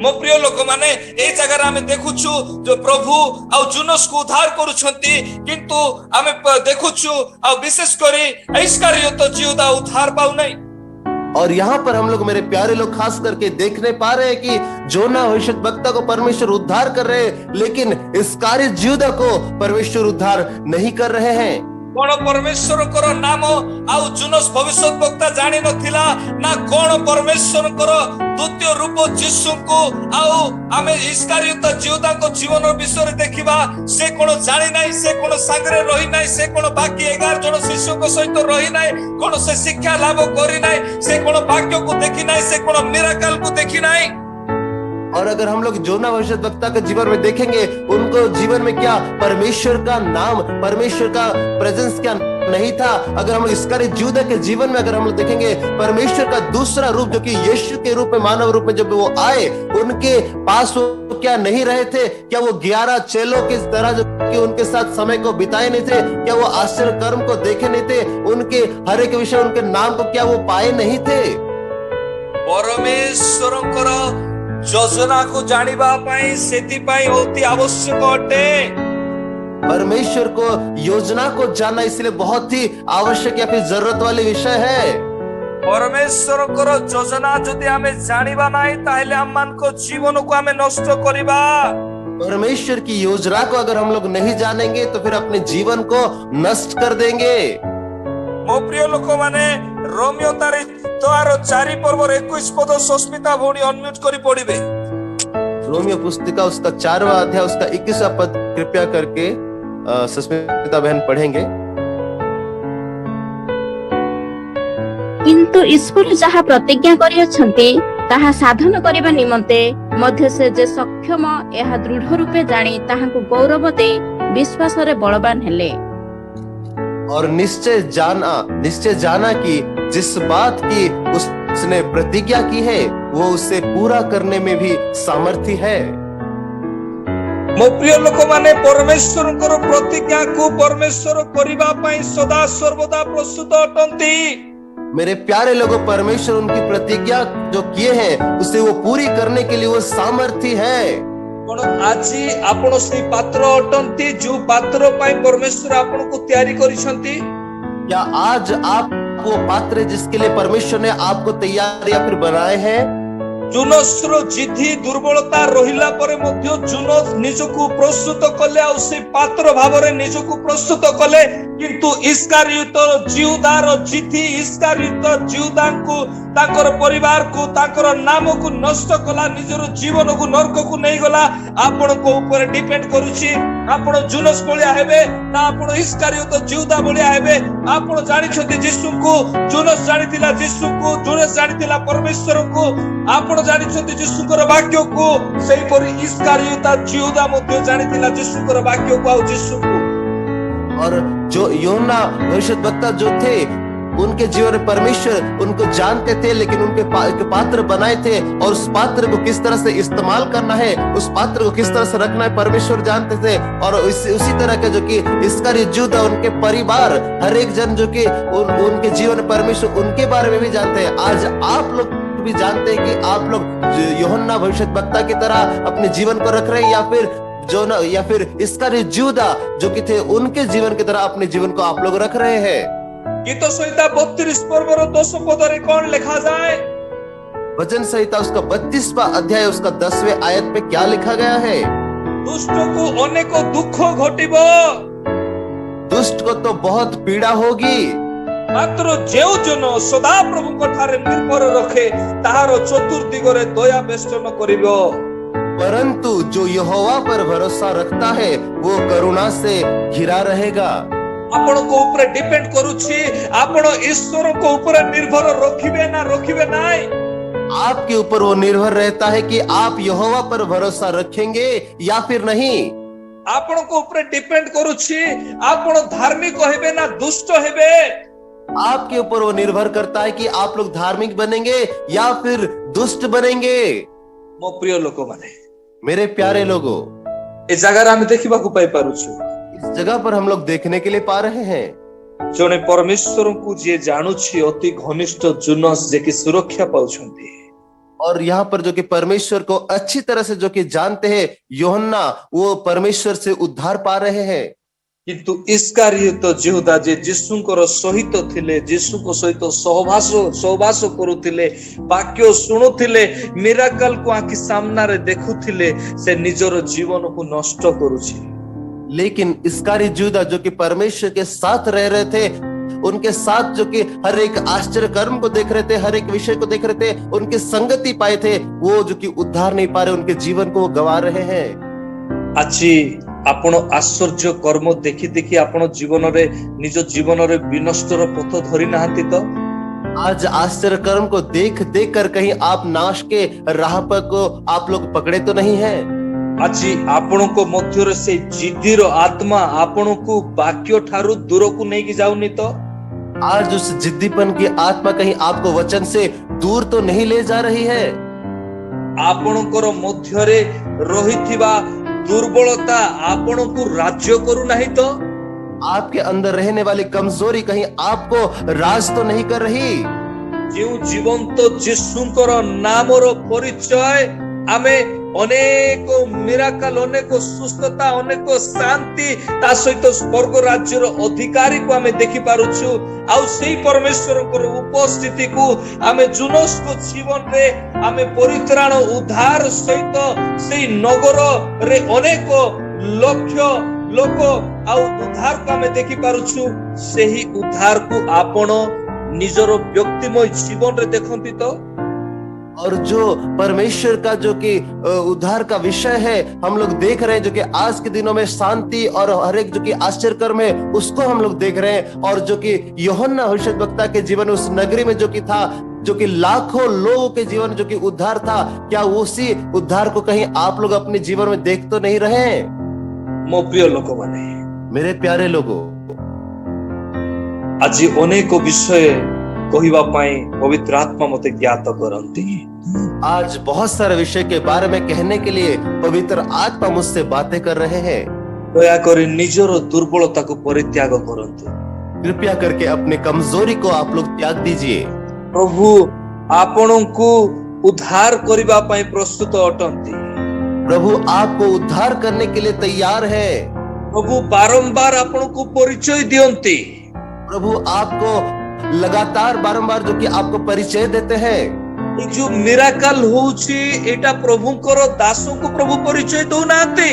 S11: मो प्रिय लोक माने ए जगह आमे देखुछु जो प्रभु आ जुनस को उद्धार करूछंती किंतु आमे देखुछु आ विशेष करी इस्करियोत जिहुदा उद्धार पाउ नै।
S1: और यहाँ पर हम लोग मेरे प्यारे लोग खास करके देखने पा रहे हैं कि जोना भविष्यद्वक्ता को परमेश्वर उद्धार कर रहे हैं लेकिन इस्करियोत जिहुदा को परमेश्वर उद्धार नहीं कर रहे हैं।
S11: कोन परमेश्वर को नाम आउ जुनस भविष्यद्वक्ता जानि नथिला ना कोन परमेश्वर को द्वितीय रूप यीशु को आउ आमे इस्करियोत जिहुदा को जीवन विषय देखिबा से कोन जानि नै से कोन संगरे रहि नै से कोन बाकी 11 जन शिष्य को सहित रहि नै कोन से शिक्षा लाभ करि नै से कोन वाक्य को देखि नै से कोन मिराकल को देखि नै।
S1: और अगर हम लोग जोना भविष्यद्वक्ता के जीवन में देखेंगे उनको जीवन में क्या परमेश्वर का नाम परमेश्वर का प्रेजेंस क्या नहीं था। अगर हम लोग इस्करियोत जिहुदा के जीवन में अगर हम लोग देखेंगे परमेश्वर का दूसरा रूप जो कि यीशु के रूप में मानव रूप में जब वो आए उनके पास वो क्या नहीं रहे थे क्या वो 11 चेलों की तरह जो कि उनके साथ समय को बिताए नहीं थे क्या वो आश्चर्य कर्म को देखे नहीं थे उनके हर एक विषय उनके नाम को क्या वो पाए नहीं थे।
S11: परमेश्वर योजना को जानिबा पाई सेति पाई अति आवश्यक अटे।
S1: परमेश्वर को योजना को जानना इसलिए बहुत ही आवश्यक या फिर जरूरत वाली विषय है।
S11: परमेश्वर को योजना जदि आमे जानिबा नाही ताहेले हमन को जीवन को आमे नष्ट करिबा।
S1: परमेश्वर की योजना को अगर हम लोग नहीं जानेंगे तो फिर अपने जीवन को नष्ट कर देंगे।
S11: मो प्रिय लोक माने रोमियो तारी तोर 4 पर्व 21 पद सस्मिता भौणी अनम्यूट करी पढ़िबे।
S1: रोमियो पुस्तिका उसका 4वां अध्याय उसका 21वां पद कृपया करके सस्मिता बहन पढ़ेंगे।
S12: किंतु ईश्वर जहा प्रतिज्ञा करियछन्ति ताहा साधन करिबा निमंते मध्य से जे सक्षम एहा दृढ़ रूपे जानी ताहाको गौरव दे विश्वास रे बलवान हेले।
S1: और निश्चय जाना कि जिस बात की उसने प्रतिज्ञा की है वो उसे पूरा करने में भी सामर्थ्य है।
S11: मो प्रिय लोक माने परमेश्वर को प्रतिज्ञा को परमेश्वर करिबा पई सदा सर्वदा प्रस्तुत अटंती।
S1: मेरे प्यारे लोगों परमेश्वर उनकी प्रतिज्ञा जो किए हैं उसे वो पूरी करने के लिए वो सामर्थ्य है।
S11: आज आपण से पात्र अटंती जो पात्र पाई परमेश्वर आपण को तैयारी करिसंती।
S1: क्या आज आप वो पात्र जिसके लिए परमेश्वर ने आपको तैयार या फिर बनाए हैं।
S11: जुनस्र जिद्धि दुर्बलता रहिला परे मध्य जुनस निजको प्रस्तुत कले आ से पात्र भावरे निजको प्रस्तुत कले किंतु इस्करियोत जिहुदार जिद्धि इस्करियोत जिहुदांको ताकर परिवार को ताकर नाम को नष्ट कला निजर जीवन को नरक को नहीं गला। आपण को ऊपर डिपेंड करूची आपण जुनस बोलिया हेबे ना आपण इस्करियोत जिहुदा बोलिया हेबे। आपण जानि छथि यीशु को जुनस जानितिला यीशु को जुनस जानितिला परमेश्वर को आपण जानि छथि यीशुकर वाक्य को सेही परि इस्करियोत जिहुदा मध्ये जानितिला यीशुकर वाक्य को आ यीशु को।
S1: और जो यूहन्ना भविष्यद्वक्ता जो थे, उनके जीवन में परमेश्वर उनको जानते थे, लेकिन उनके पात्र बनाए थे, और उस पात्र को किस तरह से इस्तेमाल करना है, उस पात्र को किस तरह से रखना है, परमेश्वर जानते थे। और उसी तरह के जो कि इस्करियोत यूदा, उनके परिवार, हर एक जन जो कि उनके जीवन में परमेश्वर उनके बारे में भी जानते हैं। आज आप लोग भी जानते हैं कि आप लोग यूहन्ना भविष्यद्वक्ता की तरह अपने जीवन को रख रहे हैं, या फिर इस्करियोत यूदा जो कि थे, उनके जीवन की तरह अपने जीवन को आप लोग रख रहे हैं।
S11: गीत संहिता 32 पर्वर 10 पदरे कौन लिखा जाए?
S1: वचन संहिता उसका 32वां अध्याय उसका 10वें आयत पे क्या लिखा गया है?
S11: दुष्ट को अनेको दुख घटिबो,
S1: दुष्ट को तो बहुत पीड़ा होगी,
S11: मात्र जेउ जन सदा प्रभु ठारे निर्भर रखे ताहार चतुर्दिगरे दया बेष्टन करिबो।
S1: परंतु जो यहोवा पर भरोसा रखता है वो करुणा से घिरा रहेगा।
S11: आपण को ऊपर डिपेंड करूछि, आपण ईश्वर को ऊपर निर्भर रखिबे ना रखिबे नाय।
S1: आपके ऊपर वो निर्भर रहता है कि आप यहोवा पर भरोसा रखेंगे या फिर नहीं।
S11: आपण को ऊपर डिपेंड करूछि, आपण धार्मिक हेबे ना दुष्ट हेबे।
S1: आपके ऊपर वो निर्भर करता है कि आप लोग धार्मिक बनेंगे या फिर दुष्ट बनेंगे।
S11: मो प्रिय लोक माने,
S1: मेरे प्यारे लोगों,
S11: इस जगह हम देखिबा को पाई पारुछु,
S1: इस जगह पर हम लोग देखने के लिए पा रहे हैं
S11: जने परमेश्वर को जे जानुछि अति घनिष्ठ जुनस जे कि सुरक्षा पाउछंती।
S1: और यहाँ पर जो कि परमेश्वर को अच्छी तरह से जो कि जानते हैं, यूहन्ना वो परमेश्वर से उद्धार पा रहे हैं।
S11: किंतु इस्करियोत यहूदा जे यीशुंकर सहित थिले, यीशु को सहित सहवास करुथिले, वाक्य सुनुथिले, मिराकल को आखि सामना रे देखुथिले, से निजर जीवन को नष्ट करूछि।
S1: लेकिन इस्करियोत यूदा जो कि परमेश्वर के साथ रह रहे थे, उनके साथ जो कि हर एक आश्चर्य कर्म को देख रहे थे, हर एक विषय को देख रहे थे, उनके संगति पाए थे, वो जो कि उद्धार नहीं पा रहे, उनके जीवन को गवा रहे हैं।
S11: अच्छी आपण आश्चर्य कर्म देखी देखी आपण जीवन रे निज जीवन रे विनष्टर पथ धरि नाहंती तो
S1: आज आश्चर्य कर्म को देख देख कर कहीं आप नाश के राह पर को आप लोग पकड़े तो नहीं है।
S11: अच्छी आपण को मध्य से जिद्दीर आत्मा आपण को वाक्य ठारू दूर को नहीं जाऊनी तो
S1: आज उस जिद्दीपन की आत्मा कहीं आपको वचन से दूर तो नहीं ले जा रही है।
S11: आपणकर मध्य रे रहिथिबा दुर्बलता आपण को राज्य करू नहीं तो
S1: आपके अंदर रहने वाली कमजोरी कहीं आपको राज तो नहीं कर रही।
S11: जो जीवंत यीशुंकर नामर परिचय आमे अनेक मिराकल, अनेक सुस्थता, अनेक शांति, ता सहित स्वर्ग राज्यर अधिकारी को आमे देखि पारुछु। आउ सेही परमेश्वर उपस्थिति को आमे जुनस को जीवन रे आमे परित्राण उद्धार सहित सेही नगर रे अनेक लक्ष्य लोक आउ उद्धार को आमे देखि पारुछु। सेही उद्धार को आपण निजर व्यक्तिमय जीवन रे देखंती तो।
S1: और जो परमेश्वर का जो कि उद्धार का विषय है हम लोग देख रहे हैं, जो कि आज के दिनों में शांति और हर एक जो कि आश्चर्य कर्म है उसको हम लोग देख रहे हैं। और जो कि यूहन्ना भविष्यद्वक्ता के जीवन उस नगरी में जो कि था, जो कि लाखों लोगों के जीवन जो कि उद्धार था, क्या उसी उद्धार को कहीं आप लोग अपने जीवन में देख तो नहीं रहे हैं?
S11: मो प्रिय लोक माने,
S1: मेरे प्यारे लोगों,
S11: आज अनेक विषय कहिबा पाई पवित्र आत्मा मते ज्ञात करंती।
S1: आज बहुत सारे विषय के बारे में कहने के लिए पवित्र आत्मा मुझसे बातें कर रहे हैं।
S11: दया कर निजर दुर्बलता को परित्याग करंतु।
S1: कृपया करके अपने कमजोरी को आप लोग त्याग दीजिए।
S11: प्रभु आपन को उद्धार करिबा पाई प्रस्तुत अटंती।
S1: प्रभु आपको उद्धार करने के लिए तैयार है।
S11: प्रभु बारंबार आपन को परिचय दियंती।
S1: प्रभु आपको लगातार बारंबार जो कि आपको परिचय देते हैं।
S11: जो मिराकल होउची एटा प्रभुकर दासों को प्रभु परिचय दो नाते।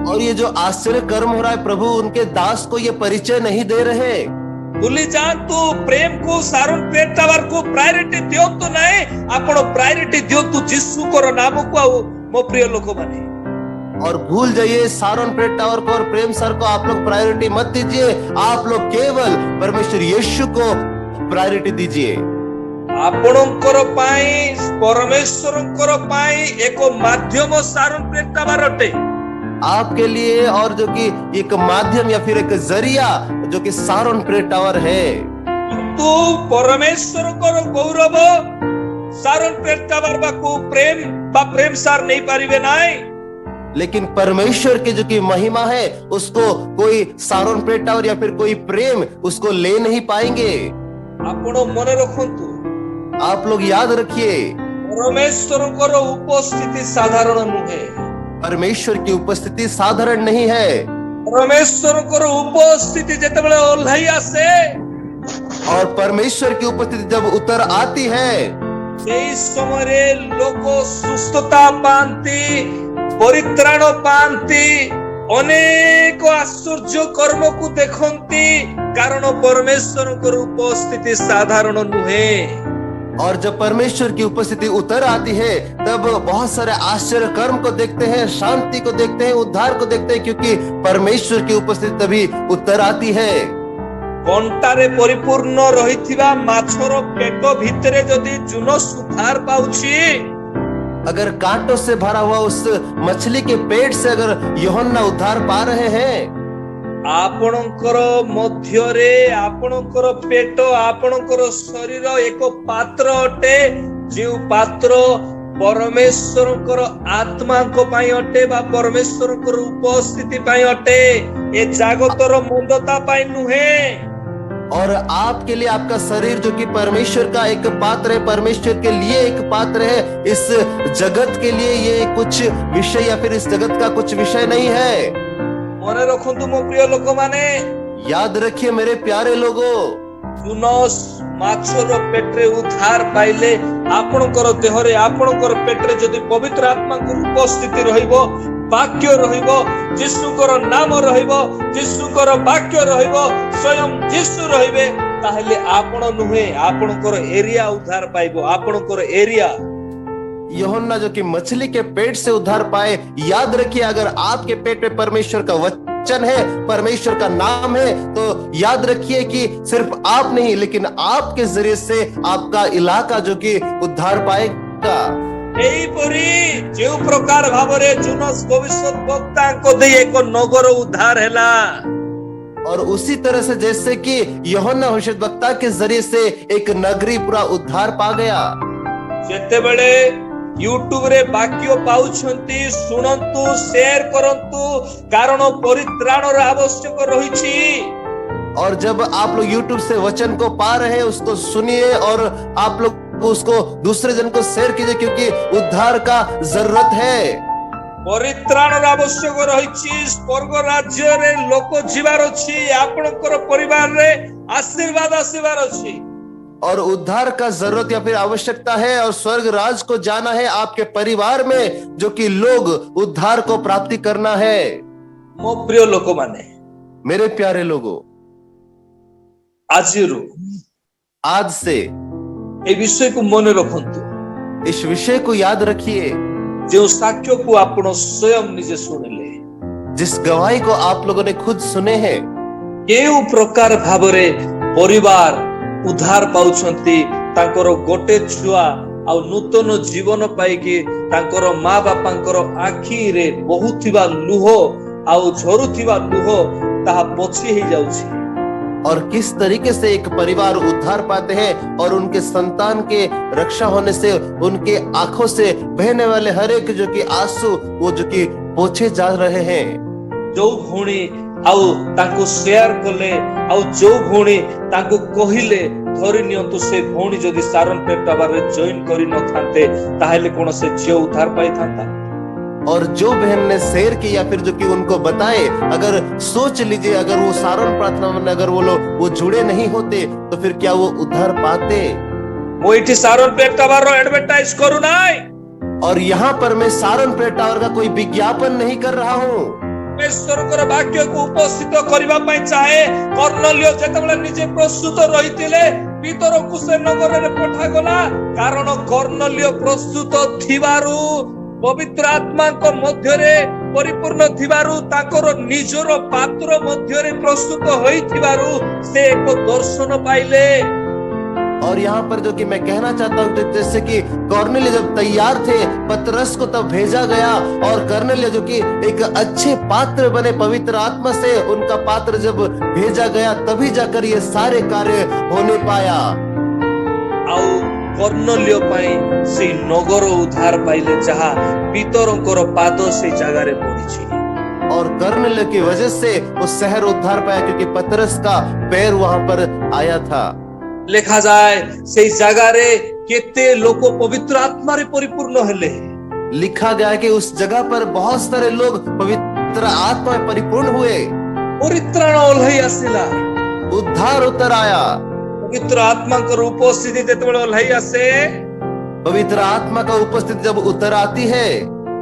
S1: और ये जो आश्चर्य कर्म हो रहा है, प्रभु उनके दास को ये परिचय नहीं दे रहे।
S11: भूली जान तो प्रेम को सारण पेटावर को प्रायोरिटी दियो तो नहीं, आपण प्रायोरिटी दियो तो यीशु को नाम को। मो प्रिय लोक माने,
S1: और भूल जाइए सारोन प्रेड टावर को और प्रेम सर को आप लोग प्रायोरिटी मत दीजिए। आप लोग केवल परमेश्वर यीशु को प्रायोरिटी दीजिए।
S11: आपणकर पाई परमेश्वरकर पाई एक माध्यम सारोन प्रेड टावर अटे।
S1: आपके लिए, और जो कि एक माध्यम या फिर एक जरिया जो कि सारोन प्रेयर टावर है।
S11: तू परमेश्वर को गौरव सारोन प्रेयर टावर बाकू प्रेम सार नहीं पारिबे नाई।
S1: लेकिन परमेश्वर की जो कि महिमा है उसको कोई सारोन प्रेयर टावर या फिर कोई प्रेम उसको ले नहीं पाएंगे।
S11: आपनो मने रखंतु,
S1: आप लोग याद रखिए,
S11: परमेश्वर को उपस्थिति साधारण नुहे।
S1: परमेश्वर की उपस्थिति साधारण नहीं है।
S11: परमेश्वर को उपस्थिति जेतेबेले ओल्हाई आसे,
S1: और परमेश्वर की उपस्थिति जब उतर आती है,
S11: सेई समय लोक सुस्थता पांती, परित्राण पांती, अनेक आश्चर्य कर्म को देखंती, कारण परमेश्वर को उपस्थिति साधारण नुहे।
S1: और जब परमेश्वर की उपस्थिति उतर आती है तब बहुत सारे आश्चर्य कर्म को देखते हैं, शांति को देखते हैं, उद्धार को देखते हैं, क्योंकि परमेश्वर की उपस्थिति तभी उतर आती है।
S11: कंटारे परिपूर्ण रहिथिबा माछर पेट भितरे जदि जुनो सुधार पाउछि,
S1: अगर कांटों से भरा हुआ उस मछली के पेट से अगर यूहन्ना उद्धार पा रहे हैं,
S11: आपणकर मध्यरे आपणकर पेट आपणकर शरीर एक पात्र अटे, जो पात्र परमेश्वर आत्मा को पाई अटे बा परमेश्वर उपस्थिति पाई अटे, ए जागतर मंदता पाई नुहे।
S1: और आपके लिए आपका शरीर जो कि परमेश्वर का एक पात्र है, परमेश्वर के लिए एक पात्र है, इस जगत के लिए ये कुछ विषय या फिर इस जगत का कुछ विषय नहीं है।
S11: मने रखंतु मो प्रिय लोक माने,
S1: याद रखिए मेरे प्यारे लोगों,
S11: जुनस माछर पेटरे उद्धार पाइले आपणकर देहरे आपणकर पेटरे जदि पवित्र आत्मा को उपस्थिति रहिबो, वाक्य रहिबो, यीशुकर नाम रहिबो, यीशुकर वाक्य रहिबो, स्वयं यीशु रहिबे, ताहले आपण नुहे आपणकर एरिया उद्धार पाइबो। आपणकर एरिया
S1: यूहन्ना जो कि मछली के पेट से उद्धार पाए, याद रखिए अगर आपके पेट में परमेश्वर का वचन है, परमेश्वर का नाम है, तो याद रखिए कि सिर्फ आप नहीं लेकिन आपके जरिए से आपका इलाका जो कि उद्धार पाएगा।
S11: एई परी जो प्रकार भावरे जुनस भविष्यत वक्ता को दे एक नगर उद्धार हैला,
S1: और उसी तरह से जैसे कि यूहन्ना भविष्यद्वक्ता के जरिए से एक नगरी पूरा उद्धार पा गया।
S11: जेतेबेले यूट्यूब रे वाक्य पाउछंती, सुनंतु, शेयर करंतु, कारण परित्राण र आवश्यक रहिछि।
S1: और जब आप लोग YouTube से वचन को पा रहे हैं उसको सुनिए और आप लोग उसको दूसरे जन को शेयर कीजिए, क्योंकि उद्धार का जरूरत है।
S11: परित्राण र आवश्यक रहिछि। स्वर्ग राज्य रे लोक जीवार अछि, आपनकर परिवार रे आशीर्वाद आसीबार अछि।
S1: और उद्धार का जरूरत या फिर आवश्यकता है, और स्वर्ग राज को जाना है आपके परिवार में, जो कि लोग उद्धार को प्राप्ति करना है।
S11: मो प्रिय लोक माने,
S1: मेरे प्यारे लोगों, आज से
S11: ए विषय को मन रखंतु,
S1: इस विषय को याद रखिए,
S11: जो साक्ष्य को आपण स्वयं निजे सुनिले,
S1: जिस गवाही को आप लोगों ने खुद सुने हैं,
S11: केउ प्रकार भावरे परिवार उद्धार पाउछंती, तांकर गोटे छुआ आ नूतन जीवन पाइकी तांकर माँ बापांकर आखी रे बहुथिबा लुह आ झरुथिबा लुह ताहा पोछि ही जाउछि।
S1: और किस तरीके से एक परिवार उद्धार पाते हैं और उनके संतान के रक्षा होने से उनके आंखों से बहने वाले हर एक जो कि आंसू वो जो कि पोछे जा रहे हैं।
S11: जो भूणी आउ तांको शेयर कले, आउ जो भूणी तांको कहिले धरि नियंतु, से भूणी जदि सारोन प्रेयर टावर रे जॉइन करि न थांते ताहेले कोन से झियो उद्धार पाई थांता।
S1: और जो बहन ने शेयर की या फिर जो कि उनको बताए, अगर सोच लीजिए अगर वो सारोन प्रार्थना में अगर वो लोग वो जुड़े नहीं होते तो फिर क्या वो उद्धार पाते?
S11: मो इठी सारोन प्रेयर टावर रो एडवर्टाइज करू नाई,
S1: और यहाँ पर मैं सारोन प्रेयर टावर का कोई विज्ञापन नहीं कर रहा हूँ।
S11: परमेश्वर वाक्य को उपस्थित करबा पई चाहे कर्नलियो जेतेबेले निजे प्रस्तुत रहितिले भीतर को से नगर रे पठा गला, कारण कर्नलियो प्रस्तुत थिबारु पवित्र आत्मा को मध्य रे परिपूर्ण थिबारु ताकर निजर पात्र मध्य रे प्रस्तुत होई थिबारु से एक दर्शन पाइले।
S1: और यहाँ पर जो कि मैं कहना चाहता हूँ, तो जैसे कि कॉर्नेलियस जब तैयार थे पतरस को तब भेजा गया, और कॉर्नेलियस जो कि एक अच्छे पात्र बने पवित्र आत्मा से, उनका पात्र जब भेजा गया तभी जाकर ये सारे कार्य होने पाया।
S11: आउ कर्णल्य पाई से नगर उद्धार पाइले जहा पितरंकर पाद से जगह रे पड़ी।
S1: और कॉर्नेलियस की वजह से वो शहर उद्धार पाया, क्योंकि पतरस का पैर वहां पर आया था।
S11: लेखा जाए से जगह रे केते लोक पवित्र आत्मा रे परिपूर्ण हेले।
S1: लिखा गया कि उस जगह पर बहुत सारे लोग पवित्र आत्मा में परिपूर्ण हुए।
S11: परित्राण ओल्हई आसिला,
S1: उद्धार उतर आया।
S11: पवित्र आत्मा को उपस्थिति जेतेबेले ओल्हई आसे,
S1: पवित्र आत्मा का उपस्थिति जब उतर आती है,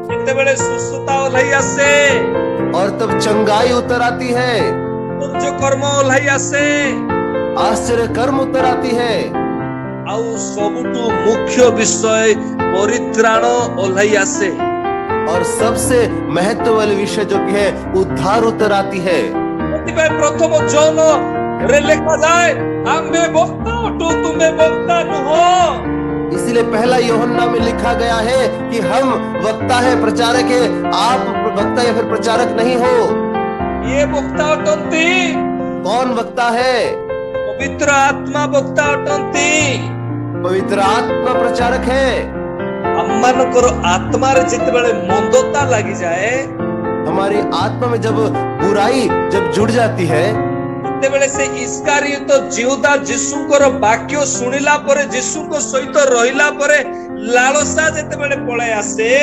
S11: जेतेबेले सुसुता ओल्हई आसे,
S1: और तब चंगाई उतर आती है,
S11: जो कर्म ओल्हई आसे,
S1: आश्चर्य कर्म उतर आती है।
S11: आउ सबुटु मुख्य विषय परित्राण ओल्हई आसे,
S1: और सबसे महत्व वाले विषय जो कि है उद्धार उतर आती है।
S11: प्रथम जौन रे लिखा जाए आम्बे वक्ता अटो तुम्हें वक्ता नुहो।
S1: इसीलिए पहला यूहन्ना में लिखा गया है कि हम वक्ता है, प्रचारक है, आप वक्ता या फिर प्रचारक नहीं हो।
S11: ये वक्ता अटंती,
S1: कौन वक्ता है?
S11: पवित्र आत्मा वक्ता अटंती,
S1: पवित्र आत्मा प्रचारक है।
S11: अम्मानकर आत्मा रे जितेबेले मंदता लगी जाए,
S1: हमारी आत्मा में जब बुराई जब जुड़ जाती है,
S11: जितेबेले से इस्कारियोत जिहुदा यीशुकर वाक्य सुनिला परे, यीशुको सहित रहिला परे लालसा जितेबेले पळे आसे,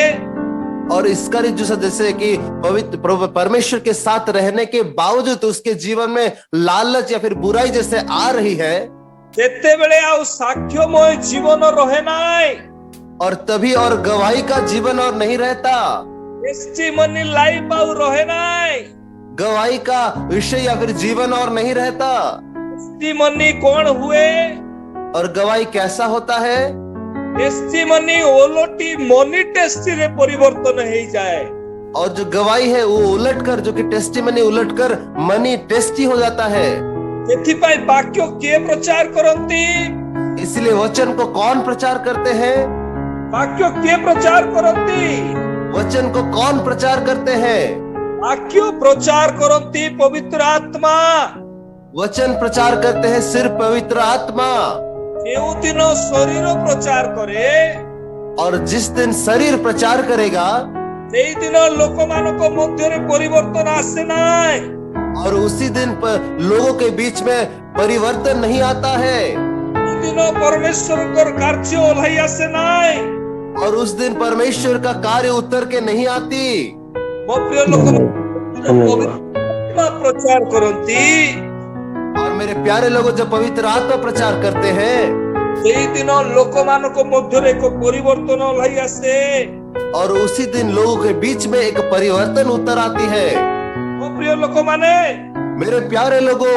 S1: और इसका जैसे कि पवित्र परमेश्वर के साथ रहने के बावजूद उसके जीवन में लालच या फिर बुराई जैसे आ रही है,
S11: जेतेबेले आउ साक्ष्यमय जीवन रहे नाय,
S1: और तभी और गवाही का जीवन और नहीं रहता,
S11: टेस्टिमनी लाइफ आउ रहे नाय,
S1: गवाही का विषय या फिर जीवन और नहीं रहता।
S11: टेस्टिमनी कौन हुए,
S1: और गवाही कैसा होता है?
S11: टेस्टिमनी ओलोटी मनी टेस्टी रे परिवर्तन हो जाए,
S1: और जो गवाही है वो उलटकर, जो कि टेस्टिमनी उलटकर मनी टेस्टी हो जाता है।
S11: एथिपाई वाक्य के प्रचार करंती,
S1: इसलिए वचन को कौन प्रचार करते हैं?
S11: वाक्य के प्रचार करंती,
S1: वचन को कौन प्रचार करते हैं?
S11: वाक्य प्रचार करंती पवित्र आत्मा,
S1: वचन प्रचार करते हैं सिर्फ पवित्र आत्मा।
S11: जेउ दिन शरीर प्रचार करे,
S1: और जिस दिन शरीर प्रचार करेगा,
S11: सेई दिन लोक मानको मध्य रे परिवर्तन आसे नाय,
S1: और उसी दिन पर लोगों के बीच में परिवर्तन नहीं आता है।
S11: उस दिन परमेश्वर का कार्य ओल्हई आसे नाय,
S1: और उस दिन परमेश्वर का कार्य उतर के नहीं आती।
S11: मो प्रिय लोक प्रचार करंती,
S1: और मेरे प्यारे लोगों जब पवित्र आत्मा प्रचार करते हैं,
S11: सेई दिन लोक मानको मध्य रे को परिवर्तन ओल्हई आसे,
S1: और उसी दिन लोगों के बीच में एक परिवर्तन उतर आती है।
S11: मो प्रिय लोक माने,
S1: मेरे प्यारे लोगों,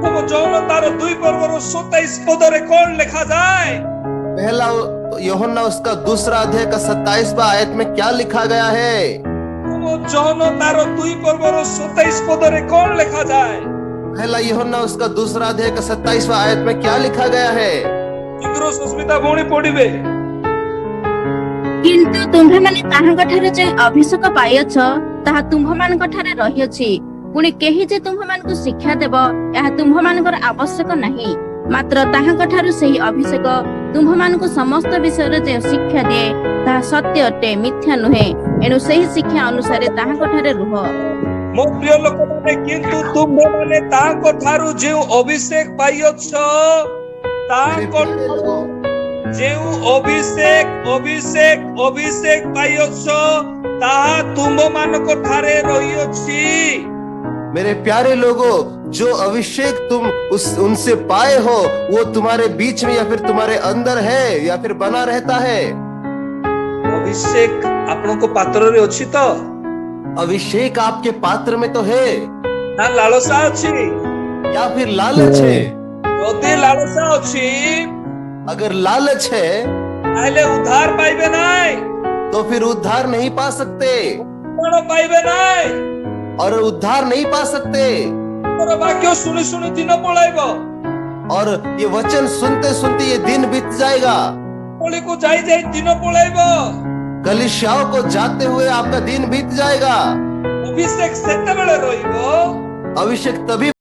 S11: तुम जौन तार 2 पर्वर 27 पद रे कौन लिखा जाए?
S1: पहला यूहन्ना उसका दूसरा अध्याय का 27वां आयत में क्या लिखा गया है?
S11: तुम जौन तार 2 पर्वर 27 पद रे कौन लिखा जाए?
S1: पहला यूहन्ना उसका दूसरा अध्याय का 27वां आयत में क्या लिखा गया है?
S11: शीघ्र सुस्मिता भौणी पढ़िबे।
S12: किंतु तुम्हे माने ताहांक ठारे जे अभिषेक पाइछ ताहा तुम्ह मानक ठारे रहियछि, पुणी केहि जे तुम्ह मानकु शिक्षा देब एहा तुम्ह मानकर आवश्यक नाही, मात्र ताहांक ठारु सेही अभिषेक तुम्ह मानकु समस्त विषय रे जे शिक्षा दिए ताहा सत्य अटे, मिथ्या नुहे, एनु सेही शिक्षा अनुसार ताहांक ठारे रुह।
S11: मो प्रिय लोक माने, किंतु तुम्हे माने ताहांक ठारु जे अभिषेक पाइछ, ताहांक जेउ अभिषेक पाइछ ताहा तुम मानक ठारे रहियछि।
S1: मेरे प्यारे लोगों, जो अभिषेक तुम उनसे पाए हो वो तुम्हारे बीच में या फिर तुम्हारे अंदर है या फिर बना रहता है।
S11: अभिषेक आपन को पात्र रे अछि तो?
S1: अभिषेक आपके पात्र में तो है
S11: ना लालसा अछि
S1: या फिर लालच है?
S11: यदि लालसा अछि,
S1: अगर लालच है
S11: ताले उद्धार पाइबे नाय,
S1: तो फिर उद्धार नहीं पा सकते,
S11: पाइबे नाय,
S1: और उद्धार नहीं पा सकते।
S11: वाक्य सुनी सुनी दिन पळाइबो,
S1: और ये वचन सुनते सुनते ये दिन बीत जाएगा।
S11: पळे को जाई जाई दिन पळाइबो।
S1: कलीसियाओं को जाते हुए आपका दिन बीत जाएगा।
S11: अभिषेक सेतेबेले रहिबो।
S1: अभिषेक तभी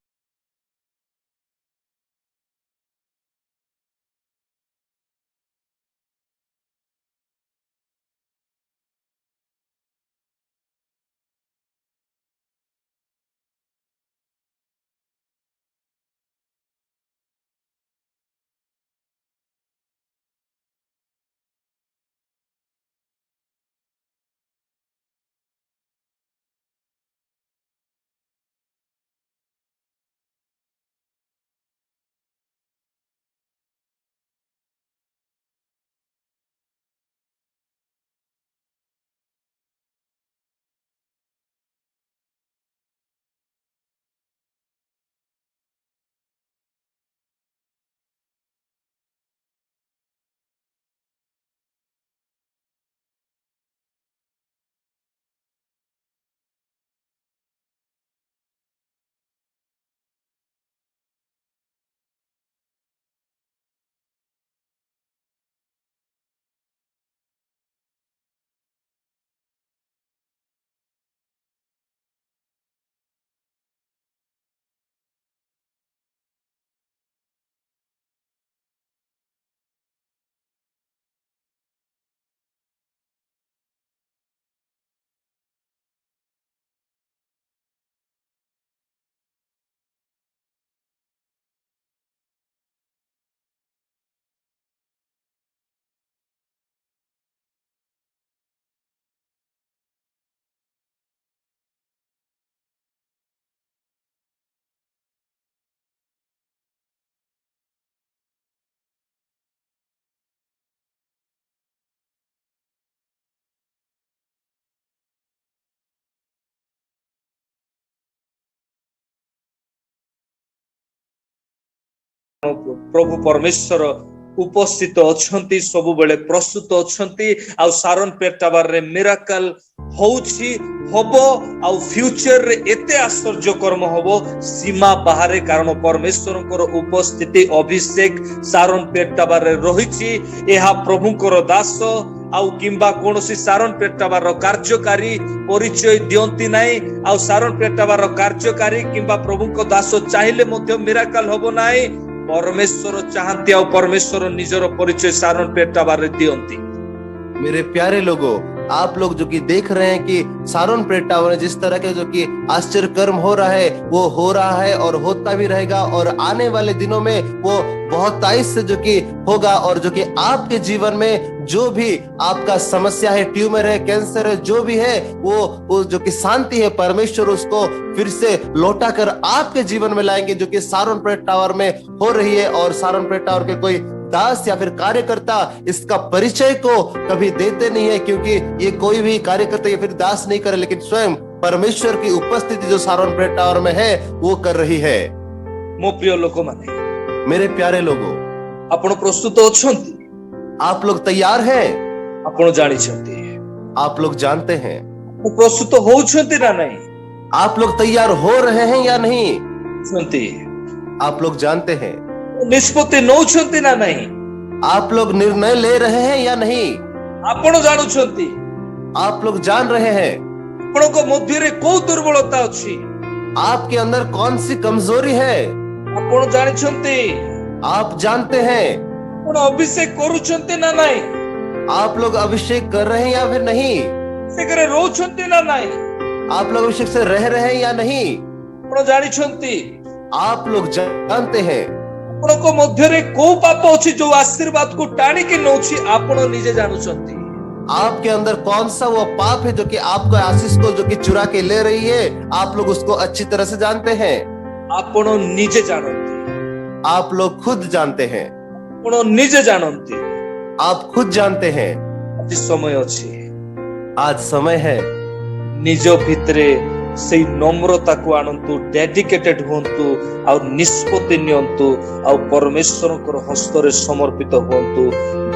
S11: प्रभु परमेश्वर उपस्थित अछंती सब बेले प्रस्तुत अछंती आ सारन पेटाबार रे मिराकल होउछि हबो आ फ्यूचर रे एते आश्चर्य कर्म हबो सीमा बाहरे कारण परमेश्वरकर उपस्थिति अभिषेक सारन पेटाबार रे रहिछि। एहा प्रभुकर दास आउ किंबा कोनोसी सारन पेटाबार कार्यकारी परिचय दियंती नाही आ सारन पेटाबार कार्यकारी किंबा प्रभुको दास चाहिले मध्य मिराकल हबो नाही। परमेश्वर चाहती और परमेश्वर निजर परिचय सारन पेटाबार दियंती।
S1: मेरे प्यारे लोगों, आप लोग जो कि देख रहे हैं कि सारोन पेटावर में जिस तरह के जो कि आश्चर्य कर्म हो रहा है वो हो रहा है और होता भी रहेगा और आने वाले दिनों में वो बहुत तेज से जो कि होगा और जो कि आपके जीवन में जो भी आपका समस्या है, ट्यूमर है, कैंसर है, जो भी है वो जो कि शांति है परमेश्वर उसको फिर से लौटा कर आपके जीवन में लाएंगे जो कि सारोन पेटावर में हो रही है। और सारोन पेटावर के कोई दास या फिर कार्यकर्ता इसका परिचय को कभी देते नहीं है क्योंकि ये कोई भी कार्यकर्ता या फिर दास नहीं करे, लेकिन स्वयं परमेश्वर की उपस्थिति जो सारोन पेटावर में है वो कर रही है।
S11: मो प्रिय लोक माने,
S1: मेरे प्यारे लोगों,
S11: आपण प्रस्तुत अछंती?
S1: आप लोग तैयार हैं?
S11: आपण जानि छंती?
S1: आप लोग जानते हैं?
S11: वो प्रस्तुत होउछंती ना नहीं?
S1: आप लोग तैयार हो रहे हैं या नहीं?
S11: छंती?
S1: आप लोग जानते हैं?
S11: निष्पत्ति नौछंती ना नहीं?
S1: आप लोग निर्णय ले रहे हैं या नहीं?
S11: आपण जानुछंती?
S1: आप लोग जान रहे हैं?
S11: आपनको मध्य रे को दुर्बलता अछि?
S1: आपके अंदर कौन सी कमजोरी है?
S11: आपण जानिछंती?
S1: आप जानते हैं?
S11: आपण अभिषेक करूछंती ना नहीं?
S1: आप लोग अभिषेक कर रहे हैं या फिर नहीं?
S11: से करे रोछंती ना नहीं?
S1: आप लोग अभिषेक से रह रहे हैं या नहीं?
S11: आपण जानिछंती?
S1: आप लोग जानते हैं?
S11: आपनको मध्य रे को पाप अछि जो आशीर्वाद को टाणी के नौछि? आपण निजे जानुछंती?
S1: आपके अंदर कौन सा वो पाप है जो कि आपको आशीष को जो कि चुरा के ले रही है? आप लोग उसको अच्छी तरह से जानते हैं।
S11: आपण निजे जानंती?
S1: आप लोग खुद जानते हैं।
S11: आपण निजे जानंती?
S1: आप खुद जानते हैं।
S11: आज समय अछि,
S1: आज समय है।
S11: निज भितरे से नम्रता को आनंतु, डेडिकेटेड होंतु आ निष्पत्ति नियंतु आ परमेश्वर को हस्त रे समर्पित होंतु।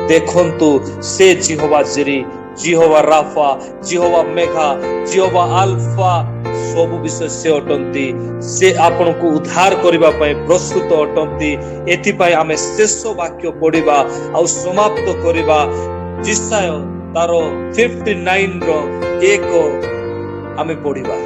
S11: देखंतु से जिहोवा जिरी, जिहोवा राफा, जिहोवा मेघा, जिहोवा अल्फा ସବୁ ବିଷୟ ସେ ଅଟନ୍ତି। ସେ ଆପଣଙ୍କୁ ଉଦ୍ଧାର କରିବା ପାଇଁ ପ୍ରସ୍ତୁତ ଅଟନ୍ତି। ଏଥିପାଇଁ ଆମେ ଶେଷ ବାକ୍ୟ ପଢିବା ଆଉ ସମାପ୍ତ କରିବା। ଜିସାୟ ତାର 59 ର 1 ଆମେ ପଢିବା।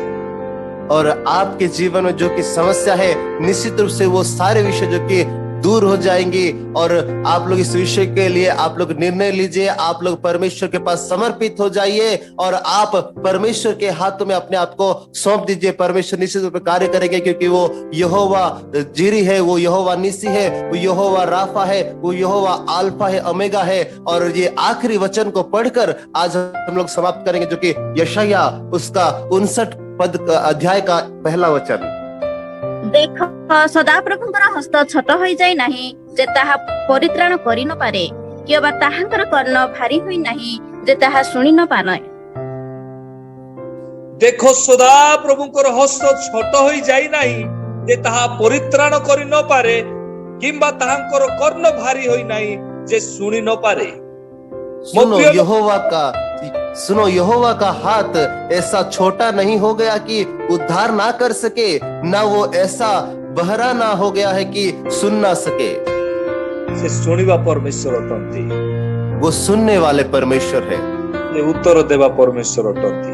S1: और आपके जीवन में जो कि समस्या है, निश्चित रूप से वो सारे विषय जो कि दूर हो जाएंगी। और आप लोग इस विषय के लिए आप लोग निर्णय लीजिए, आप लोग परमेश्वर के पास समर्पित हो जाइए और आप परमेश्वर के हाथों में अपने आप को सौंप दीजिए। परमेश्वर निश्चित रूप से कार्य करेंगे, क्योंकि वो यहोवा जीरी है, वो यहोवा निसी है, वो यहोवा राफा है, वो यहोवा अल्फा है, ओमेगा है। और ये आखिरी वचन को पढ़कर आज हम लोग समाप्त करेंगे, जो कि यशाया उसका 59 पद अध्याय का पहला वचन।
S12: देख सदाप्रभुଙ୍କର हस्त छोट होई जाय नाही जे ताहा परित्राण करि न पारे, किबा ताहांकर कर्ण भारी होई नाही जे ताहा सुनि न पारे।
S11: देखो सदा प्रभुଙ୍କର हस्त छोट होई जाय नाही जे ताहा परित्राण करि न पारे, किंबा ताहांकर कर्ण भारी होई नाही जे सुनि न पारे।
S1: सुनो यहोवा का हाथ ऐसा छोटा नहीं हो गया कि उद्धार ना कर सके, ना वो ऐसा बहरा ना हो गया है कि सुन ना सके।
S11: से सुनिबा परमेश्वर अटंती,
S1: वो सुनने वाले परमेश्वर है।
S11: ये उत्तर देवा परमेश्वर अटंती,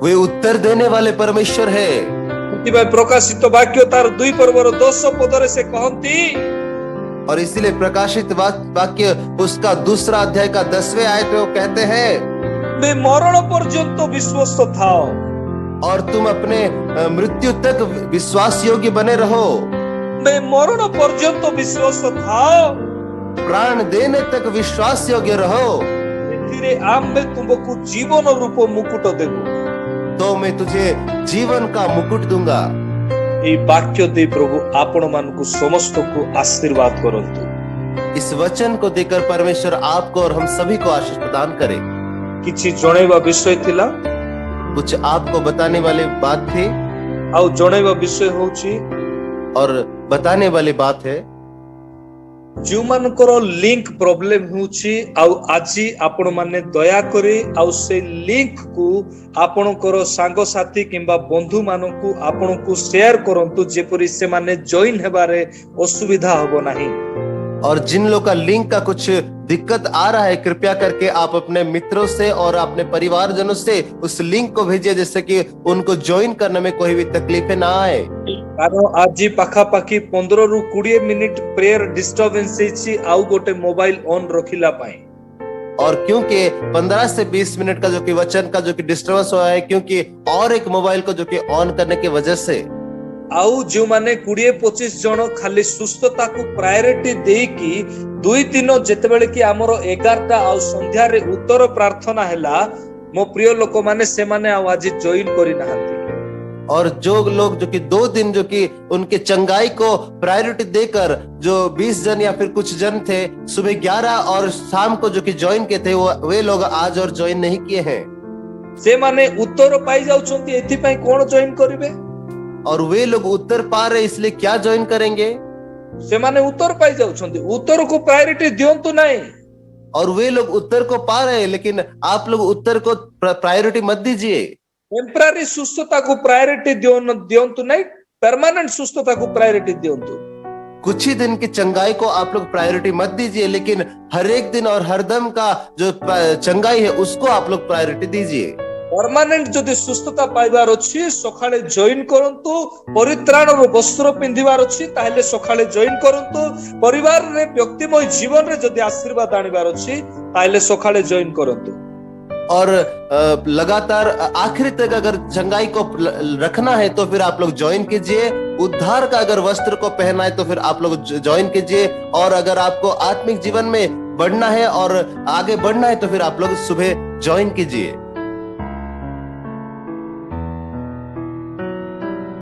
S1: वे उत्तर देने वाले परमेश्वर है।
S11: प्रकाशित वाक्य तार 2 पर्वर 10 पदरे से कहती,
S1: और इसीलिए प्रकाशित वाक्य उसका 2 अध्याय का 10वें आयत में वो कहते हैं,
S11: मैं मरण पर्यंत विश्वस्त था
S1: और तुम अपने मृत्यु तक विश्वास योग्य बने रहो।
S11: मैं मरण पर्यंत विश्वस्त था,
S1: प्राण देने तक विश्वास योग्य रहो।
S11: एथिरे आम्बे तुमको जीवन रूप मुकुट देबो,
S1: तो मैं तुझे जीवन का मुकुट दूंगा।
S11: ये वाक्य दे प्रभु आपण मानकु समस्त को आशीर्वाद करंतु।
S1: इस वचन को देकर परमेश्वर आपको और हम सभी को आशीष प्रदान करे।
S11: किछि जणैबा विषय थिला,
S1: कुछ आपको बताने वाली बात थी,
S11: आउ जणैबा विषय होची
S1: और बताने वाली बात है
S11: जो मानकर लिंक प्रॉब्लम होची। आउ आजी आपण माने दया करे आउ से लिंक को आपणकर सांग साथी किंबा बंधु मानकु आपणकु शेयर करंतु, जेपरि से माने जॉइन हेबारे असुविधा होबो नाही।
S1: और जिन लोग का लिंक का कुछ दिक्कत आ रहा है, कृपया करके आप अपने मित्रों से और अपने परिवारजनों से उस लिंक को भेजिए, जिससे कि उनको ज्वाइन करने में कोई भी तकलीफें ना आए।
S11: कारण आज पाखा पाखी 15 रु 20 मिनिट प्रेयर डिस्टर्बेंस होईची, आउ गोटे मोबाइल ऑन रखिला पाए।
S1: और क्योंकि 15 से 20 मिनट का जो कि वचन का जो कि डिस्टर्बेंस हुआ है, क्योंकि और एक मोबाइल को जो कि ऑन करने की वजह से,
S11: आउ जो माने 20-25 जन खाली सुस्थता को प्रायोरिटी देकी 2-3 जेतेबेले कि हमरो 11टा आउ संध्या रे उत्तर प्रार्थना हैला, मो प्रिय लोक माने से माने आज जॉइन करि नाहंती।
S1: और जो लोग जो कि 2 दिन जो कि उनके चंगाई को प्रायोरिटी देकर जो 20 जन या फिर कुछ जन थे, सुबह 11 और शाम को जो कि ज्वाइन किए थे, वे लोग आज और ज्वाइन नहीं किए हैं।
S11: से माने उत्तर पाई जाउछंती, एथि पई कोन ज्वाइन करिवे?
S1: और वे लोग उत्तर पा रहे, इसलिए क्या ज्वाइन करेंगे?
S11: से माने उत्तर पाई जाउछंती, उत्तर को प्रायोरिटी दियंतु नहीं।
S1: और वे लोग उत्तर को पा रहे हैं, लेकिन आप लोग उत्तर को प्रायोरिटी मत दीजिए।
S11: टेम्पररी सुस्थता को प्रायोरिटी दियंतु नहीं, परमानेंट सुस्थता को प्रायोरिटी दियंतु।
S1: कुछ ही दिन की चंगाई को आप लोग प्रायोरिटी मत दीजिए, लेकिन हर एक दिन और हर दम का जो चंगाई है उसको आप लोग प्रायोरिटी दीजिए।
S11: परमानेंट जदि सुस्थता पाइबार अछि, सखाळे जॉइन करंतु। परित्राण रो वस्त्र पिंधिबार अछि, ताहेले सखाळे जॉइन करंतु। परिवार रे व्यक्तिमय जीवन रे जदि आशीर्वाद आनिबार अछि, ताहेले सखाळे जॉइन करंतु।
S1: और लगातार आखिरी तक अगर चंगाई को रखना है तो फिर आप लोग ज्वाइन कीजिए। उद्धार का अगर वस्त्र को पहना है तो फिर आप लोग ज्वाइन कीजिए। और अगर आपको आत्मिक जीवन में बढ़ना है और आगे बढ़ना है तो फिर आप लोग सुबह ज्वाइन कीजिए।